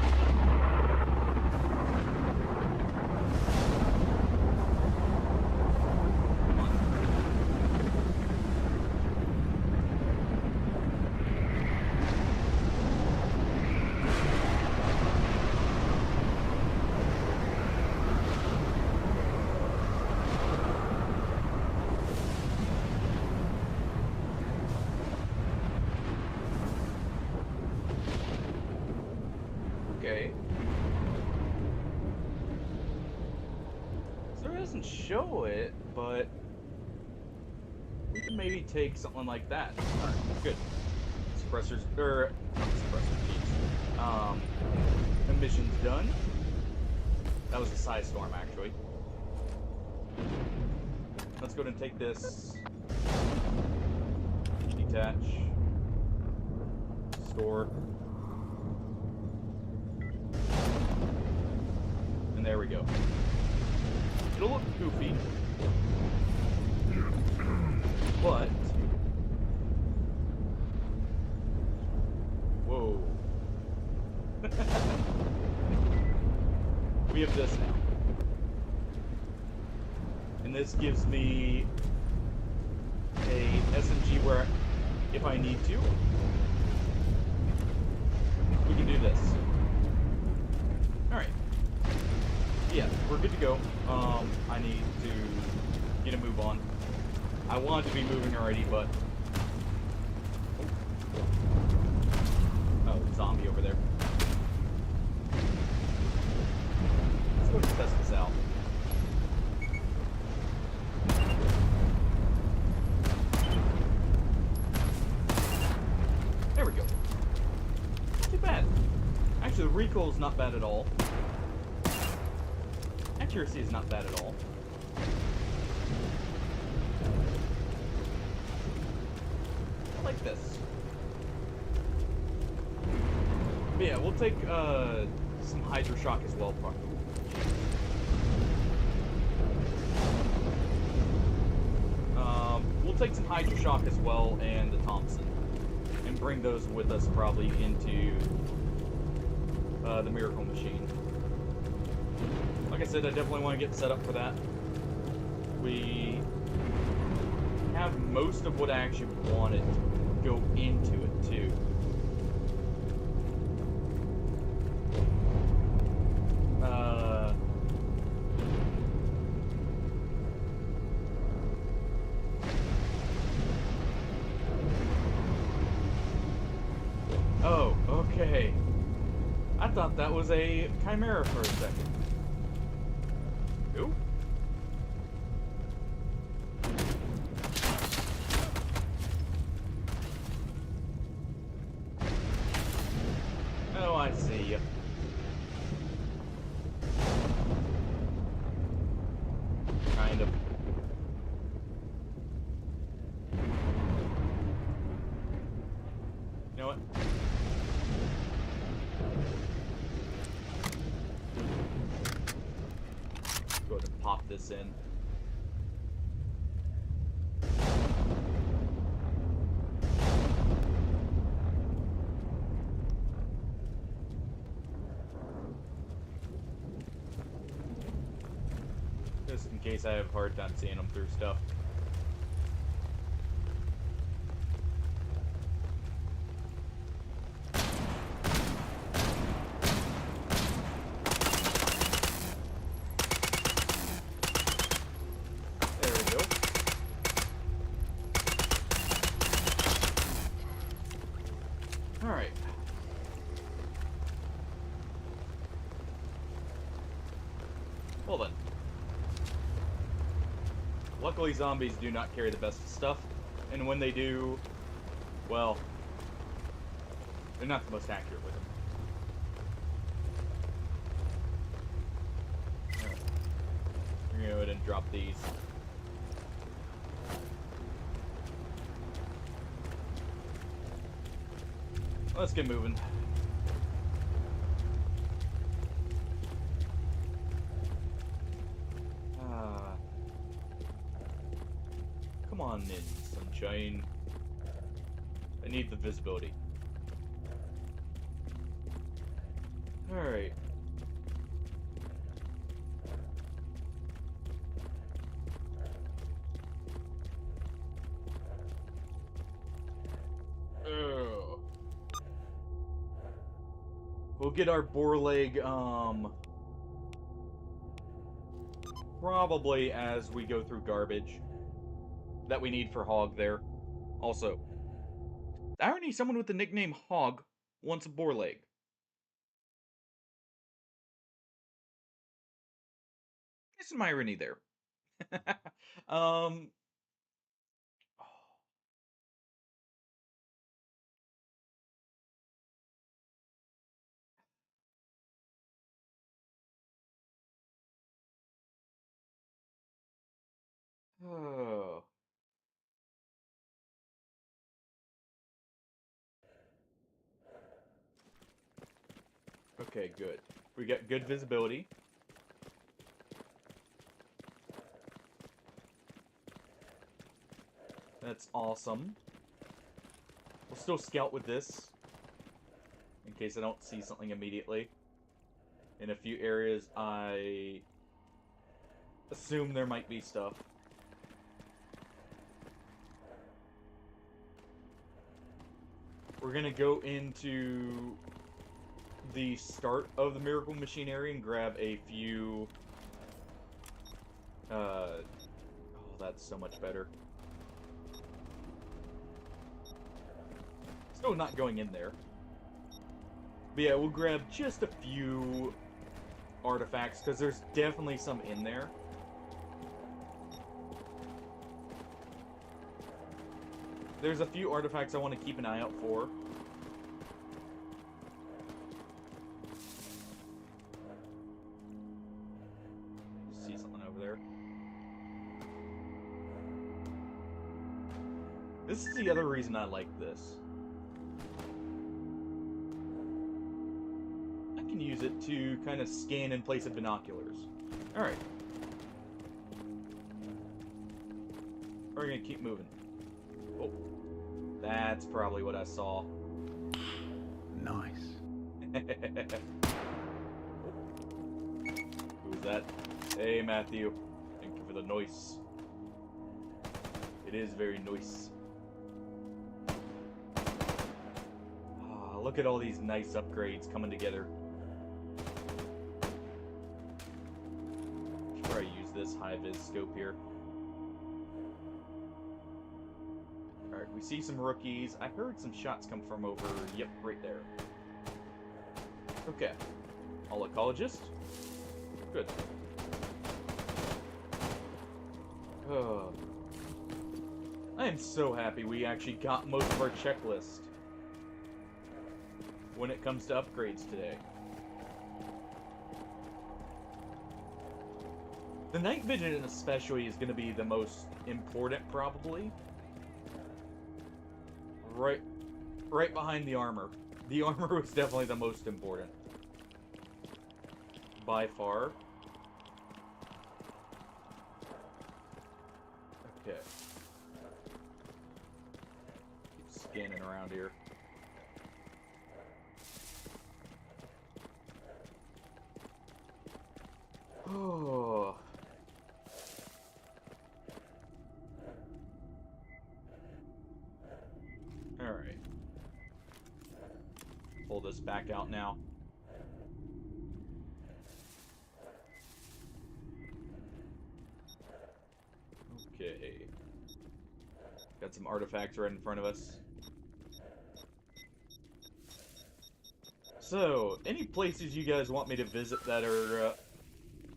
Okay. So it doesn't show it, but we can maybe take something like that. Alright, good. Suppressors, not suppressor, jeez. Emissions done. That was a side storm, actually. Let's go ahead and take this. Detach. Store. And there we go. It'll look goofy, but whoa. We have this now. And this gives me a SMG where, if I need to, we can do this. Alright. Yeah, we're good to go. I need to get a move on. I wanted to be moving already, but... Oh, zombie over there. Let's go and test this out. There we go. Not too bad. Actually, the recoil is not bad at all. Accuracy is not bad at all. I like this. But yeah, we'll take some Hydro Shock as well, probably. We'll take some Hydro Shock as well and the Thompson, and bring those with us probably into the Miracle Machine. Like I said, I definitely want to get set up for that. We have most of what I actually wanted to go into it, too. Oh, okay. I thought that was a Chimera for a second. Who? Oh, I see you. Kind of. You know what? Go ahead and pop this in. Just in case I have a hard time seeing them through stuff. Alright. Well then. Luckily, zombies do not carry the best stuff, and when they do, well, they're not the most accurate with them. Alright. We're gonna go ahead and drop these. Let's get moving. Come on in, sunshine. I need the visibility. Alright. We'll get our boar leg, probably as we go through garbage that we need for Hog there. Also, irony, someone with the nickname Hog wants a boar leg. There's some irony there. um, oh. Okay, good. We got good visibility. That's awesome. We'll still scout with this, in case I don't see something immediately. In a few areas, I assume there might be stuff. We're gonna go into the start of the Miracle Machine area and grab a few... oh, that's so much better. Still not going in there. But yeah, we'll grab just a few artifacts, because there's definitely some in there. There's a few artifacts I want to keep an eye out for. See something over there. This is the other reason I like this. I can use it to kind of scan in place of binoculars. Alright. We're gonna keep moving. Oh. That's probably what I saw. Nice. Who's that? Hey, Matthew. Thank you for the noise. It is very nice. Ah, look at all these nice upgrades coming together. Should probably use this high-vis scope here. Alright, we see some rookies. I heard some shots come from over... Yep, right there. Okay. All ecologist. Good. Oh. I am so happy we actually got most of our checklist when it comes to upgrades today. The night vision especially is going to be the most important, probably. Right behind the armor. The armor was definitely the most important. By far. Okay. Keep scanning around here. Oh. Alright. Pull this back out now. Okay. Got some artifacts right in front of us. So, any places you guys want me to visit that are,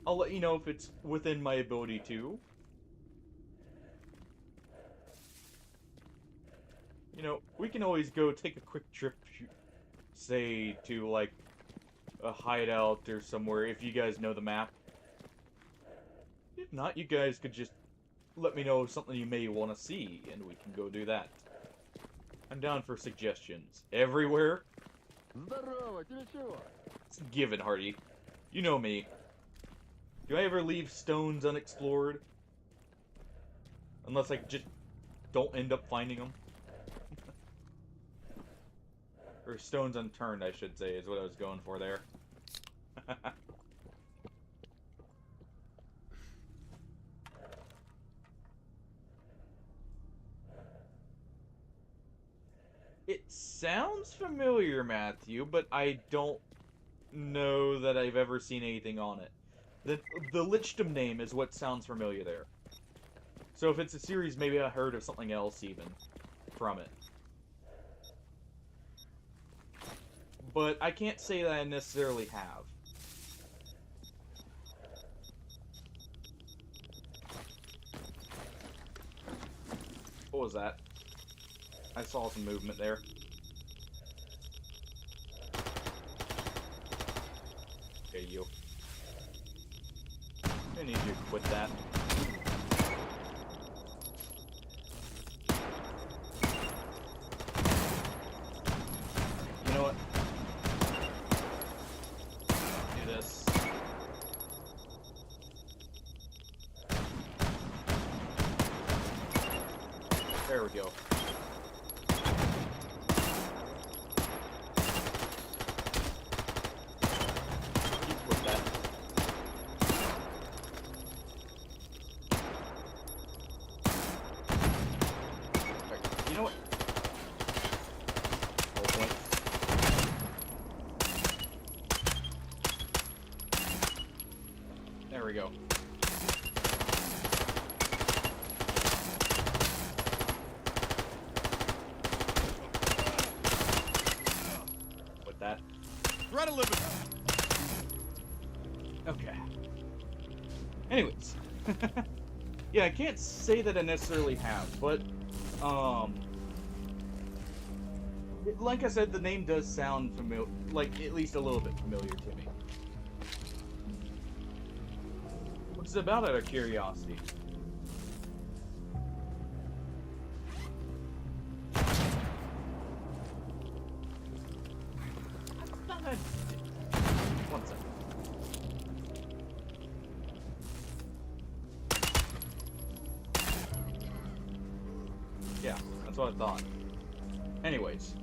I'll let you know if it's within my ability to. You know, we can always go take a quick trip, say, to, like, a hideout or somewhere, if you guys know the map. If not, you guys could just let me know something you may want to see, and we can go do that. I'm down for suggestions. Everywhere? Здорово, тебе чего? It's a given, Hardy. You know me. Do I ever leave stones unexplored? Unless I just don't end up finding them. Or stones unturned, I should say, is what I was going for there. It sounds familiar, Matthew, but I don't know that I've ever seen anything on it. The Lichdom name is what sounds familiar there. So if it's a series, maybe I heard of something else even from it. But I can't say that I necessarily have. What was that? I saw some movement there. Okay, you. I need you to quit that. You know what? Do this. There we go. Keep with that. Right. You know what? Roll point. There we go. With that. Run a little bit. Okay. Anyways. Yeah, I can't say that I necessarily have, but, like I said, the name does sound familiar, like, at least a little bit familiar to me. What's it about, out of curiosity? One second. Yeah, that's what I thought. Anyways.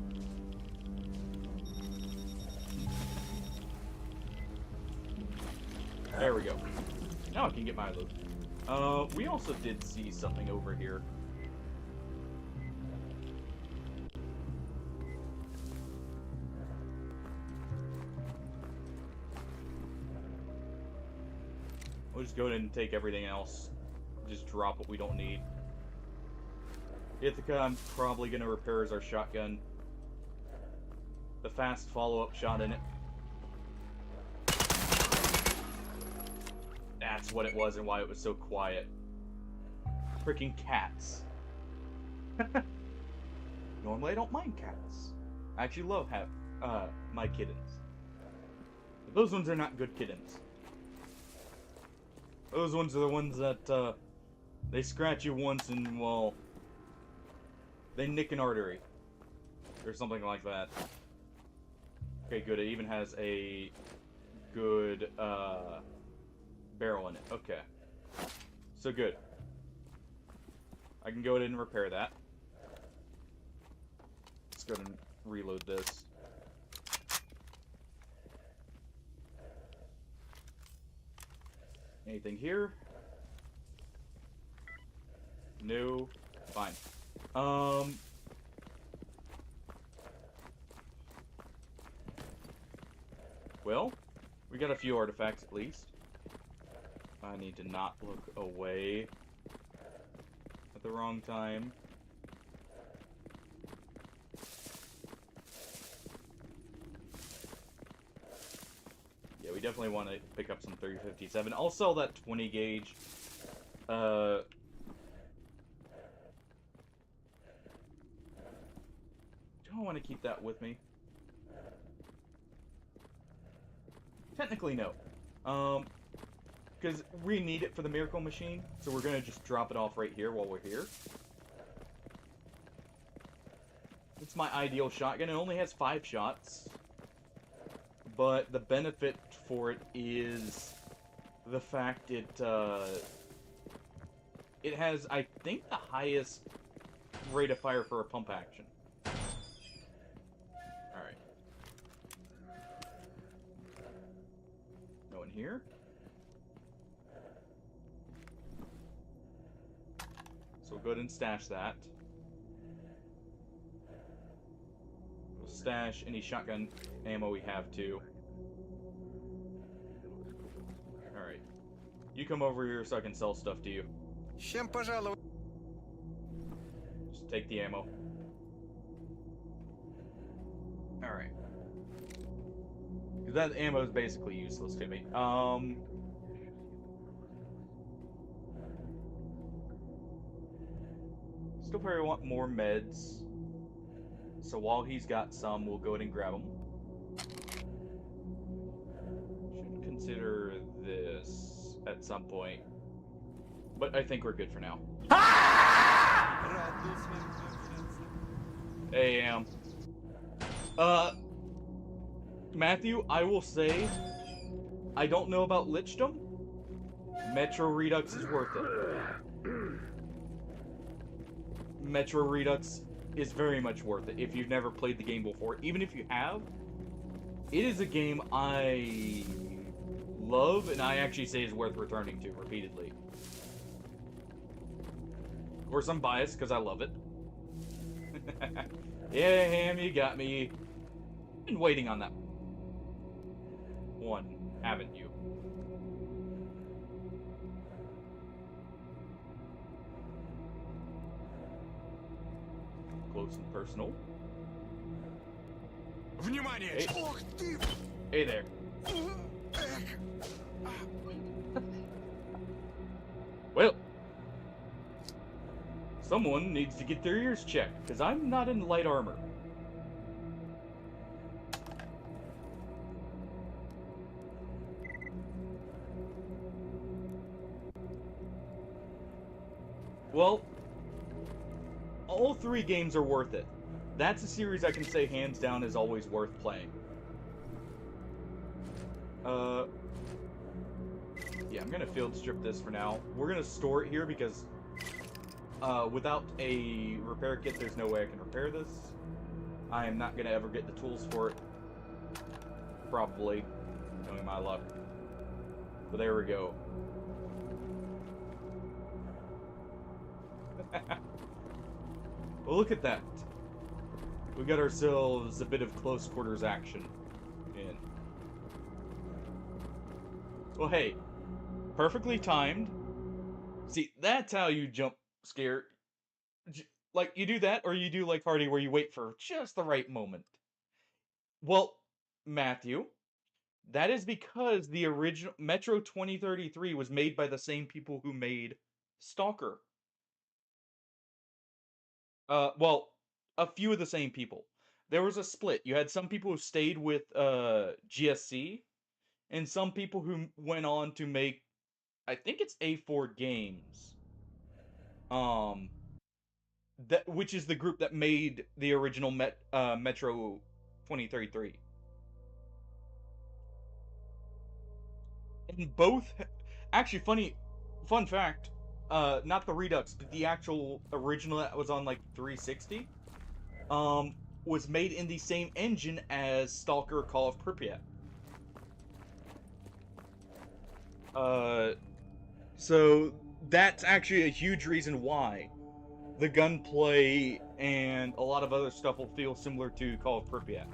There we go. Now I can get my loot. We also did see something over here. We'll just go ahead and take everything else. Just drop what we don't need. Ithaca, I'm probably going to repair as our shotgun. The fast follow-up shot in it. That's what it was and why it was so quiet. Freaking cats. Normally I don't mind cats. I actually love my kittens. But those ones are not good kittens. Those ones are the ones that, they scratch you once and, well, they nick an artery. Or something like that. Okay, good. It even has a good, barrel in it. Okay. So good. I can go ahead and repair that. Let's go ahead and reload this. Anything here? No. Fine. Well, we got a few artifacts at least. I need to not look away at the wrong time. definitely want to pick up some 357. I'll sell that 20 gauge. Do I want to keep that with me? Technically, no. Because we need it for the Miracle Machine, so we're gonna just drop it off right here while we're here. It's my ideal shotgun. It only has 5 shots. But the benefit for it is the fact it has, I think, the highest rate of fire for a pump action. Alright. No one here? So we'll go ahead and stash that. We'll stash any shotgun ammo we have too. Alright. You come over here so I can sell stuff to you. Чем пожаловать? Just take the ammo. Alright. Because that ammo is basically useless to me. Still probably want more meds. So while he's got some, we'll go ahead and grab them. Should consider this at some point. But I think we're good for now. Рад был с вами пообщаться. Hey, Matthew, I will say, I don't know about Lichdom. Metro Redux is worth it. Metro Redux is very much worth it if you've never played the game before. Even if you have, it is a game I love, and I actually say is worth returning to repeatedly. Of course, I'm biased because I love it. Yeah, Ham, you got me. Been waiting on that one, haven't you? Close and personal. Внимание! Hey. Ох ты! Hey there. Well, someone needs to get their ears checked, because I'm not in light armor. Well, all 3 games are worth it. That's a series I can say hands down is always worth playing. Yeah, I'm gonna field strip this for now. We're gonna store it here because without a repair kit, there's no way I can repair this. I am not gonna ever get the tools for it. Probably, knowing my luck. But there we go. Well, look at that. We got ourselves a bit of close quarters action in. Well, hey, perfectly timed. See, that's how you jump scare. Like, you do that, or you do like Hardy, where you wait for just the right moment. Well, Matthew, that is because the original Metro 2033 was made by the same people who made Stalker. Well, a few of the same people. There was a split. You had some people who stayed with GSC, and some people who went on to make, I think it's A4 Games. Which is the group that made the original Metro 2033. And both, actually, fun fact, not the Redux, but the actual original that was on like 360, was made in the same engine as Stalker Call of Pripyat. So that's actually a huge reason why the gunplay and a lot of other stuff will feel similar to Call of Pripyat.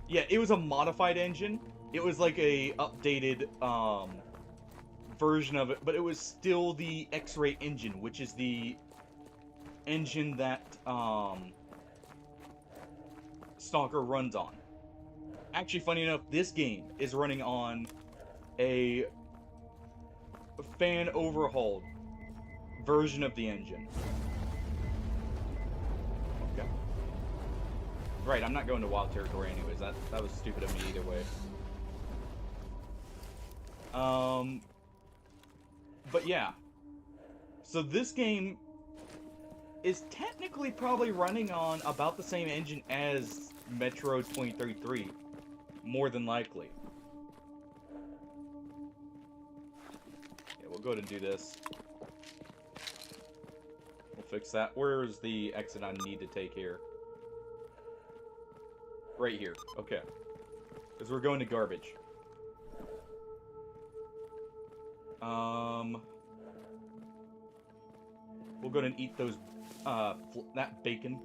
Yeah, it was a modified engine. It was like a updated version of it, but it was still the X-Ray engine, which is the engine that Stalker runs on. Actually, funny enough, this game is running on a fan overhauled version of the engine. Okay. Right, I'm not going to wild territory anyways. That was stupid of me either way. But yeah. So this game is technically probably running on about the same engine as Metro 2033. More than likely. Yeah, we'll go ahead and do this. We'll fix that. Where's the exit I need to take here? Right here. Okay. Because we're going to garbage. We'll go ahead and eat those, that bacon.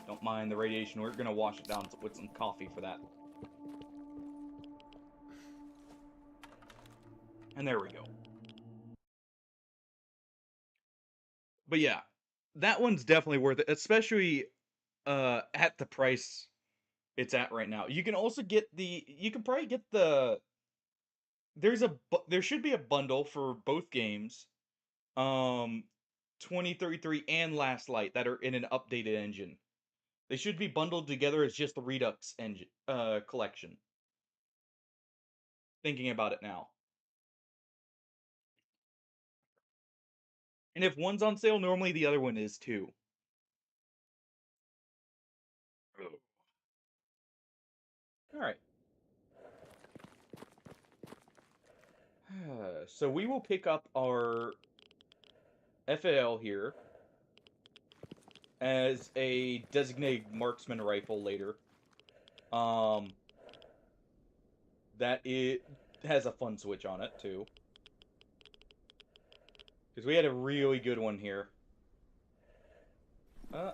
Don't mind the radiation. We're gonna wash it down with some coffee for that. And there we go. But yeah, that one's definitely worth it, especially at the price it's at right now. You can also get you can probably get there should be a bundle for both games. 2033 and Last Light that are in an updated engine. They should be bundled together as just the Redux engine collection. Thinking about it now. And if one's on sale, normally the other one is too. Alright. So we will pick up our FAL here as a designated marksman rifle later. That it has a fun switch on it too. Because we had a really good one here. We're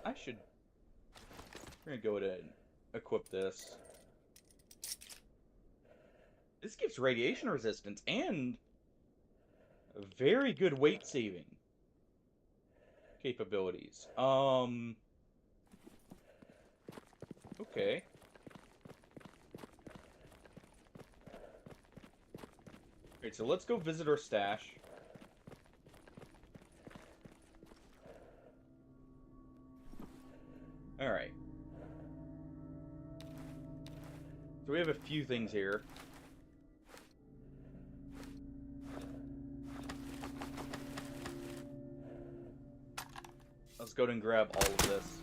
gonna go ahead and equip this. This gives radiation resistance and a very good weight saving capabilities. Okay. Alright, so let's go visit our stash. Alright. So we have a few things here. Let's go ahead and grab all of this.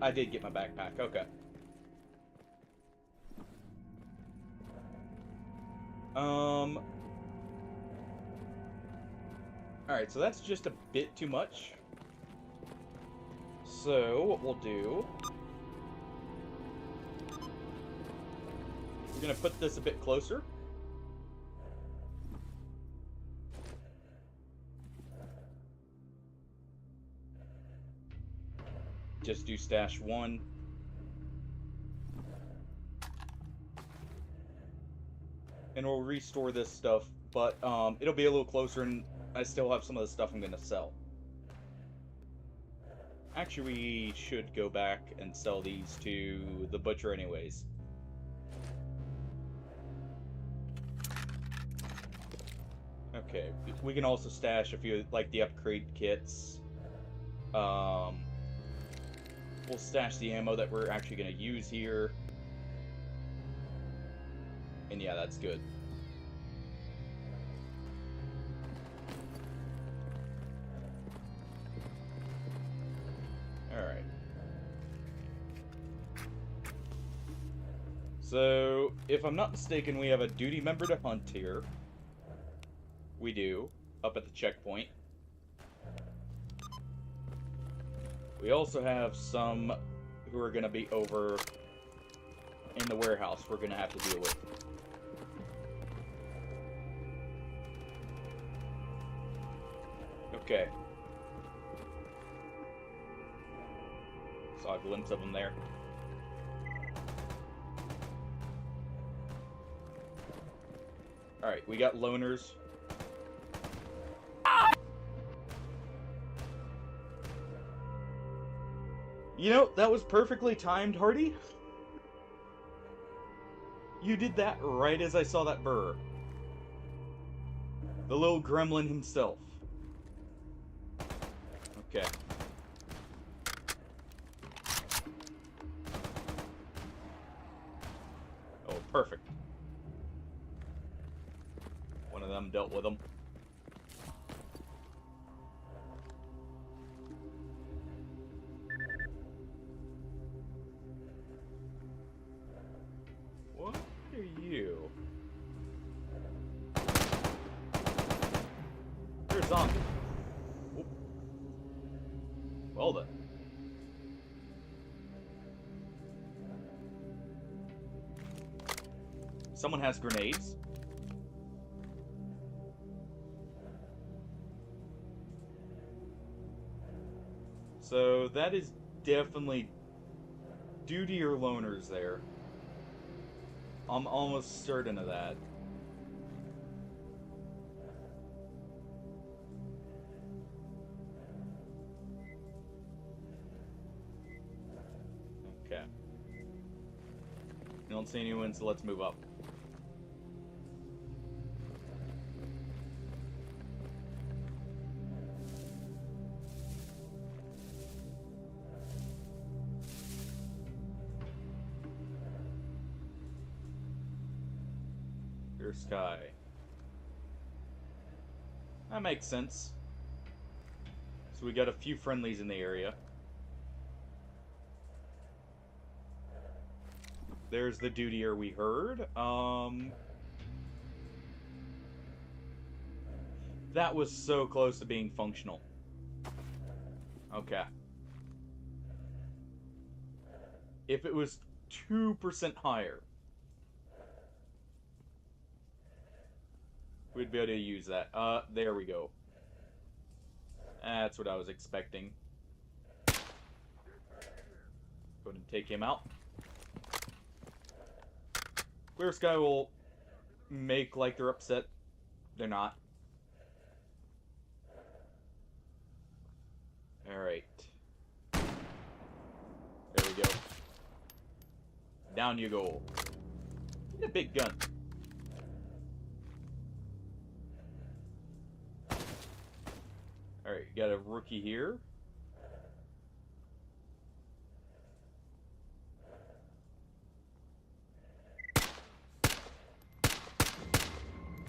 I did get my backpack, okay. Alright, so that's just a bit too much. So, what we'll do... We're gonna put this a bit closer. Just do stash 1. And we'll restore this stuff, but it'll be a little closer and I still have some of the stuff I'm gonna sell. Actually, we should go back and sell these to the butcher anyways. Okay, we can also stash a few, like the upgrade kits. We'll stash the ammo that we're actually going to use here. And yeah, that's good. Alright. So, if I'm not mistaken, we have a duty member to hunt here. We do, up at the checkpoint. We also have some who are going to be over in the warehouse we're going to have to deal with. Okay. Saw a glimpse of them there. Alright, we got loners. You know, that was perfectly timed, Hardy. You did that right as I saw that burr. The little gremlin himself. Okay. Oh, perfect. One of them dealt with him. What are you? You're a zombie. Oh. Well then. Someone has grenades. So that is definitely duty or loners there. I'm almost certain of that. Okay. I don't see anyone, so let's move up. Clear sky. That makes sense. So we got a few friendlies in the area. There's the dutier we heard. That was so close to being functional. Okay. If it was 2% higher, we'd be able to use that. There we go. That's what I was expecting. Go ahead and take him out. Clear Sky will make like they're upset. They're not. Alright. There we go. Down you go. Get a big gun. Alright, you got a rookie here.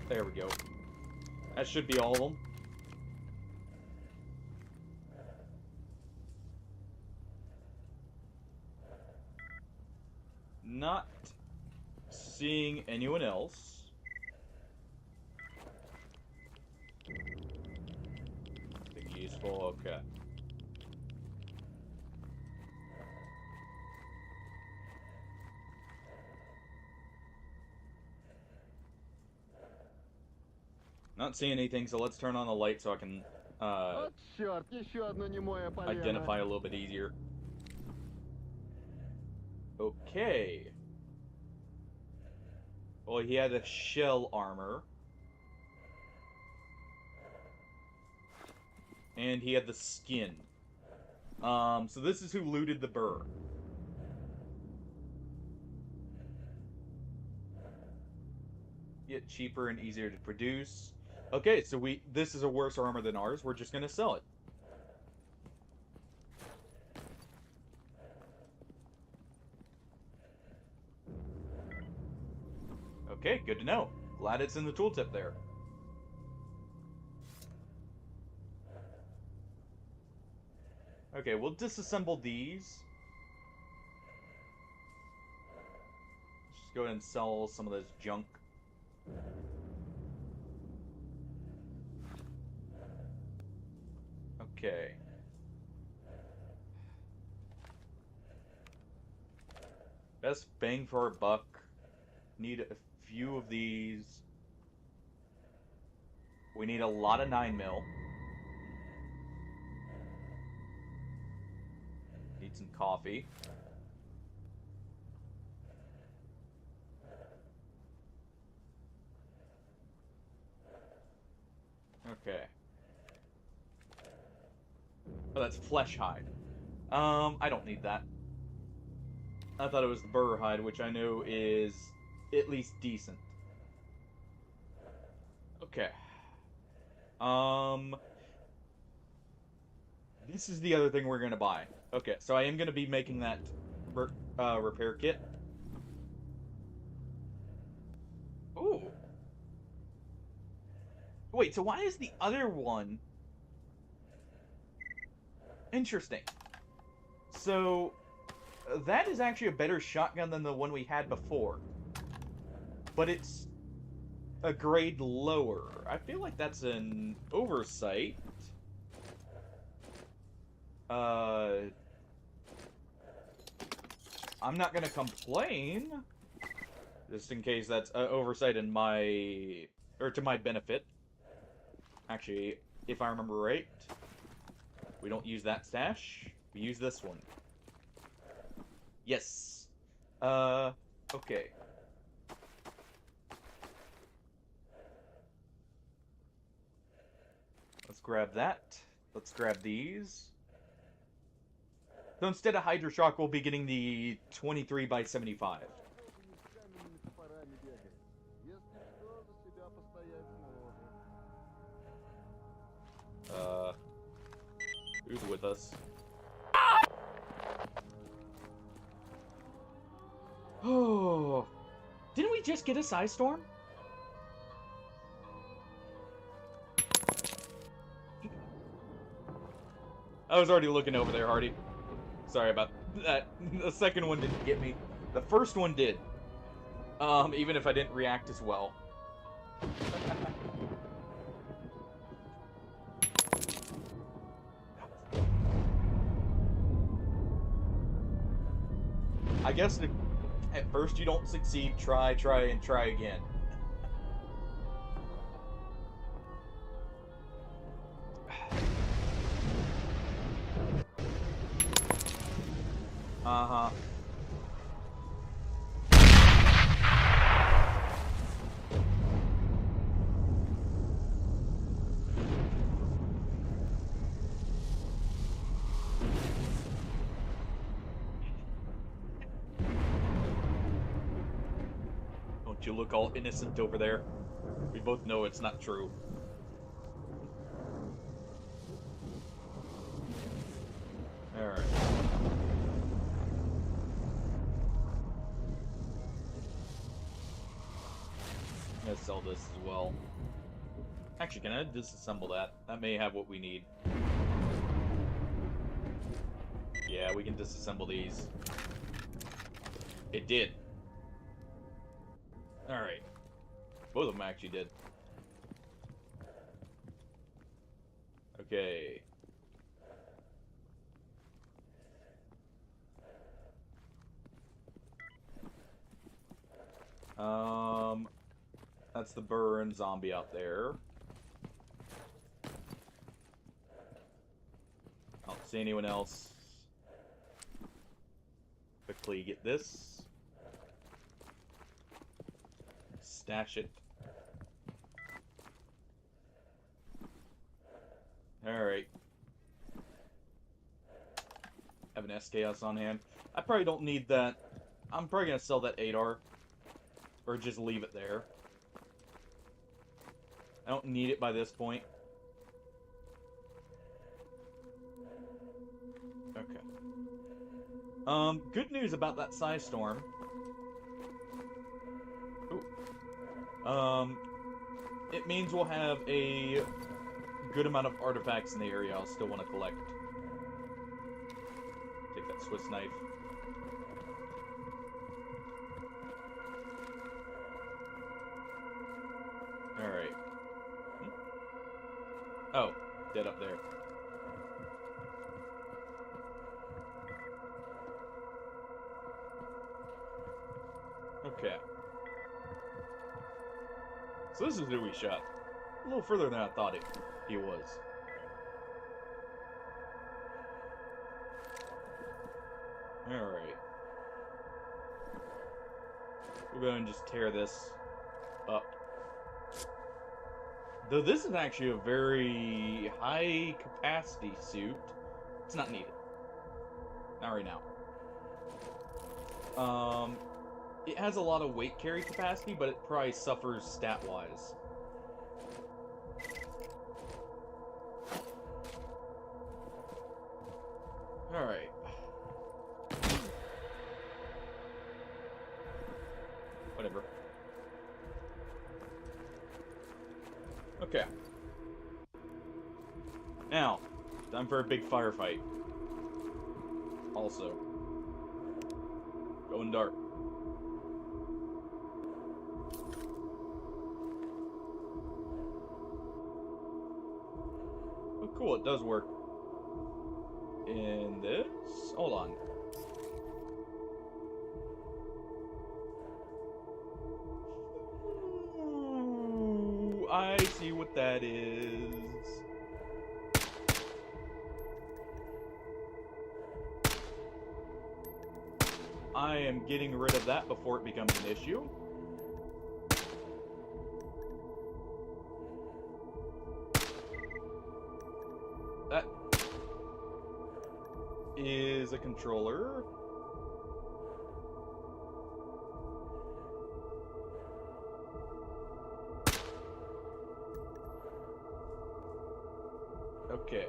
There we go. That should be all of them. Not seeing anyone else. Think useful, okay. Not seeing anything, so let's turn on the light so I can Вот черт, еще одно немое полено. identify a little bit easier. Okay. Well, he had a shell armor. And he had the skin. So this is who looted the burr. Get cheaper and easier to produce. Okay, so this is a worse armor than ours. We're just gonna sell it. Okay, good to know. Glad it's in the tooltip there. Okay, we'll disassemble these. Let's just go ahead and sell some of this junk. Okay. Best bang for our buck. Need a few of these. We need a lot of 9mm. Need some coffee. Okay. Oh, that's flesh hide. I don't need that. I thought it was the burr hide, which I know is at least decent. Okay. This is the other thing we're gonna buy. Okay, so I am gonna be making that repair kit. Ooh. Wait, so why is the other one... Interesting. So, that is actually a better shotgun than the one we had before. But it's a grade lower. I feel like that's an oversight. I'm not gonna complain. Just in case that's an oversight in my... or to my benefit. Actually, if I remember right, we don't use that stash. We use this one. Yes. Okay. Let's grab that. Let's grab these. So instead of Hydra Shock, we'll be getting the 23 by 75. Who's with us? Oh, didn't we just get a Psy Storm? I was already looking over there, Hardy. Sorry about that. The second one didn't get me. The first one did. Even if I didn't react as well. I guess if at first you don't succeed, try, and try again. Uh-huh. Don't you look all innocent over there? We both know it's not true. Alright. I'm gonna sell this as well. Actually, can I disassemble that? That may have what we need. Yeah, we can disassemble these. It did. Alright. Both of them actually did. Okay. That's the burn zombie out there. I don't see anyone else. Quickly get this. Stash it. Alright. Have an SKS on hand. I probably don't need that. I'm probably gonna sell that 8R. Or just leave it there. I don't need it by this point. Okay. Good news about that Psy Storm. Ooh. It means we'll have a good amount of artifacts in the area I'll still want to collect. Take that Swiss knife. Alright. Oh, dead up there. Okay. So this is who we shot. A little further than I thought he was. Alright. We'll go ahead and just tear this up. Though this is actually a very high capacity suit, it's not needed. Not right now. It has a lot of weight carry capacity, but it probably suffers stat-wise. Alright. Whatever. Okay. Now, time for a big firefight. Also. Going dark. Oh, cool, it does work. In this? Hold on. Ooh, I see what that is. I am getting rid of that before it becomes an issue. That is a controller. Okay.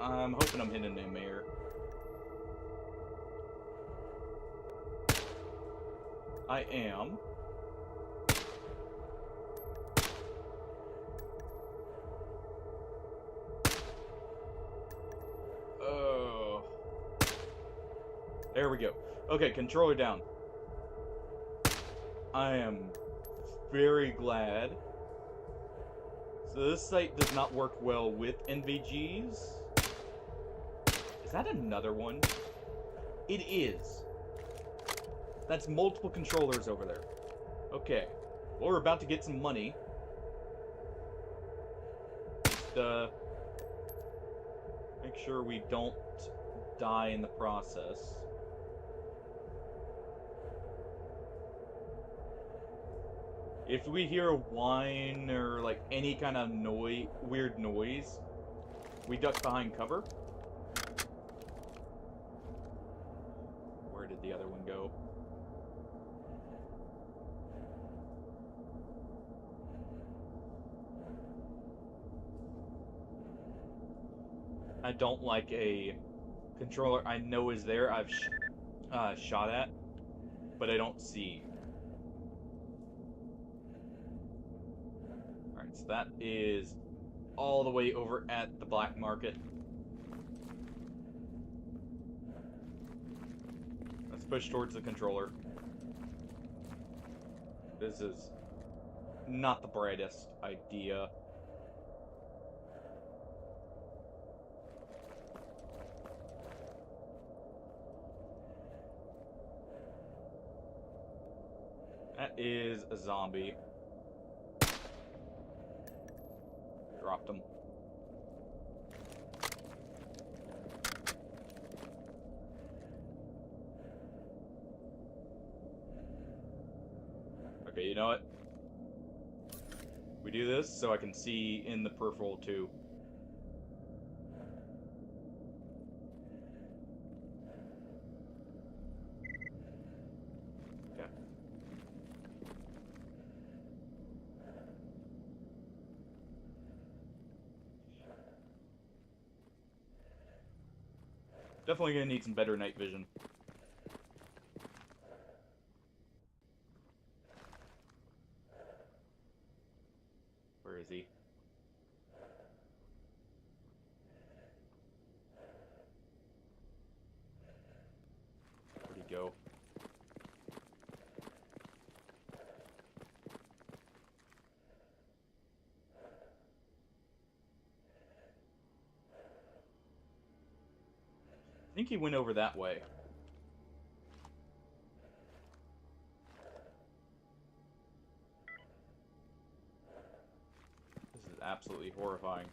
I'm hoping I'm hitting him here. I am. Oh. There we go. Okay, controller down. I am very glad. So this site does not work well with NVGs. Is that another one? It is. That's multiple controllers over there. Okay. Well, we're about to get some money. Just, make sure we don't die in the process. If we hear a whine or, like, any kind of weird noise, we duck behind cover. Where did the other one go? I don't like a controller I know is there I've shot at, but I don't see. Alright, so that is all the way over at the black market. Let's push towards the controller. This is not the brightest idea. That is a zombie. Dropped him. Okay, you know what? We do this so I can see in the peripheral too. Okay. Definitely gonna need some better night vision. Where is he? Where'd he go? I think he went over that way. This is absolutely horrifying.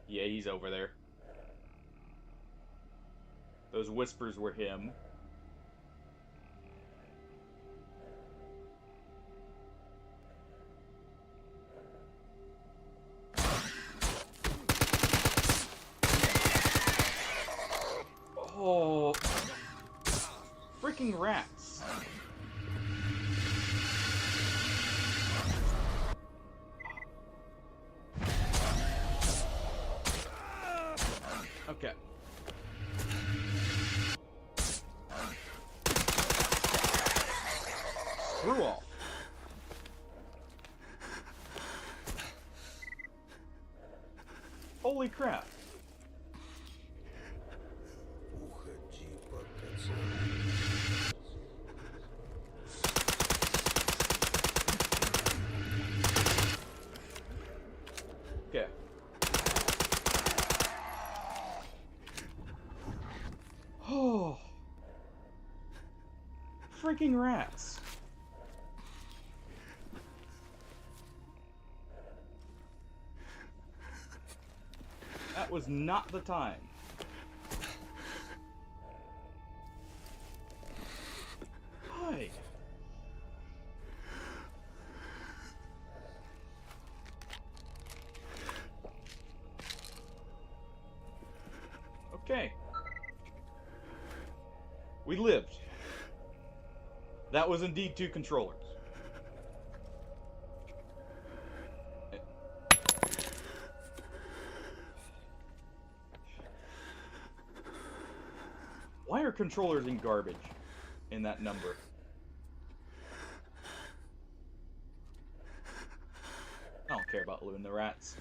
Yeah, he's over there. Those whispers were him. Oh, freaking rats. Okay. Screw off. Holy crap. Уходи, пока целый. Okay. Oh. Freaking rats. That was not the time. Hi. Okay. We lived. That was indeed 2 controllers. Why are controllers in garbage in that number? I don't care about looting the rats.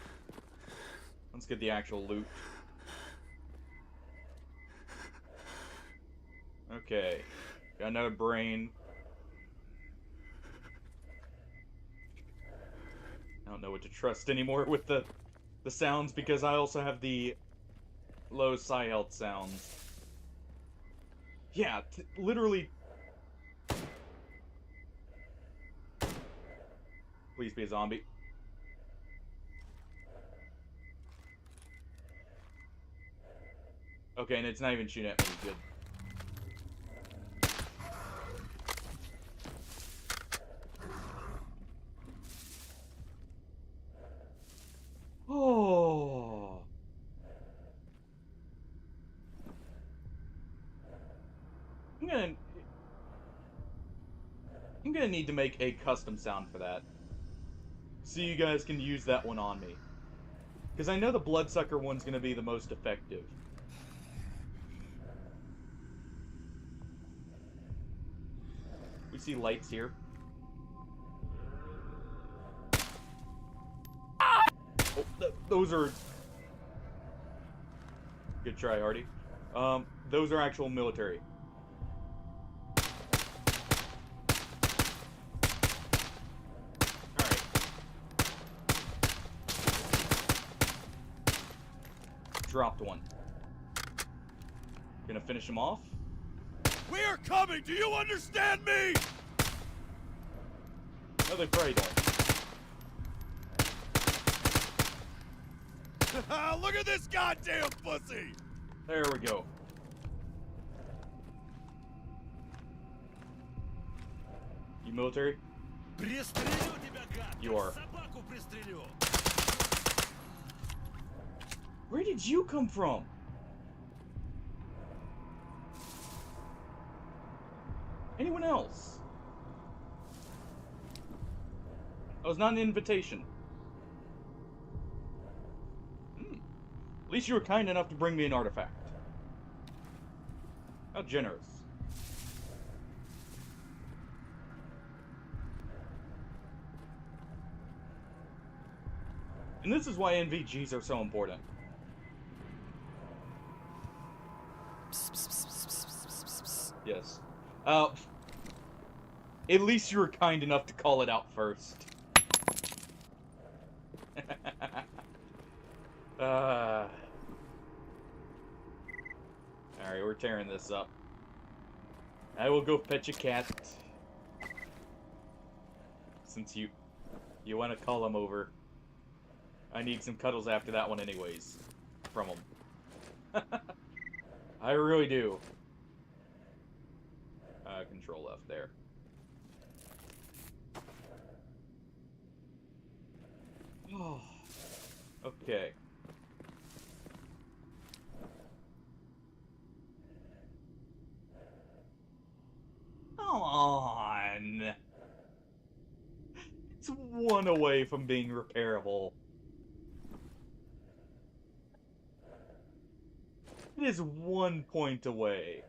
Let's get the actual loot. Okay. Got another brain. I don't know what to trust anymore with the sounds because I also have the low psi health sounds. Yeah, literally. Please be a zombie. Okay, and it's not even shooting at me. Good. Oh. I'm gonna need to make a custom sound for that. So you guys can use that one on me. Because I know the bloodsucker one's gonna be the most effective. We see lights here. Oh, those are... Good try, Hardy. Those are actual military. Alright. Dropped one. Gonna finish him off. We are coming! Do you understand me? No, they probably don't. Look at this goddamn pussy! There we go. You military? You are. Where did you come from? Anyone else? That was not an invitation. At least you were kind enough to bring me an artifact. How generous. And this is why NVGs are so important. Yes. At least you were kind enough to call it out first. Alright, we're tearing this up. I will go fetch a cat. Since you want to call him over. I need some cuddles after that one anyways. from them. I really do. Control left there. Oh, okay. Come on. It's one away from being repairable. It is 1 point away.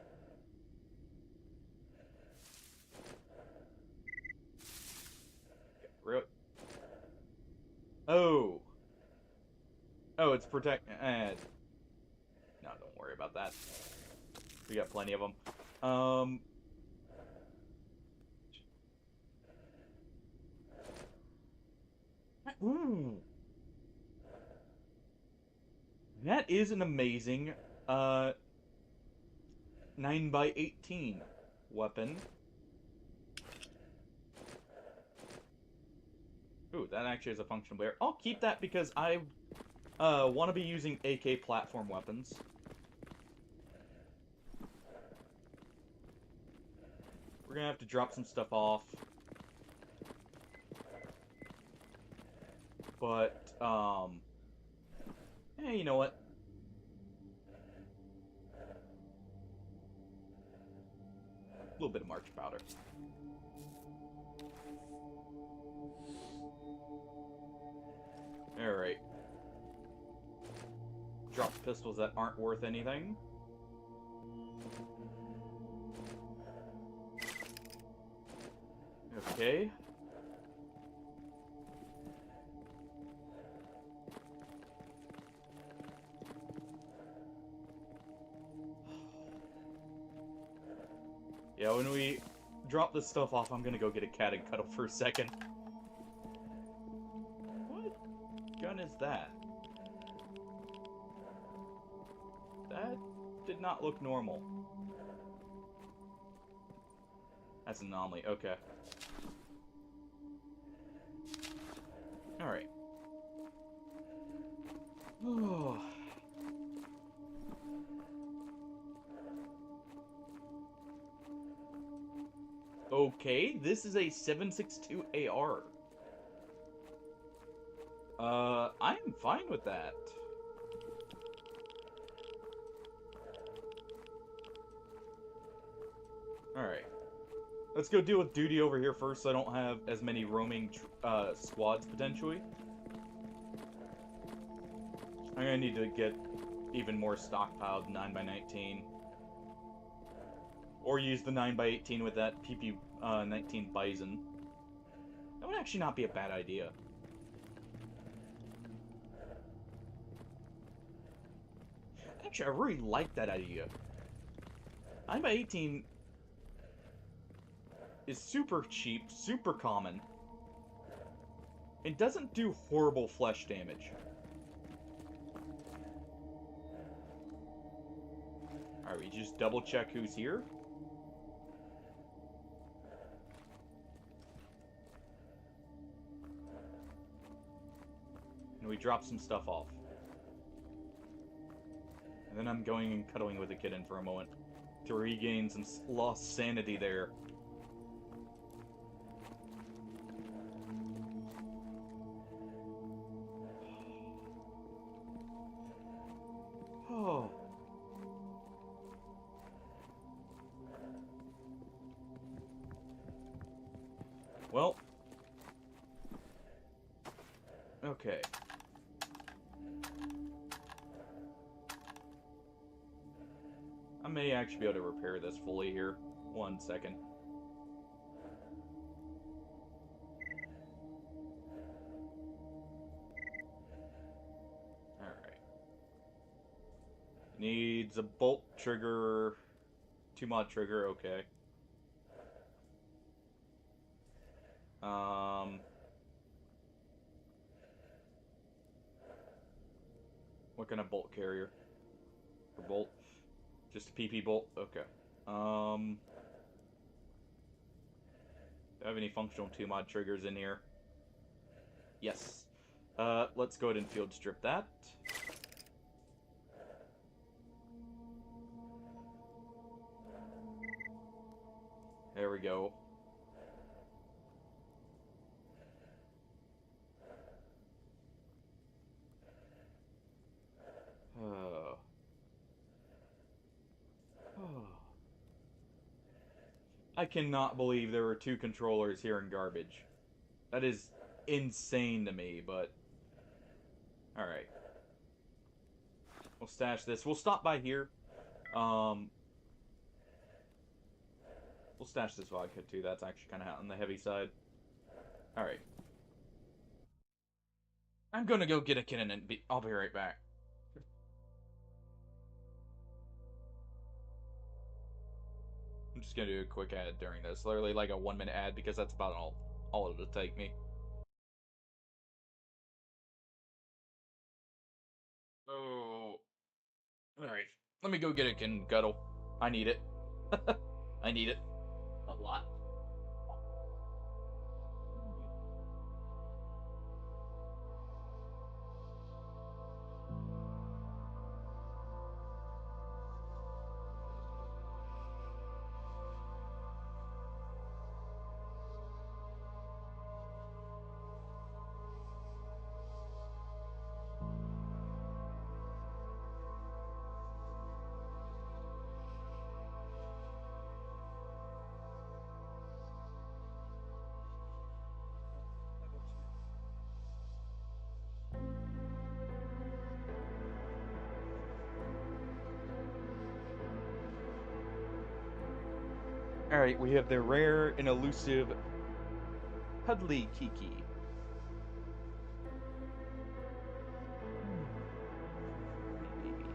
Really? Oh. Oh, it's protect. No, don't worry about that. We got plenty of them. Ooh. That is an amazing 9x18 weapon. Ooh, that actually is a functional bear. I'll keep that because I want to be using AK platform weapons. We're gonna have to drop some stuff off. But, hey, you know what? A little bit of march powder. Alright. Drop pistols that aren't worth anything. Okay. Yeah, when we drop this stuff off, I'm gonna go get a cat and cuddle for a second. What gun is that? That did not look normal. That's an anomaly, okay. Alright. Okay, this is a 7.62 AR. I'm fine with that. Alright. Let's go deal with duty over here first so I don't have as many roaming squads, potentially. I'm gonna need to get even more stockpiled 9x19. Or use the 9x18 with that PP-19 Bison. That would actually not be a bad idea. Actually, I really like that idea. 9x18 is super cheap, super common. It doesn't do horrible flesh damage. Alright, we just double check who's here. And we drop some stuff off. And then I'm going and cuddling with the kitten for a moment to regain some lost sanity there. Oh. Well. Okay. I may actually be able to repair this fully here. 1 second. Alright. Needs a bolt trigger. 2-mod trigger, okay. What kind of bolt carrier? For bolt? Just a PP bolt? Okay. Do I have any functional 2-mod triggers in here? Yes. Let's go ahead and field strip that. There we go. Oh. Oh. I cannot believe there were 2 controllers here in garbage. That is insane to me, but... Alright. We'll stash this. We'll stop by here. We'll stash this vodka, too. That's actually kind of on the heavy side. Alright. I'm gonna go get a kitten and I'll be right back. I'm just gonna do a quick ad during this. Literally like a 1-minute ad because that's about all it'll take me. Oh. Alright. Let me go get a kitten cuddle. I need it. I need it. A lot. Alright, we have the rare and elusive Cuddly Kiki. Baby.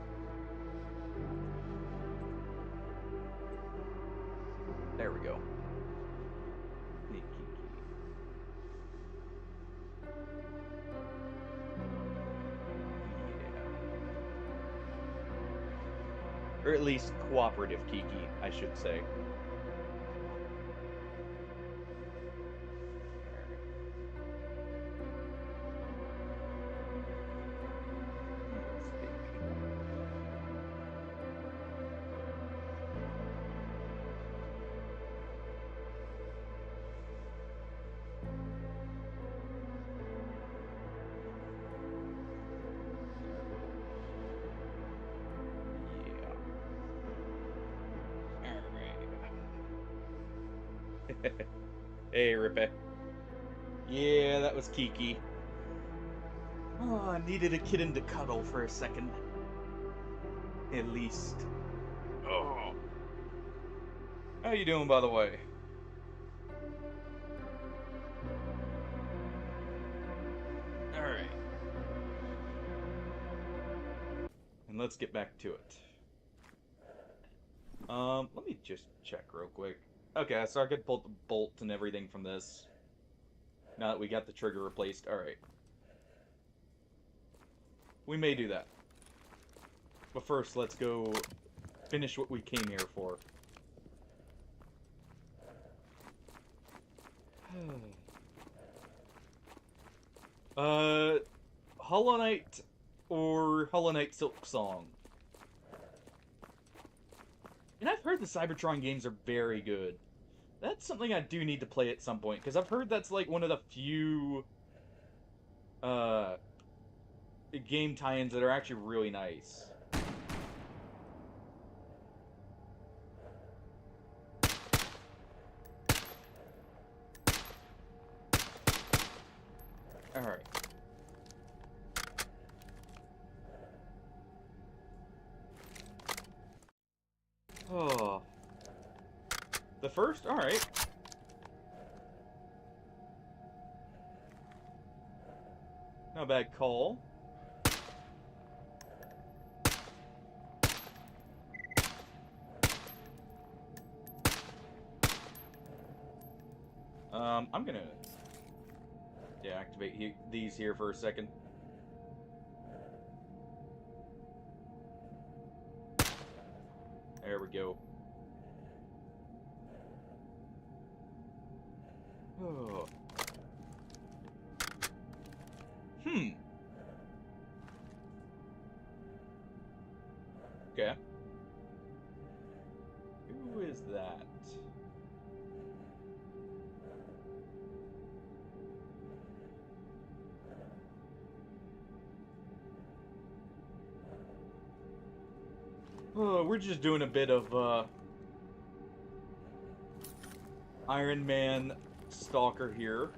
There we go. Hey, Kiki. Yeah. Or at least cooperative Kiki, I should say. Hey, Rippe. Yeah, that was Kiki. Oh, I needed a kitten to cuddle for a second. At least. Oh. How you doing, by the way? Alright. And let's get back to it. Let me just check real quick. Okay, so I could pull the bolt and everything from this. Now that we got the trigger replaced. Alright. We may do that. But first, let's go finish what we came here for. Hollow Knight or Hollow Knight Silk Song? And I've heard the Cybertron games are very good. That's something I do need to play at some point, because I've heard that's like one of the few game tie-ins that are actually really nice. Alright. Oh. The first? Alright. Not a bad call. I'm gonna deactivate these here for a second. There we go. Oh. Okay. Who is that? We're just doing a bit of Ironman Stalker here.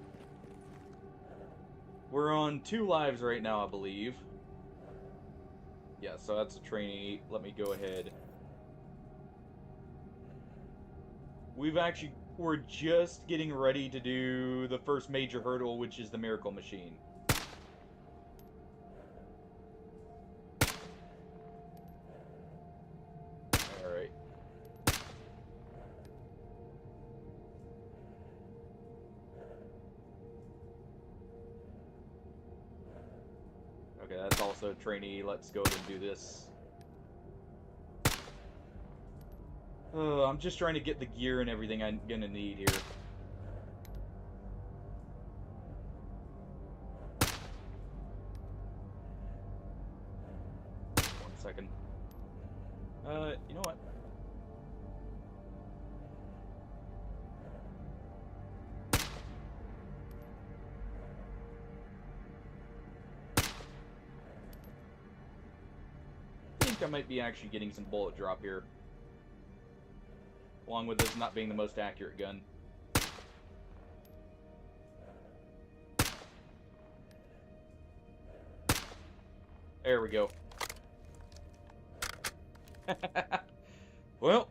We're on 2 lives right now, I believe. Yeah, so that's a trainee. Let me go ahead. We're just getting ready to do the first major hurdle, which is the Miracle Machine. Alright. Okay, that's also a trainee. Let's go ahead and do this. I'm just trying to get the gear and everything I'm gonna need here. One second. You know what? I think I might be actually getting some bullet drop here. Along with this not being the most accurate gun. There we go. Well,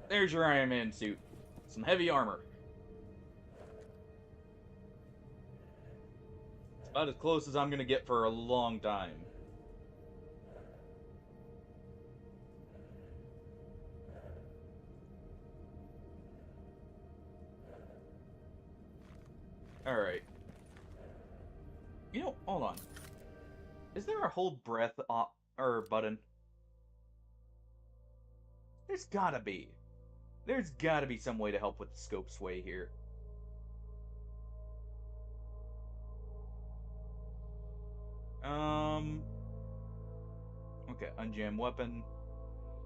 there's your Iron Man suit. Some heavy armor. It's about as close as I'm gonna get for a long time. Alright. You know, hold on. Is there a hold breath button? There's gotta be. There's gotta be some way to help with the scope sway here. Okay, unjam weapon.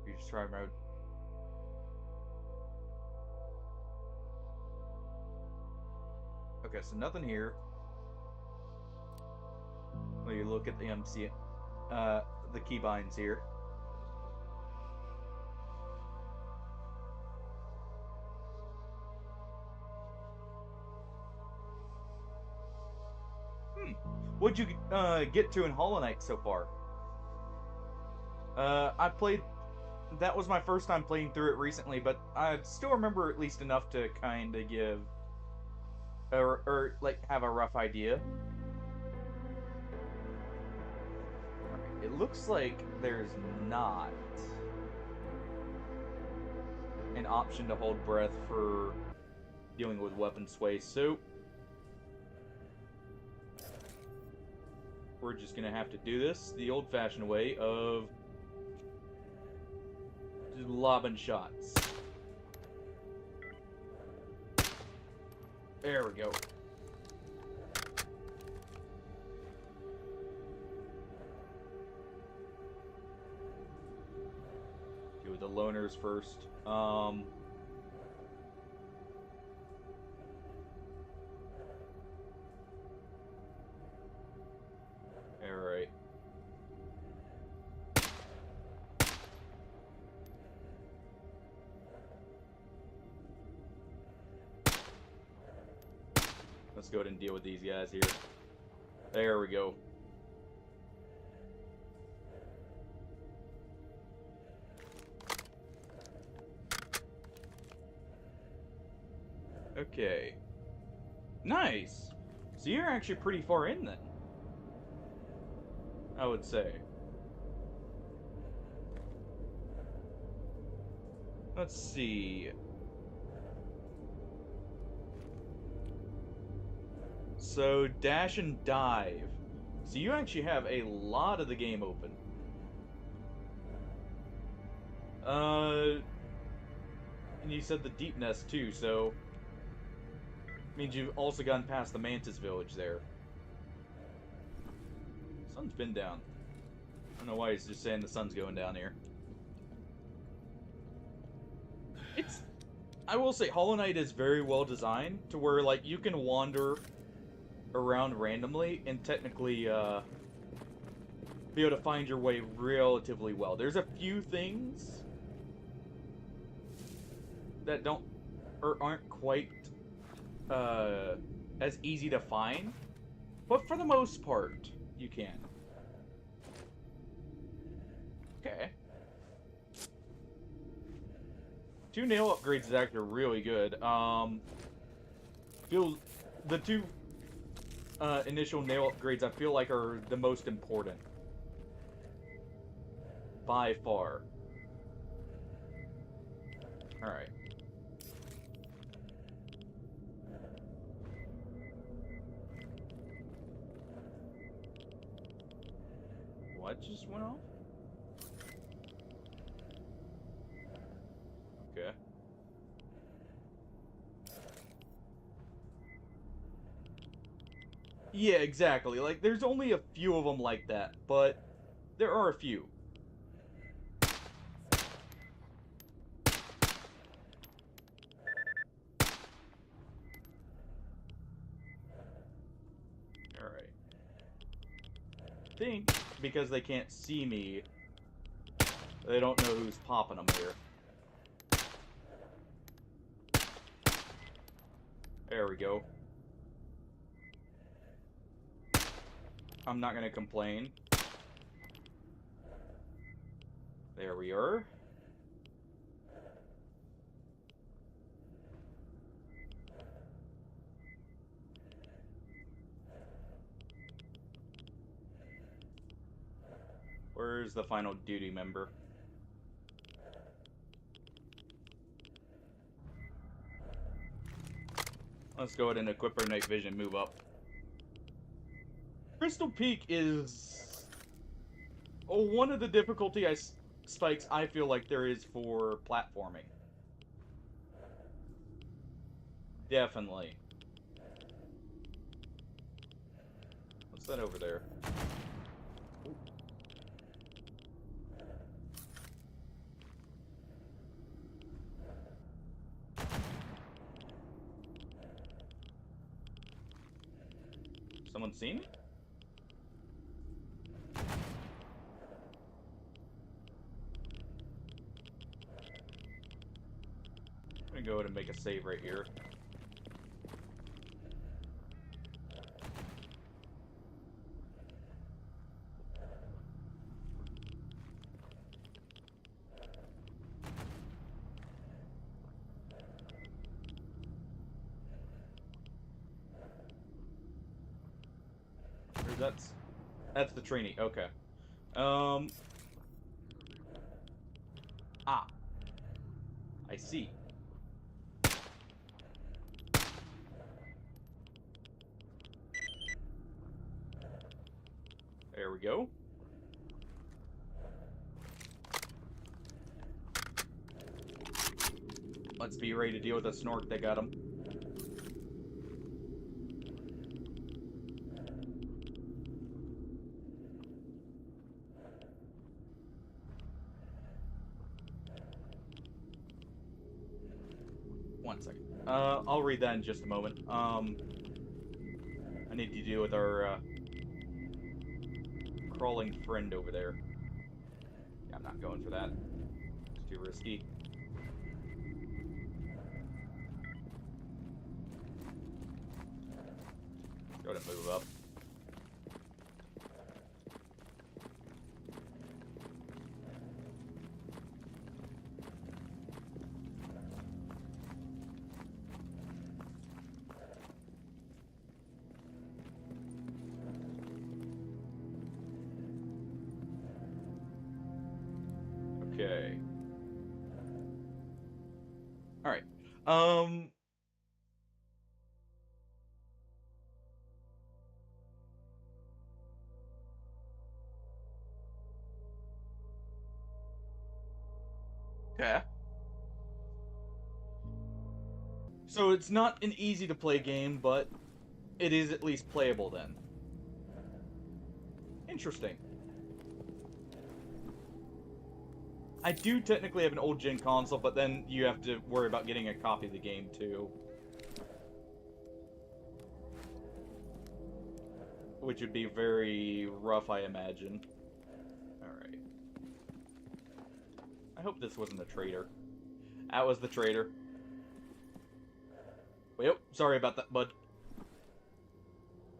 You just try mode. Okay, so nothing here. Let me look at the the keybinds here. What'd you get to in Hollow Knight so far? I played. That was my first time playing through it recently, but I still remember at least enough to kind of give, or like have a rough idea. It looks like there's not an option to hold breath for dealing with weapon sway, so we're just gonna have to do this the old-fashioned way of just lobbing shots. There we go. Do the loners first. Alright. Let's go ahead and deal with these guys here. There we go. Okay. Nice! So you're actually pretty far in then, I would say. Let's see. So, dash and dive. So you actually have a lot of the game open. And you said the deep nest too, so means you've also gotten past the Mantis village there. Sun's been down. I don't know why he's just saying the sun's going down here. I will say, Hollow Knight is very well designed to where, like, you can wander around randomly and technically, be able to find your way relatively well. There's a few things that don't or aren't quite as easy to find, but for the most part, you can. Okay. 2 nail upgrades is actually really good. Feel the 2 initial nail upgrades I feel like are the most important by far. All right. What just went off? Okay. Yeah, exactly. Like, there's only a few of them like that, but there are a few. Alright. I think, because they can't see me, they don't know who's popping them here. There we go. I'm not gonna complain. There we are. Where's the final duty member? Let's go ahead and equip our night vision, move up. Crystal Peak is one of the difficulty spikes I feel like there is for platforming. Definitely. What's that over there? Someone seen me? I'm gonna go ahead and make a save right here. That's the trainee. Okay. I see. There we go. Let's be ready to deal with the snork that got him. One second. I'll read that in just a moment. I need to deal with our crawling friend over there. Yeah, I'm not going for that. It's too risky. Go to move up. Okay. All right. Okay. So it's not an easy to play game, but it is at least playable then. Interesting. I do technically have an old gen console, but then you have to worry about getting a copy of the game too. Which would be very rough, I imagine. I hope this wasn't a traitor. That was the traitor. Well, sorry about that, bud.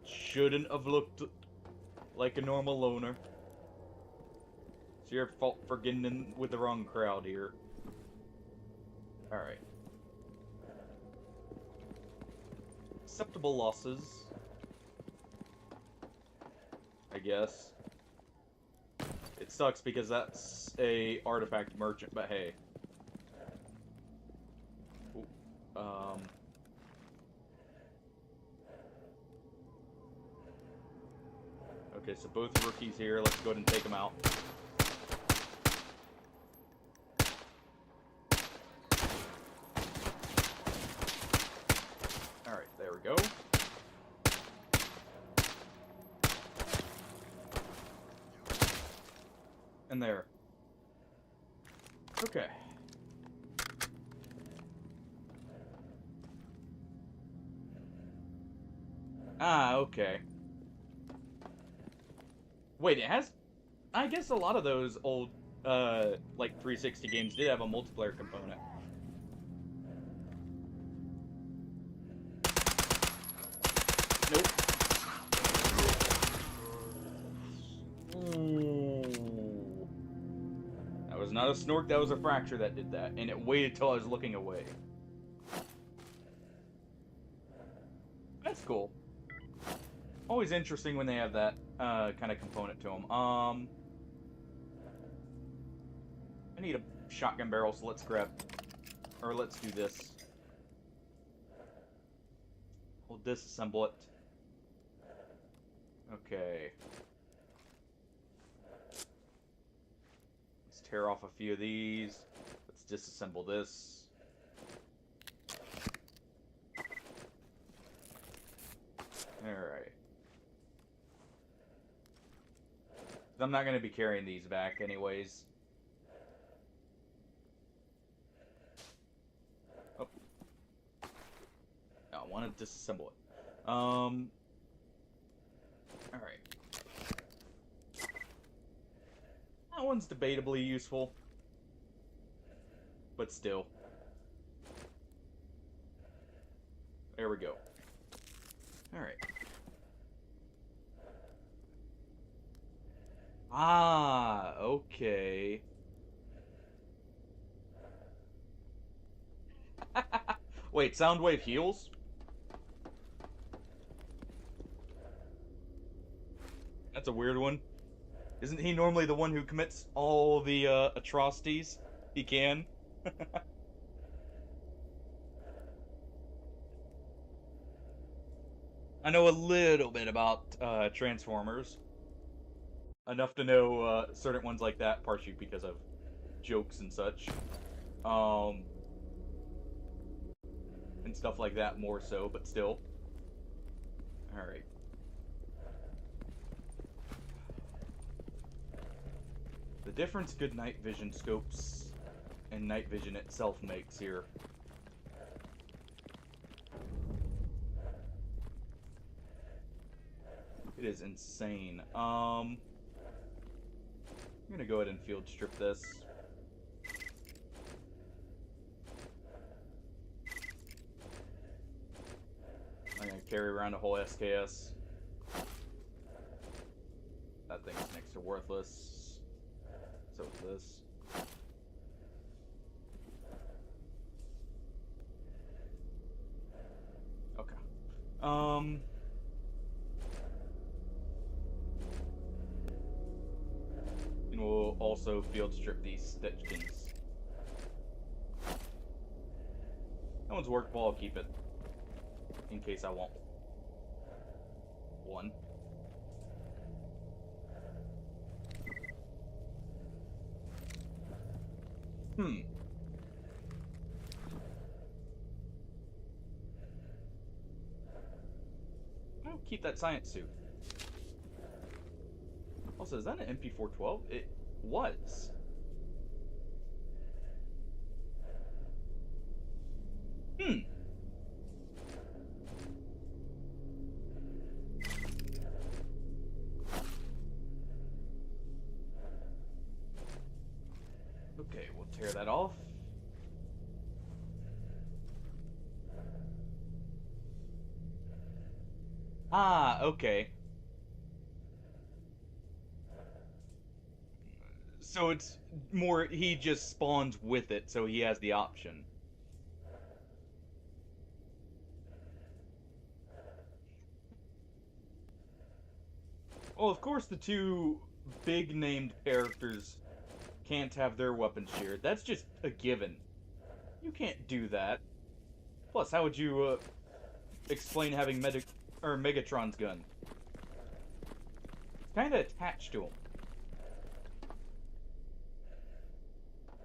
Shouldn't have looked like a normal loner. It's your fault for getting in with the wrong crowd here. Alright. Acceptable losses. I guess. It sucks because that's a artifact merchant, but hey. Ooh, Okay, so both rookies here. Let's go ahead and take them out. Alright, there we go. And there. Okay. Ah, okay. Wait, it has... I guess a lot of those old, like, 360 games did have a multiplayer component. Nope. Ooh. That was not a snork, that was a fracture that did that. And it waited till I was looking away. That's cool. Always interesting when they have that kind of component to them. I need a shotgun barrel, so let's grab... Or let's do this. We'll disassemble it. Okay. Let's tear off a few of these. Let's disassemble this. Alright. I'm not going to be carrying these back anyways. Oh. I want to disassemble it. Alright. That one's debatably useful. But still. There we go. Alright. Ah, okay. Wait, Soundwave heals? That's a weird one. Isn't he normally the one who commits all the atrocities he can? I know a little bit about Transformers. Enough to know certain ones like that, partially because of jokes and such. And stuff like that more so, but still. Alright. The difference good night vision scopes and night vision itself makes here. It is insane. I'm gonna go ahead and field strip this. I'm gonna carry around a whole SKS. That thing's next to worthless. So is this. Okay. And we'll also field strip these Stitchkins. That one's workable, I'll keep it. In case I want one. I'll keep that science suit. Also, is that an MP412? It was. Okay, we'll tear that off. Ah, okay. So it's more, he just spawns with it, so he has the option. Well, of course the two big named characters can't have their weapons shared. That's just a given. You can't do that. Plus, how would you explain having Megatron's gun? It's kind of attached to him.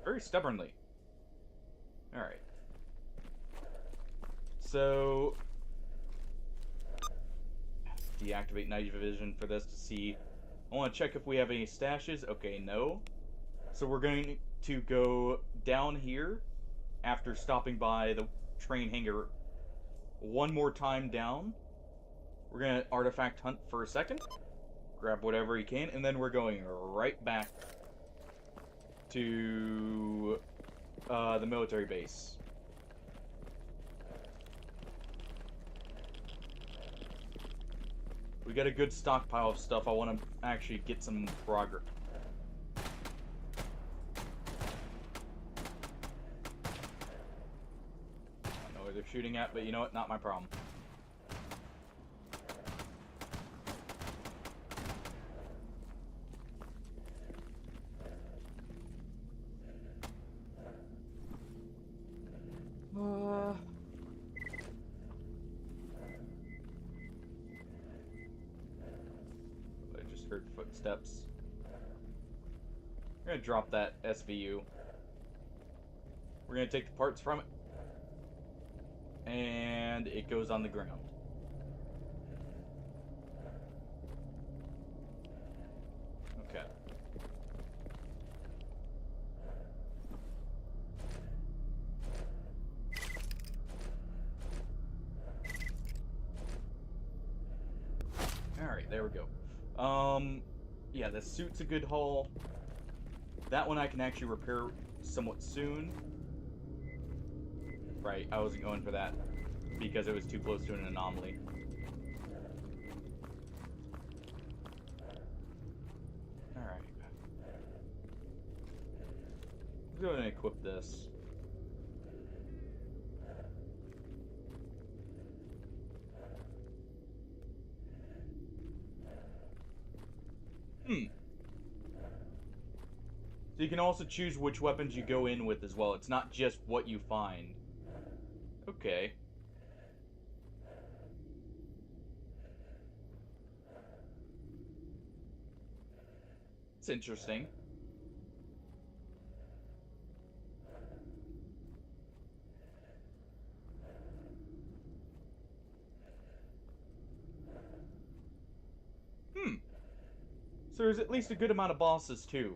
Very stubbornly. Alright. So... deactivate night vision for this to see. I want to check if we have any stashes. Okay, no. So we're going to go down here after stopping by the train hangar one more time down. We're going to artifact hunt for a second. Grab whatever you can, and then we're going right back to the military base. We got a good stockpile of stuff. I want to actually get some progress. I don't know where they're shooting at, but you know what? Not my problem. I just heard footsteps. We're gonna drop that SVU. We're gonna take the parts from it. And it goes on the ground. Okay. Alright, there we go. Yeah, the suit's a good haul. That one I can actually repair somewhat soon. Right, I wasn't going for that because it was too close to an anomaly. Alright. Let's go ahead and equip this. So you can also choose which weapons you go in with as well. It's not just what you find. Okay. It's interesting. So there's at least a good amount of bosses too.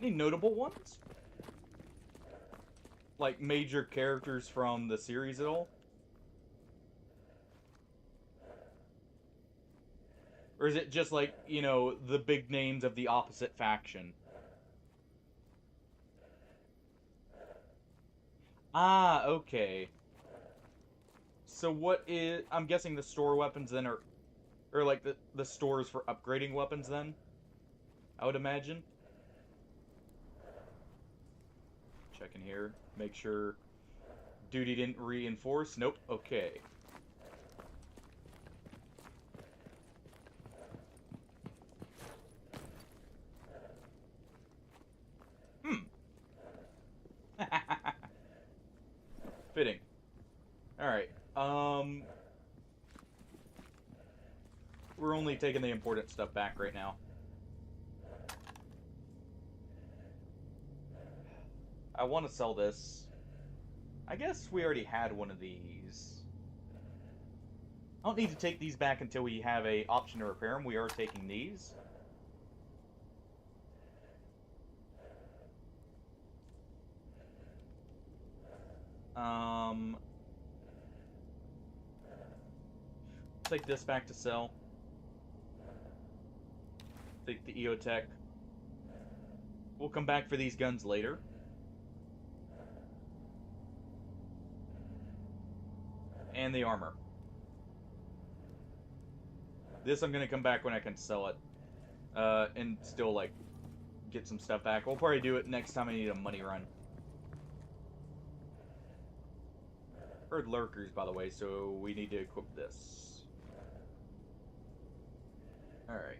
Any notable ones? Like major characters from the series at all? Or is it just like, you know, the big names of the opposite faction? Ah, okay. So what is... I'm guessing the store weapons then are... Or like the stores for upgrading weapons then? I would imagine. Check in here. Make sure duty didn't reinforce. Nope. Okay. Fitting. Alright. We're only taking the important stuff back right now. I want to sell this. I guess we already had one of these. I don't need to take these back until we have a option to repair them. We are taking these. Take this back to sell. Take the EOTech. We'll come back for these guns later. And the armor. This I'm gonna come back when I can sell it. And still, like, get some stuff back. We'll probably do it next time I need a money run. Heard lurkers, by the way, so we need to equip this. Alright.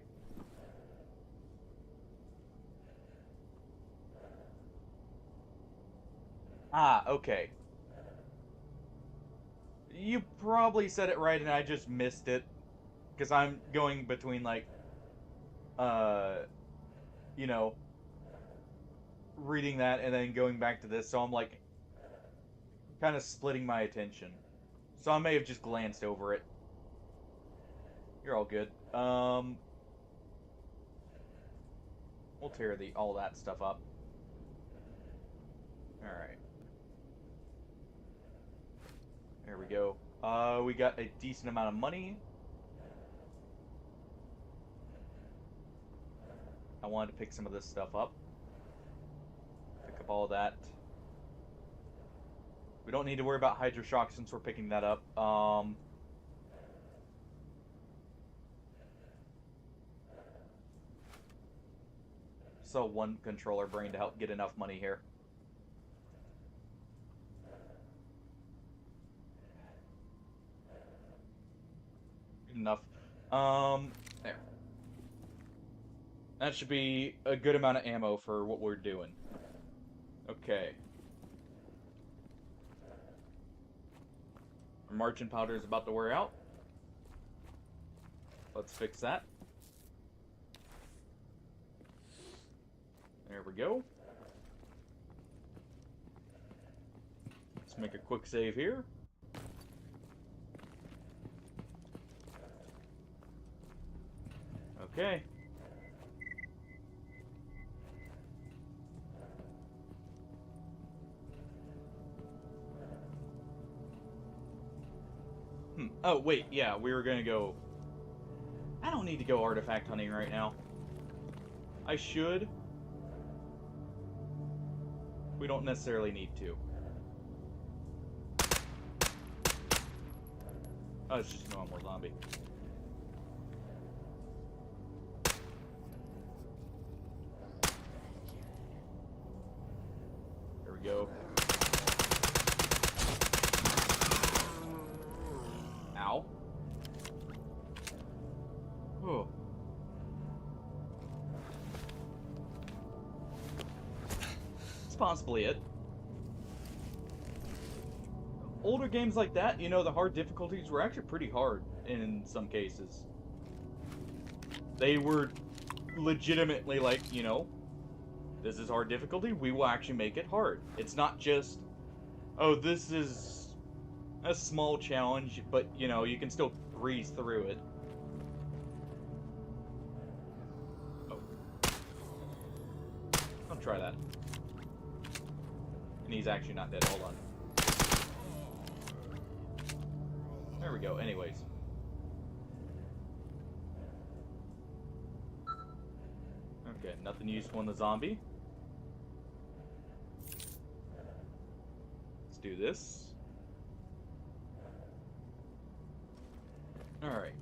Ah, okay. You probably said it right and I just missed it. Because I'm going between, like, you know, reading that and then going back to this. So I'm, like, kind of splitting my attention. So I may have just glanced over it. You're all good. We'll tear all that stuff up. Alright. There we go. We got a decent amount of money. I wanted to pick some of this stuff up. Pick up all of that. We don't need to worry about Hydroshock since we're picking that up. Sell one controller brain to help get enough money here. Enough. There. That should be a good amount of ammo for what we're doing. Okay. Our margin powder is about to wear out. Let's fix that. There we go. Let's make a quick save here. Okay. Oh, wait, yeah, we were gonna go... I don't need to go artifact hunting right now. I should. We don't necessarily need to. Oh, it's just a normal zombie. There we go. Ow. Oh. That's possibly it. Older games like that, you know, the hard difficulties were actually pretty hard in some cases. They were legitimately like, you know, this is hard difficulty, we will actually make it hard. It's not just, oh, this is a small challenge, but, you know, you can still breeze through it. Oh. I'll try that. And he's actually not dead, hold on. There we go, anyways. Okay, nothing useful in the zombie. Let's do this. Alright.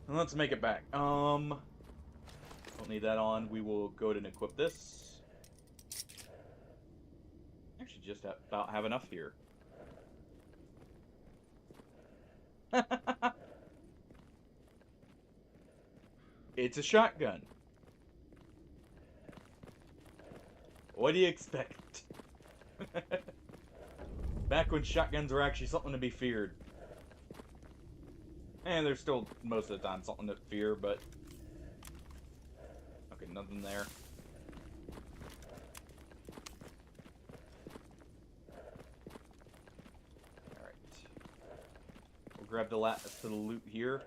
And let's make it back. Don't need that on. We will go ahead and equip this. Actually, just about have enough here. It's a shotgun. What do you expect? Back when shotguns were actually something to be feared. And there's still, most of the time, something to fear, but... Okay, nothing there. Alright. We'll grab the last of the loot here.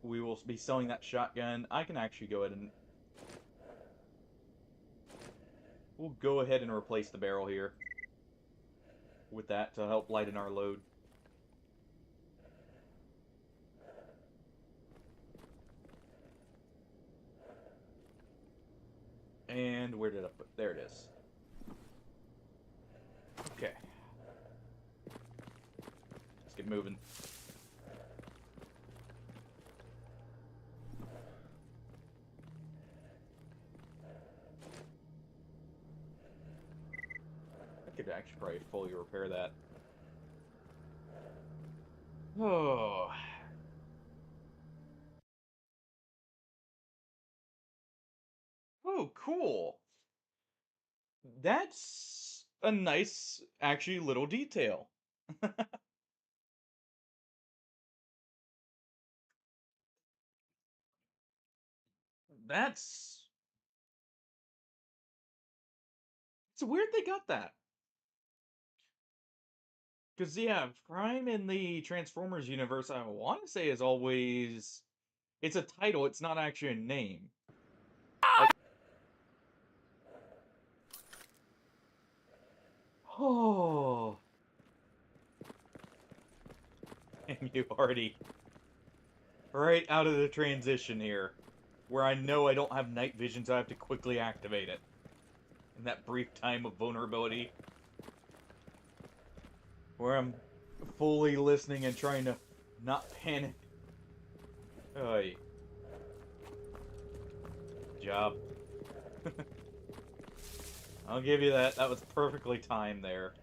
We will be selling that shotgun. I can actually go ahead and... We'll go ahead and replace the barrel here. with that to help lighten our load. And where did I put? There it is. Okay. Let's get moving. I could actually probably fully repair that. Oh. Oh, cool. That's a nice, actually, little detail. That's... It's weird they got that. Because, yeah, Prime in the Transformers universe, I want to say, is always... It's a title, it's not actually a name. Like... Oh... And you already... Right out of the transition here. Where I know I don't have night vision, so I have to quickly activate it. In that brief time of vulnerability. Where I'm fully listening and trying to not panic. Oy. Job. I'll give you that. That was perfectly timed there.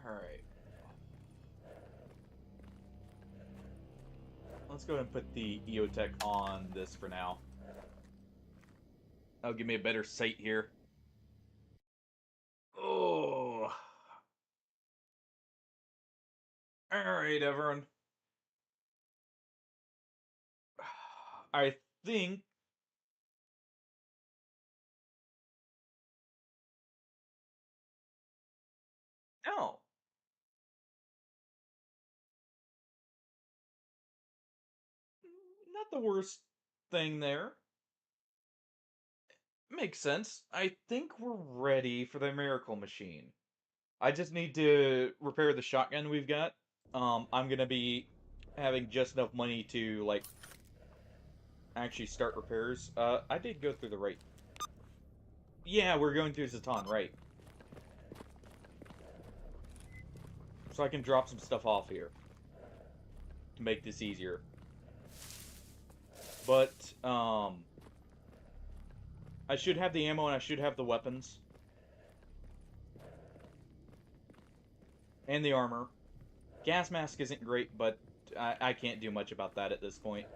Alright. Let's go ahead and put the EOTech on this for now. That'll give me a better sight here. Oh. Alright, everyone. I think... No. Not the worst thing there. Makes sense. I think we're ready for the miracle machine. I just need to repair the shotgun we've got. I'm gonna be having just enough money to, like, actually start repairs. I did go through the right... Yeah, we're going through Zatan, right. So I can drop some stuff off here. To make this easier. But, I should have the ammo and I should have the weapons. And the armor. Gas mask isn't great, but I can't do much about that at this point.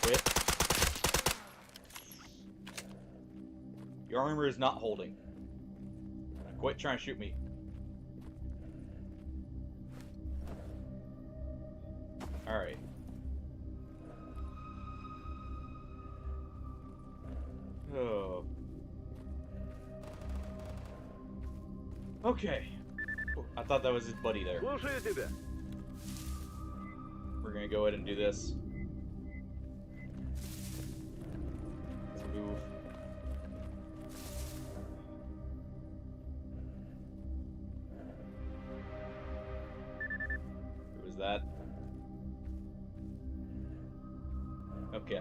Quit. Your armor is not holding. Quit trying to shoot me. Alright. Oh. Okay. Oh, I thought that was his buddy there. Слушаю тебя. We're gonna go ahead and do this. Let's move. Who was that? Okay.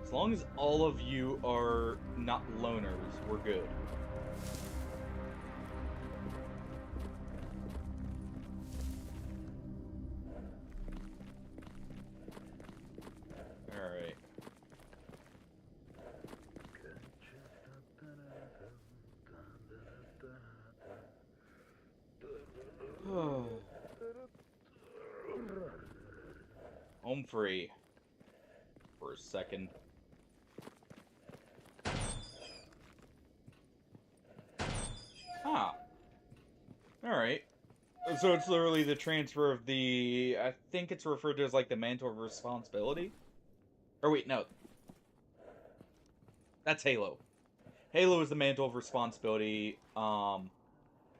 As long as all of you are not loners, we're good. Alright. Home free. For a second. Ah. Alright. So it's literally the transfer of the... I think it's referred to as like the mantle of responsibility? Or wait, no. That's Halo. Halo is the mantle of responsibility.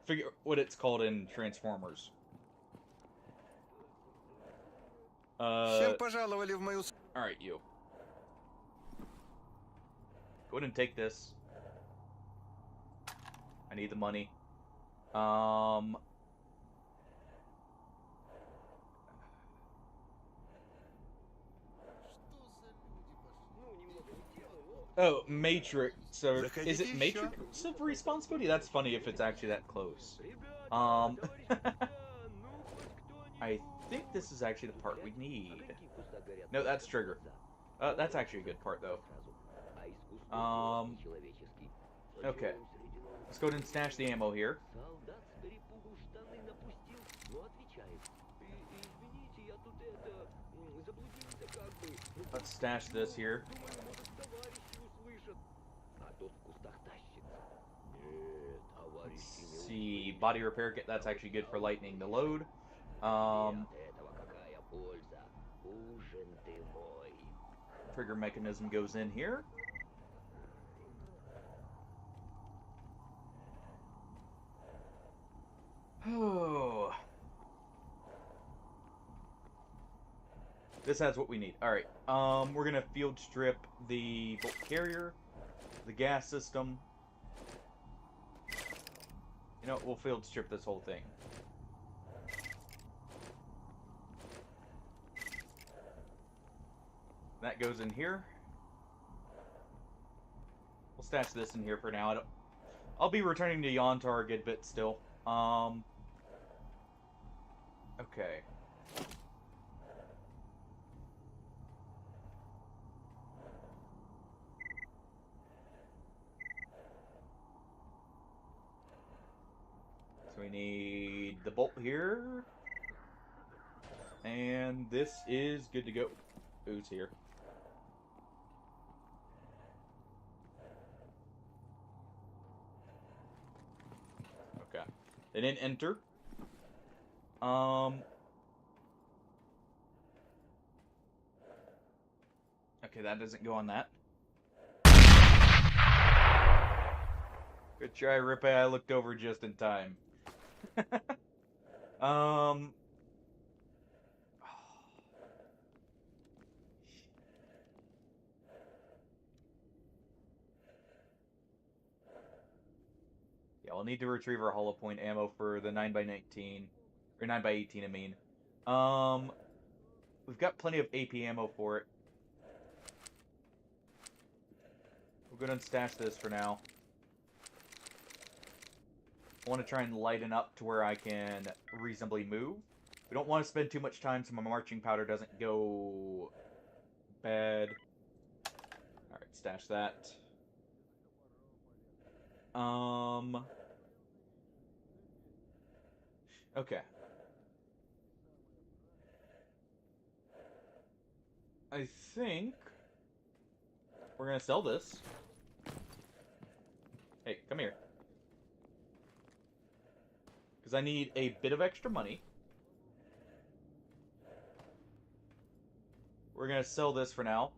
Figure what it's called in Transformers. Всем пожаловали в мою... Alright, you. Go ahead and take this. I need the money. Oh, Matrix. So, is it Matrix of responsibility? That's funny if it's actually that close. I think this is actually the part we need. No, that's Trigger. That's actually a good part, though. Okay. Let's go ahead and stash the ammo here. Let's stash this here. Let's see, body repair kit, that's actually good for lightening the load. Trigger mechanism goes in here. Oh. This has what we need. Alright, we're gonna field strip the bolt carrier, the gas system. You know, we'll field strip this whole thing. That goes in here. We'll stash this in here for now. I'll be returning to Yontar a good bit still. Okay. So we need the bolt here. And this is good to go. Who's here? Okay. They didn't enter. Okay, that doesn't go on that. Good try, Rippe. I looked over just in time. Yeah, we'll need to retrieve our hollow point ammo for the 9x19. Or 9x18, I mean. We've got plenty of AP ammo for it. We'll go ahead and stash this for now. I want to try and lighten up to where I can reasonably move. We don't want to spend too much time so my marching powder doesn't go bad. Alright, stash that. Okay. I think we're gonna sell this. Hey, come here. Because I need a bit of extra money. We're gonna sell this for now.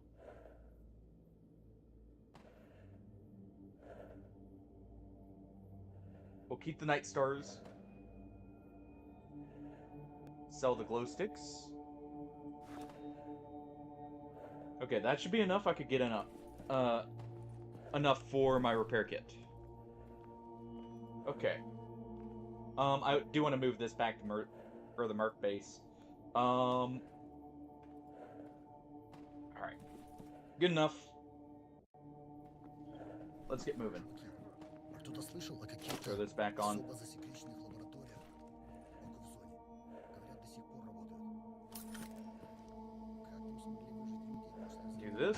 We'll keep the Night Stars. Sell the glow sticks. Okay, that should be enough. I could get enough for my repair kit. Okay. I do want to move this back to the Merc base. Alright. Good enough. Let's get moving. Кто-то слышал о каких-то Throw this back on. особо засекреченных лабораториях в зоне. Говорят, до сих пор работают. Как там смогли выжить люди после Do this.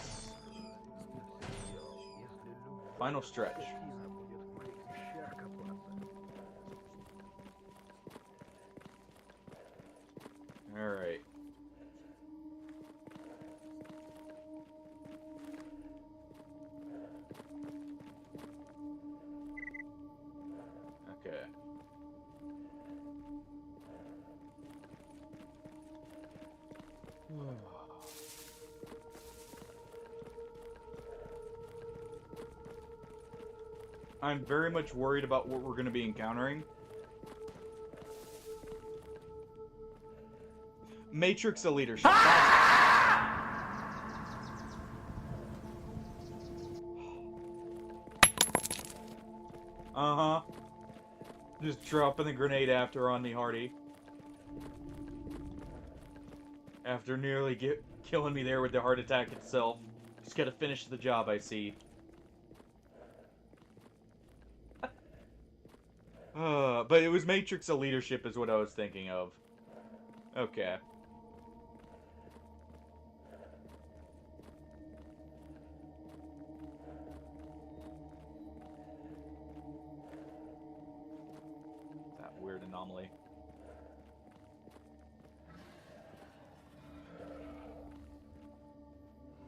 Final stretch. Alright. Okay. I'm very much worried about what we're going to be encountering. Matrix of leadership. Uh-huh. Just dropping the grenade after on the Hardy. After nearly killing me there with the heart attack itself. Just gotta finish the job, I see. But it was Matrix of leadership is what I was thinking of. Okay. That weird anomaly.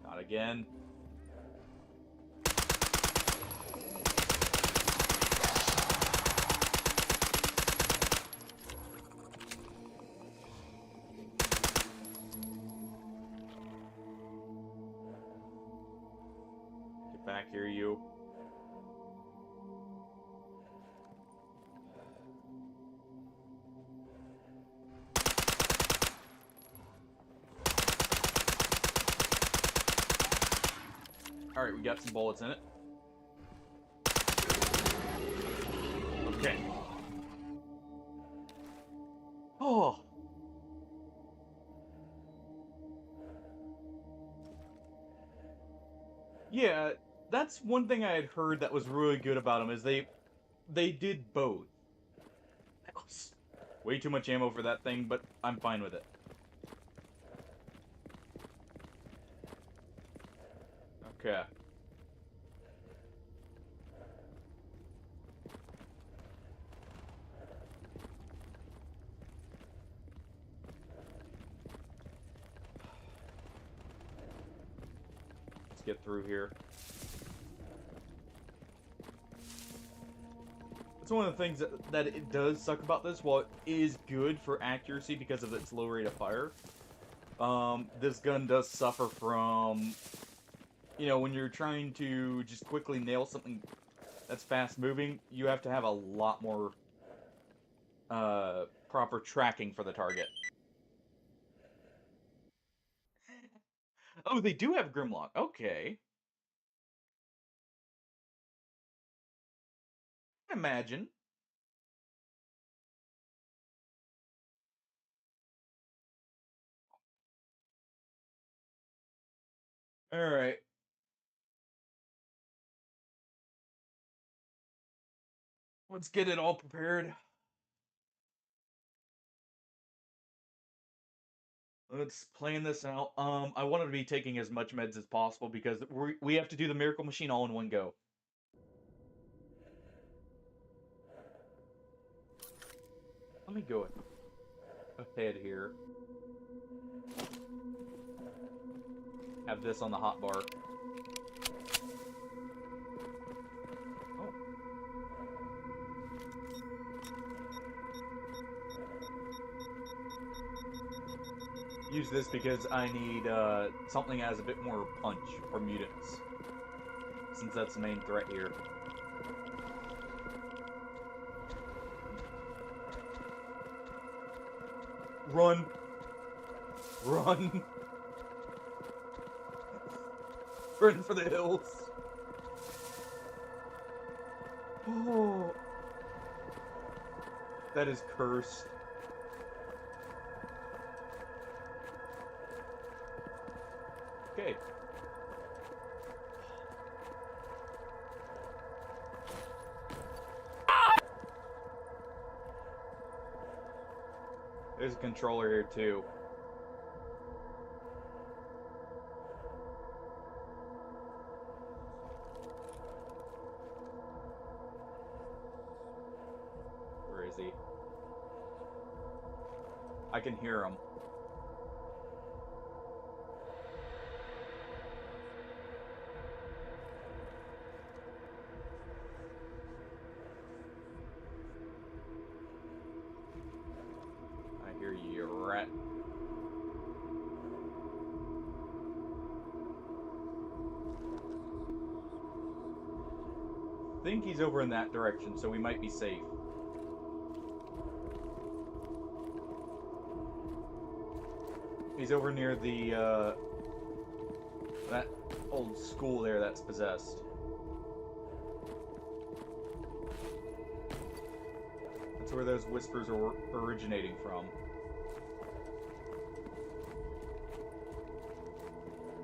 Not again. Get back here, you. Alright, we got some bullets in it. Okay. Oh! Yeah, that's one thing I had heard that was really good about them, is they did both. That was way too much ammo for that thing, but I'm fine with it. Okay. Let's get through here. That's one of the things that it does suck about this. While it is good for accuracy because of its low rate of fire, this gun does suffer from, you know, when you're trying to just quickly nail something that's fast moving, you have to have a lot more proper tracking for the target. Oh, they do have Grimlock. Okay. Imagine. Alright. Let's get it all prepared. Let's plan this out. I wanted to be taking as much meds as possible because we have to do the miracle machine all in one go. Let me go ahead here. Have this on the hot bar. Oh. Use this because I need something that has a bit more punch for mutants. Since that's the main threat here. Run! Run! Run for the hills! Oh! That is cursed. Okay. There's a controller here too. Where is he? I can hear him. I hear you, you rat. think he's over in that direction, so we might be safe. He's over near the, that old school there that's possessed. That's where those whispers are originating from.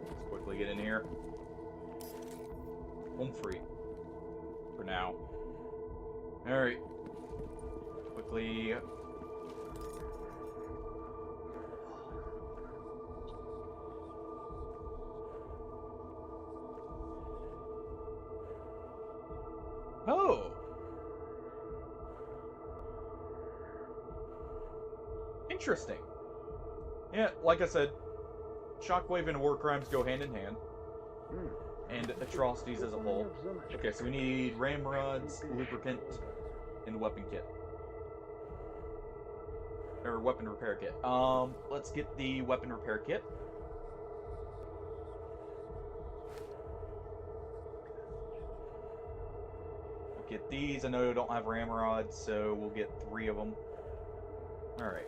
Let's quickly get in here. Home free. For now. Alright. Quickly. Oh! Interesting. Yeah, like I said, Shockwave and war crimes go hand in hand. And atrocities as a whole. Okay, so we need ramrods, lubricant, and weapon kit. Or weapon repair kit. Let's get the weapon repair kit. We'll get these. I know I don't have ramrods, so we'll get 3 of them. Alright.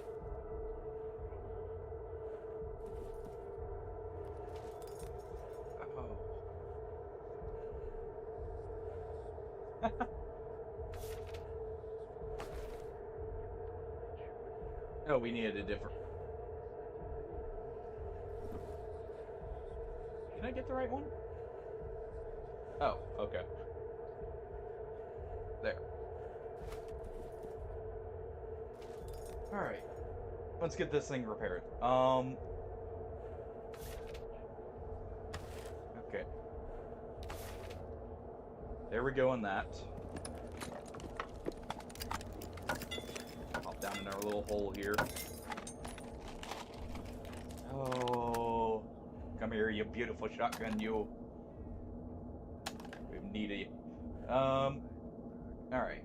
Oh, we needed a different... Did I get the right one? Oh, okay. There. Alright. Let's get this thing repaired. Okay. There we go on that. Hop down in our little hole here. Oh, come here, you beautiful shotgun, you. We need you. Alright.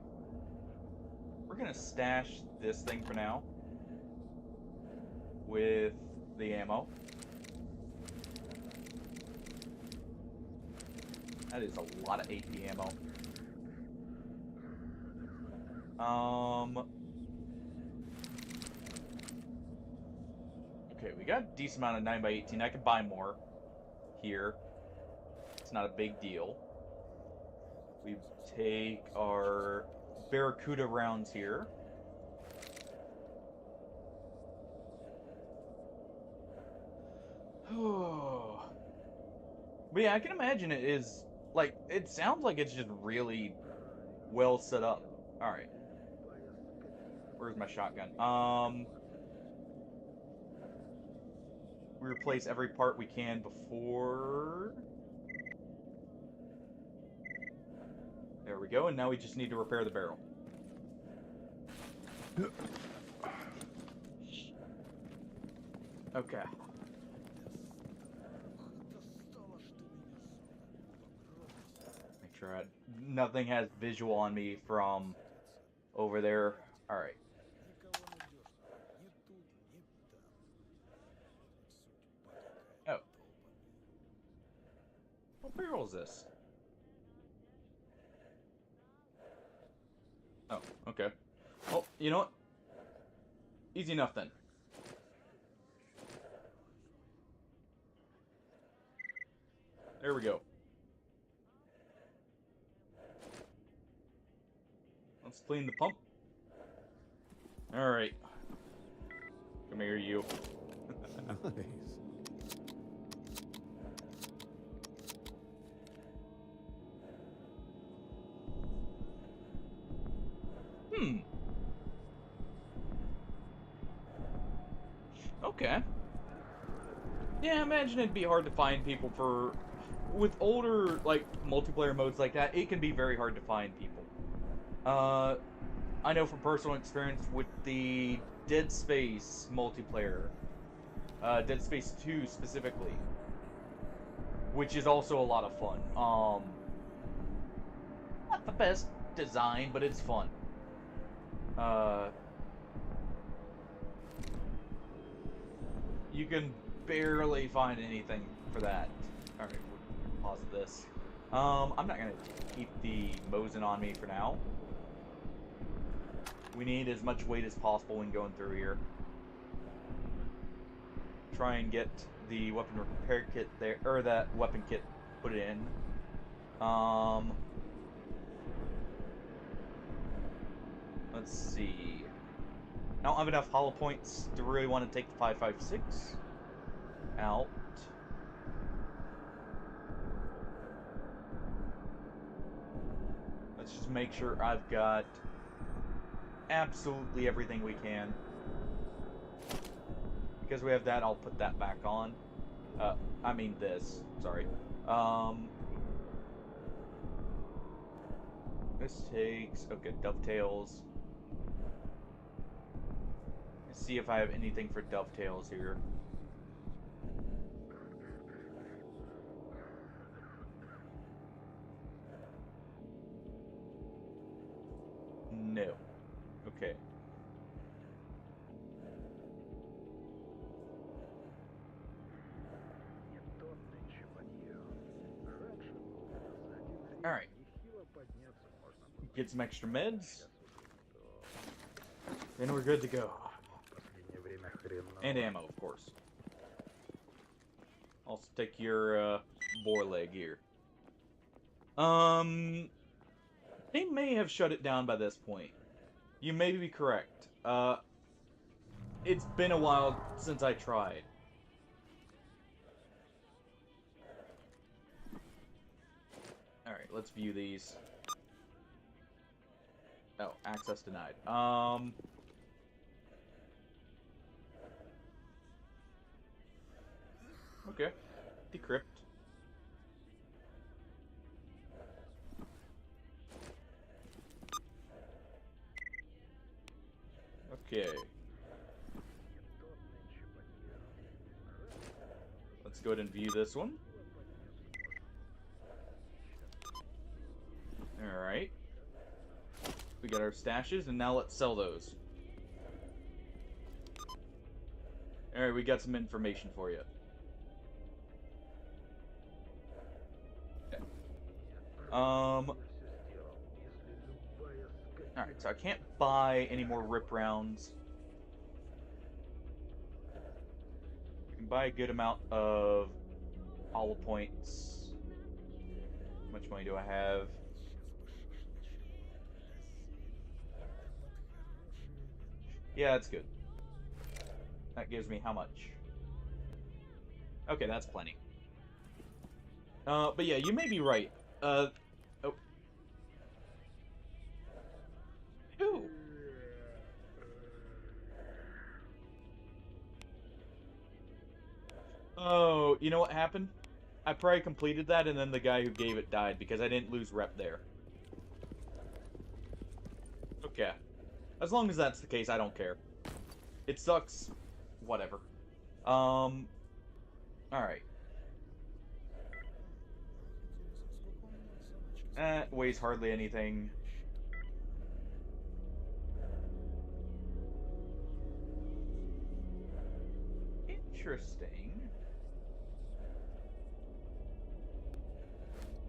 We're gonna stash this thing for now. With the ammo. That is a lot of AP ammo. Okay, we got a decent amount of 9x18. I could buy more here. It's not a big deal. We take our Barracuda rounds here. But yeah, I can imagine it is, like, it sounds like it's just really well set up. Alright. Where's my shotgun? We replace every part we can before... There we go, and now we just need to repair the barrel. Okay. Make sure nothing has visual on me from over there. Alright. Oh. What barrel is this? Oh, okay. Well, you know what? Easy enough then. There we go. Let's clean the pump. Alright. Come here, you. Nice. Okay. Yeah, I imagine it'd be hard to find people for... With older, like, multiplayer modes like that, it can be very hard to find people. I know from personal experience with the Dead Space multiplayer. Dead Space 2 specifically. Which is also a lot of fun. Not the best design, but it's fun. You can barely find anything for that. Alright, we'll pause this. I'm not gonna keep the Mosin on me for now. We need as much weight as possible when going through here. Try and get the weapon repair kit there, or that weapon kit put in. Let's see. I don't have enough hollow points to really want to take the 5.56 out. Let's just make sure I've got absolutely everything we can. Because we have that, I'll put that back on. I mean this. Sorry. This takes... Okay, dovetails. Let's see if I have anything for dovetails here. No. Okay. Alright. Get some extra meds. And we're good to go. And ammo, of course. Also take your boar leg here. They may have shut it down by this point. You may be correct. It's been a while since I tried. Alright, let's view these. Oh, access denied. Okay. Decrypt. Okay. Let's go ahead and view this one. Alright. We got our stashes, and now let's sell those. Alright, we got some information for you. Okay. Alright, so I can't buy any more rip rounds. I can buy a good amount of hollow points. How much money do I have? Yeah, that's good. That gives me how much? Okay, that's plenty. But yeah, you may be right. Oh. Who? Oh, you know what happened? I probably completed that, and then the guy who gave it died, because I didn't lose rep there. Okay. As long as that's the case, I don't care. It sucks. Whatever. Alright. Weighs hardly anything. Interesting.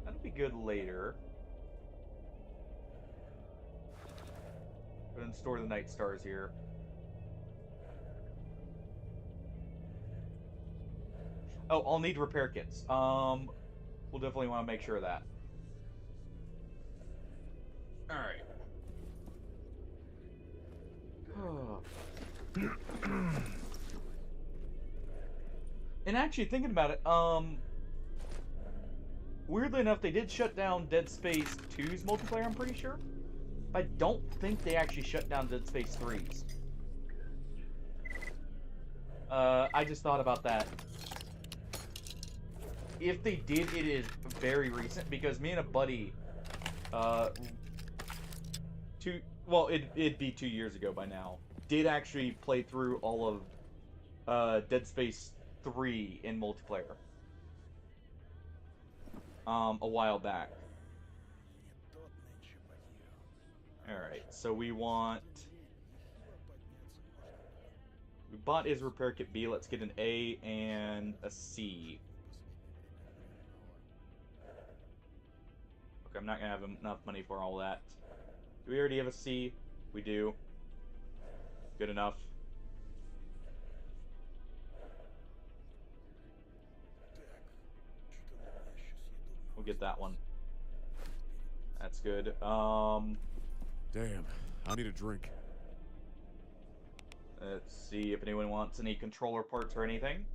That'll be good later. Go ahead and store the night stars here. Oh, I'll need repair kits. We'll definitely want to make sure of that. Alright. And actually, thinking about it, weirdly enough, they did shut down Dead Space 2's multiplayer, I'm pretty sure. But I don't think they actually shut down Dead Space 3's. I just thought about that. If they did, it is very recent, because me and a buddy, it'd be 2 years ago by now, did actually play through all of Dead Space 3 in multiplayer. A while back. Alright, so we want... We bought his repair kit B, let's get an A and a C. I'm not gonna have enough money for all that. Do we already have a C? We do. Good enough. We'll get that one. That's good. Damn, I need a drink. Let's see if anyone wants any controller parts or anything.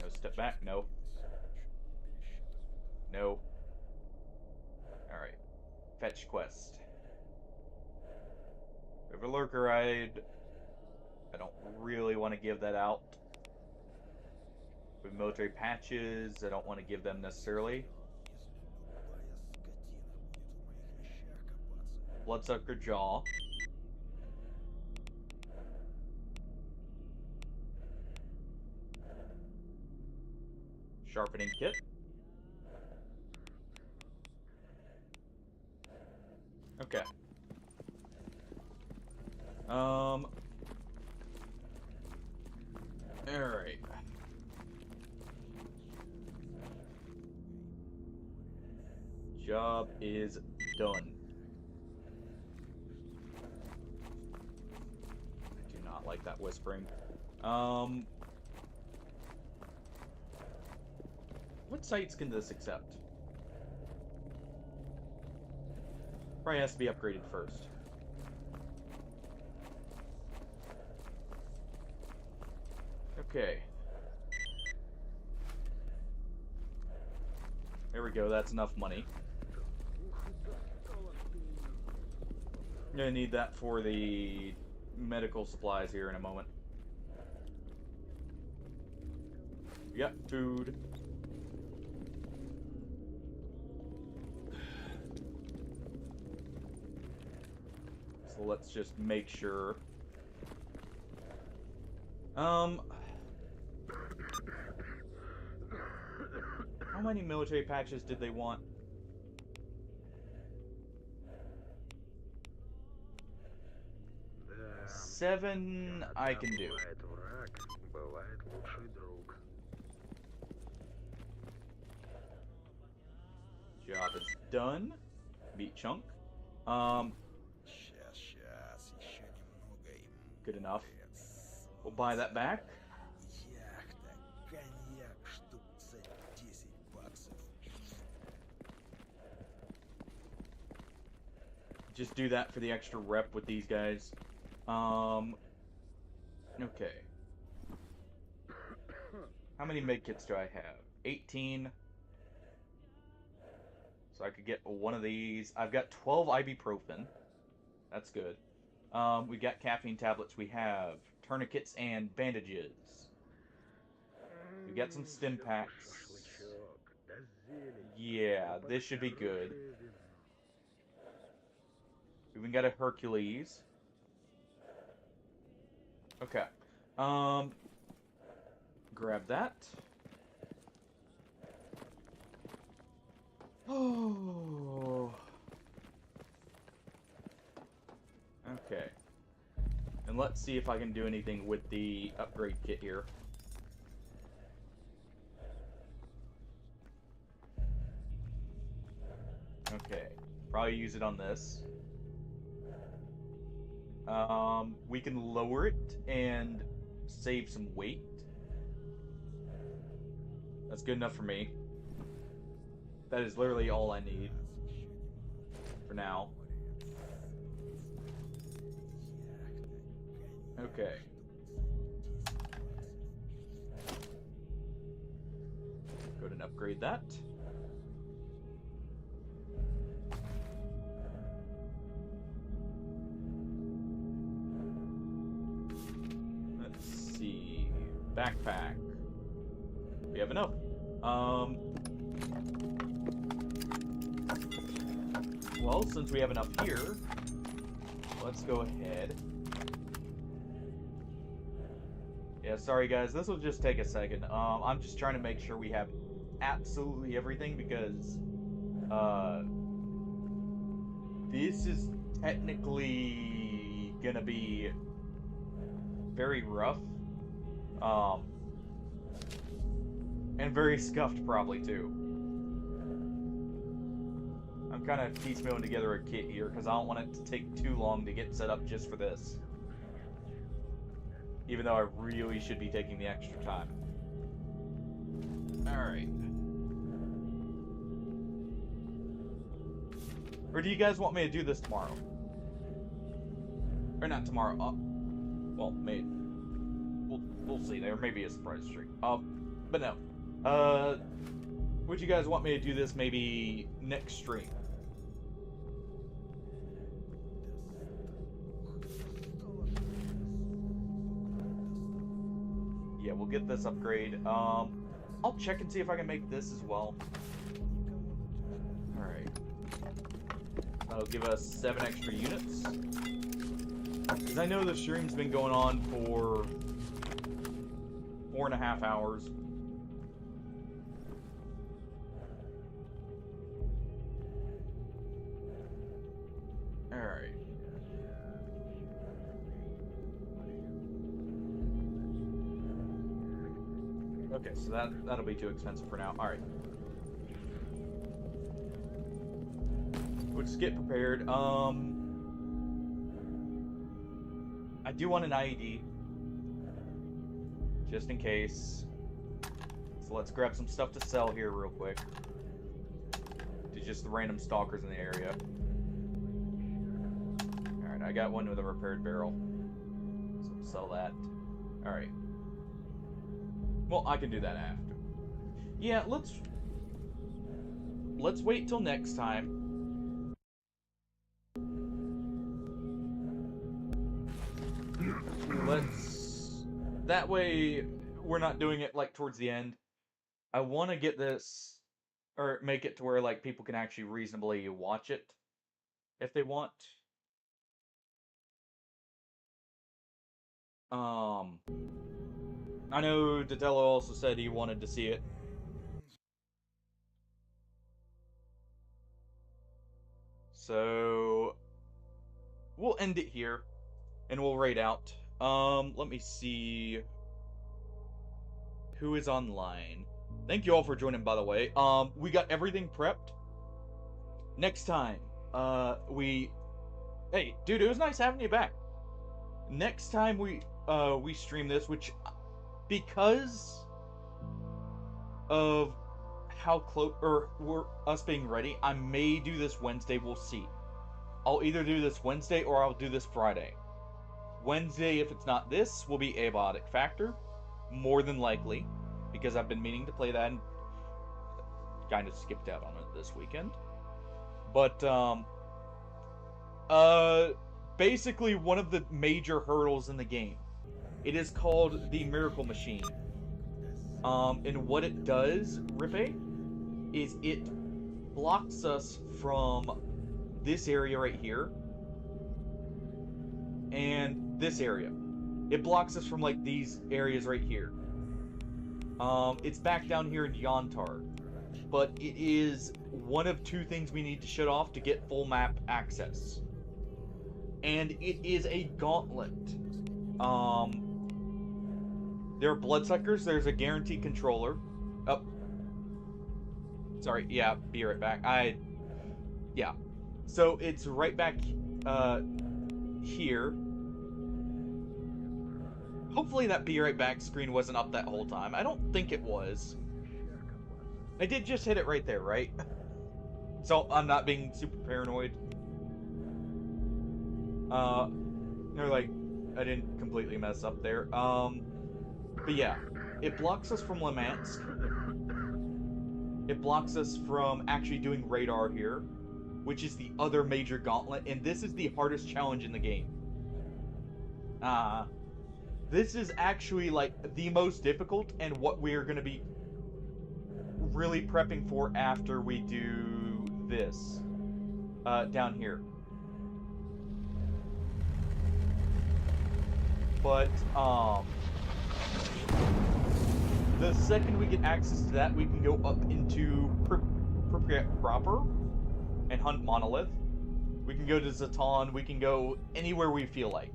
No, step back. No. No. Alright. Fetch quest. We have a lurker ride. I don't really want to give that out. We have military patches. I don't want to give them necessarily. Bloodsucker jaw. Sharpening kit. Okay. Alright. Job is done. I do not like that whispering. What sites can this accept? Probably has to be upgraded first. Okay. There we go, that's enough money. I'm gonna need that for the medical supplies here in a moment. We got food. So let's just make sure. How many military patches did they want? 7 I can do. Бывает враг, бывает лучший друг. Job is done. Meat chunk. Сейчас, еще немного и Good enough. мудрец. We'll buy that back. Яхта, коньяк, штук за 10 баксов. Just do that for the extra rep with these guys. Okay. How many medkits do I have? 18. So I could get one of these. I've got 12 ibuprofen. That's good. We got caffeine tablets. We have tourniquets and bandages. We got some stim packs. Yeah, this should be good. We even got a Hercules. Okay. Grab that. Oh. Okay. And let's see if I can do anything with the upgrade kit here. Okay. Probably use it on this. We can lower it and save some weight. That's good enough for me. That is literally all I need for now. Okay. Go ahead and upgrade that. Let's see. Backpack. We have enough. Well, since we have enough here, let's go ahead. Yeah, sorry guys, this will just take a second. I'm just trying to make sure we have absolutely everything because this is technically gonna be very rough. And very scuffed probably too. I'm kind of piecemealing together a kit here because I don't want it to take too long to get set up just for this. Even though I really should be taking the extra time. Alright. Or do you guys want me to do this tomorrow? Or not tomorrow. Well, maybe. We'll see. There may be a surprise stream. But no. Would you guys want me to do this maybe next stream? Yeah, we'll get this upgrade. I'll check and see if I can make this as well. Alright. That'll give us 7 extra units. Because I know the stream's been going on for 4.5 hours. Alright. Okay, so that'll be too expensive for now. Alright. We'll just get prepared. I do want an IED. Just in case. So let's grab some stuff to sell here real quick. To just the random stalkers in the area. Alright, I got one with a repaired barrel. So we'll sell that. Alright. Well, I can do that after. Yeah, let's wait till next time. That way we're not doing it like towards the end. I want to get this, or make it to where like people can actually reasonably watch it if they want. I know Datello also said he wanted to see it. So we'll end it here and we'll raid out. Let me see who is online. Thank you all for joining, by the way. We got everything prepped. Next time, hey, dude, it was nice having you back. Next time we stream this, which, because of how close, or us being ready, I may do this Wednesday, we'll see. I'll either do this Wednesday or I'll do this Friday. Wednesday, if it's not this, will be Abiotic Factor, more than likely, because I've been meaning to play that and kind of skipped out on it this weekend. But, basically one of the major hurdles in the game. It is called the Miracle Machine. And what it does, Rippe, is it blocks us from this area right here and this area. It blocks us from like these areas right here. It's back down here in Yontar, but it is one of 2 things we need to shut off to get full map access. And it is a gauntlet. There are bloodsuckers. There's a guaranteed controller. Oh. Sorry. Yeah, be right back. Yeah. So it's right back here. Hopefully that be right back screen wasn't up that whole time. I don't think it was. I did just hit it right there, right? So I'm not being super paranoid. Or like, I didn't completely mess up there. But yeah, it blocks us from Lemansk. It blocks us from actually doing radar here, which is the other major gauntlet, and this is the hardest challenge in the game. This is actually like the most difficult and what we're gonna be really prepping for after we do this down here. But the second we get access to that, we can go up into Pripyat proper and hunt Monolith. We can go to Zatan. We can go anywhere we feel like.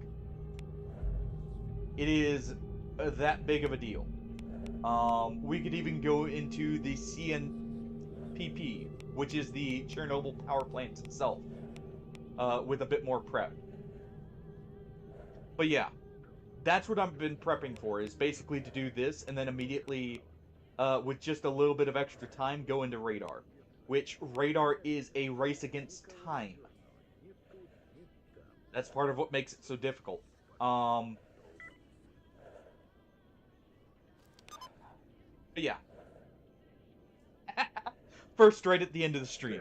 It is that big of a deal. We could even go into the CNPP, which is the Chernobyl power plant itself, with a bit more prep. But yeah, that's what I've been prepping for, is basically to do this, and then immediately, with just a little bit of extra time, go into radar. Which, radar is a race against time. That's part of what makes it so difficult. But yeah. First right at the end of the stream.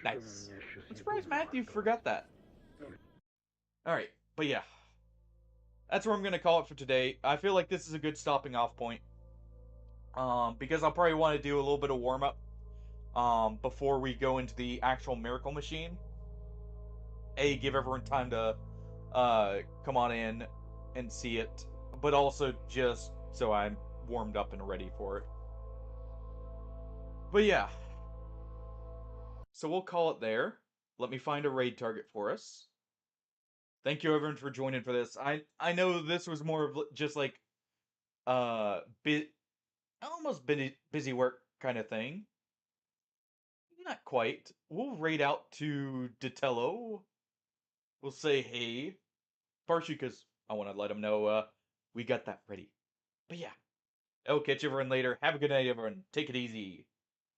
Nice. I'm surprised Matthew forgot that. Alright, but yeah. That's where I'm going to call it for today. I feel like this is a good stopping off point. Because I'll probably want to do a little bit of warm-up before we go into the actual Miracle Machine. Give everyone time to come on in and see it, but also just so I'm warmed up and ready for it. But yeah. So we'll call it there. Let me find a raid target for us. Thank you everyone for joining for this. I know this was more of just like almost busy work kind of thing. Not quite. We'll raid out to Detello. We'll say hey. Partially because I want to let them know we got that ready. But yeah. I'll catch everyone later. Have a good night, everyone. Take it easy.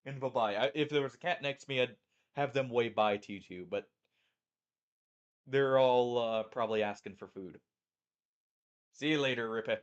And bye-bye. If there was a cat next to me, I'd have them wave bye to you too, but they're all probably asking for food. See you later, Rippy.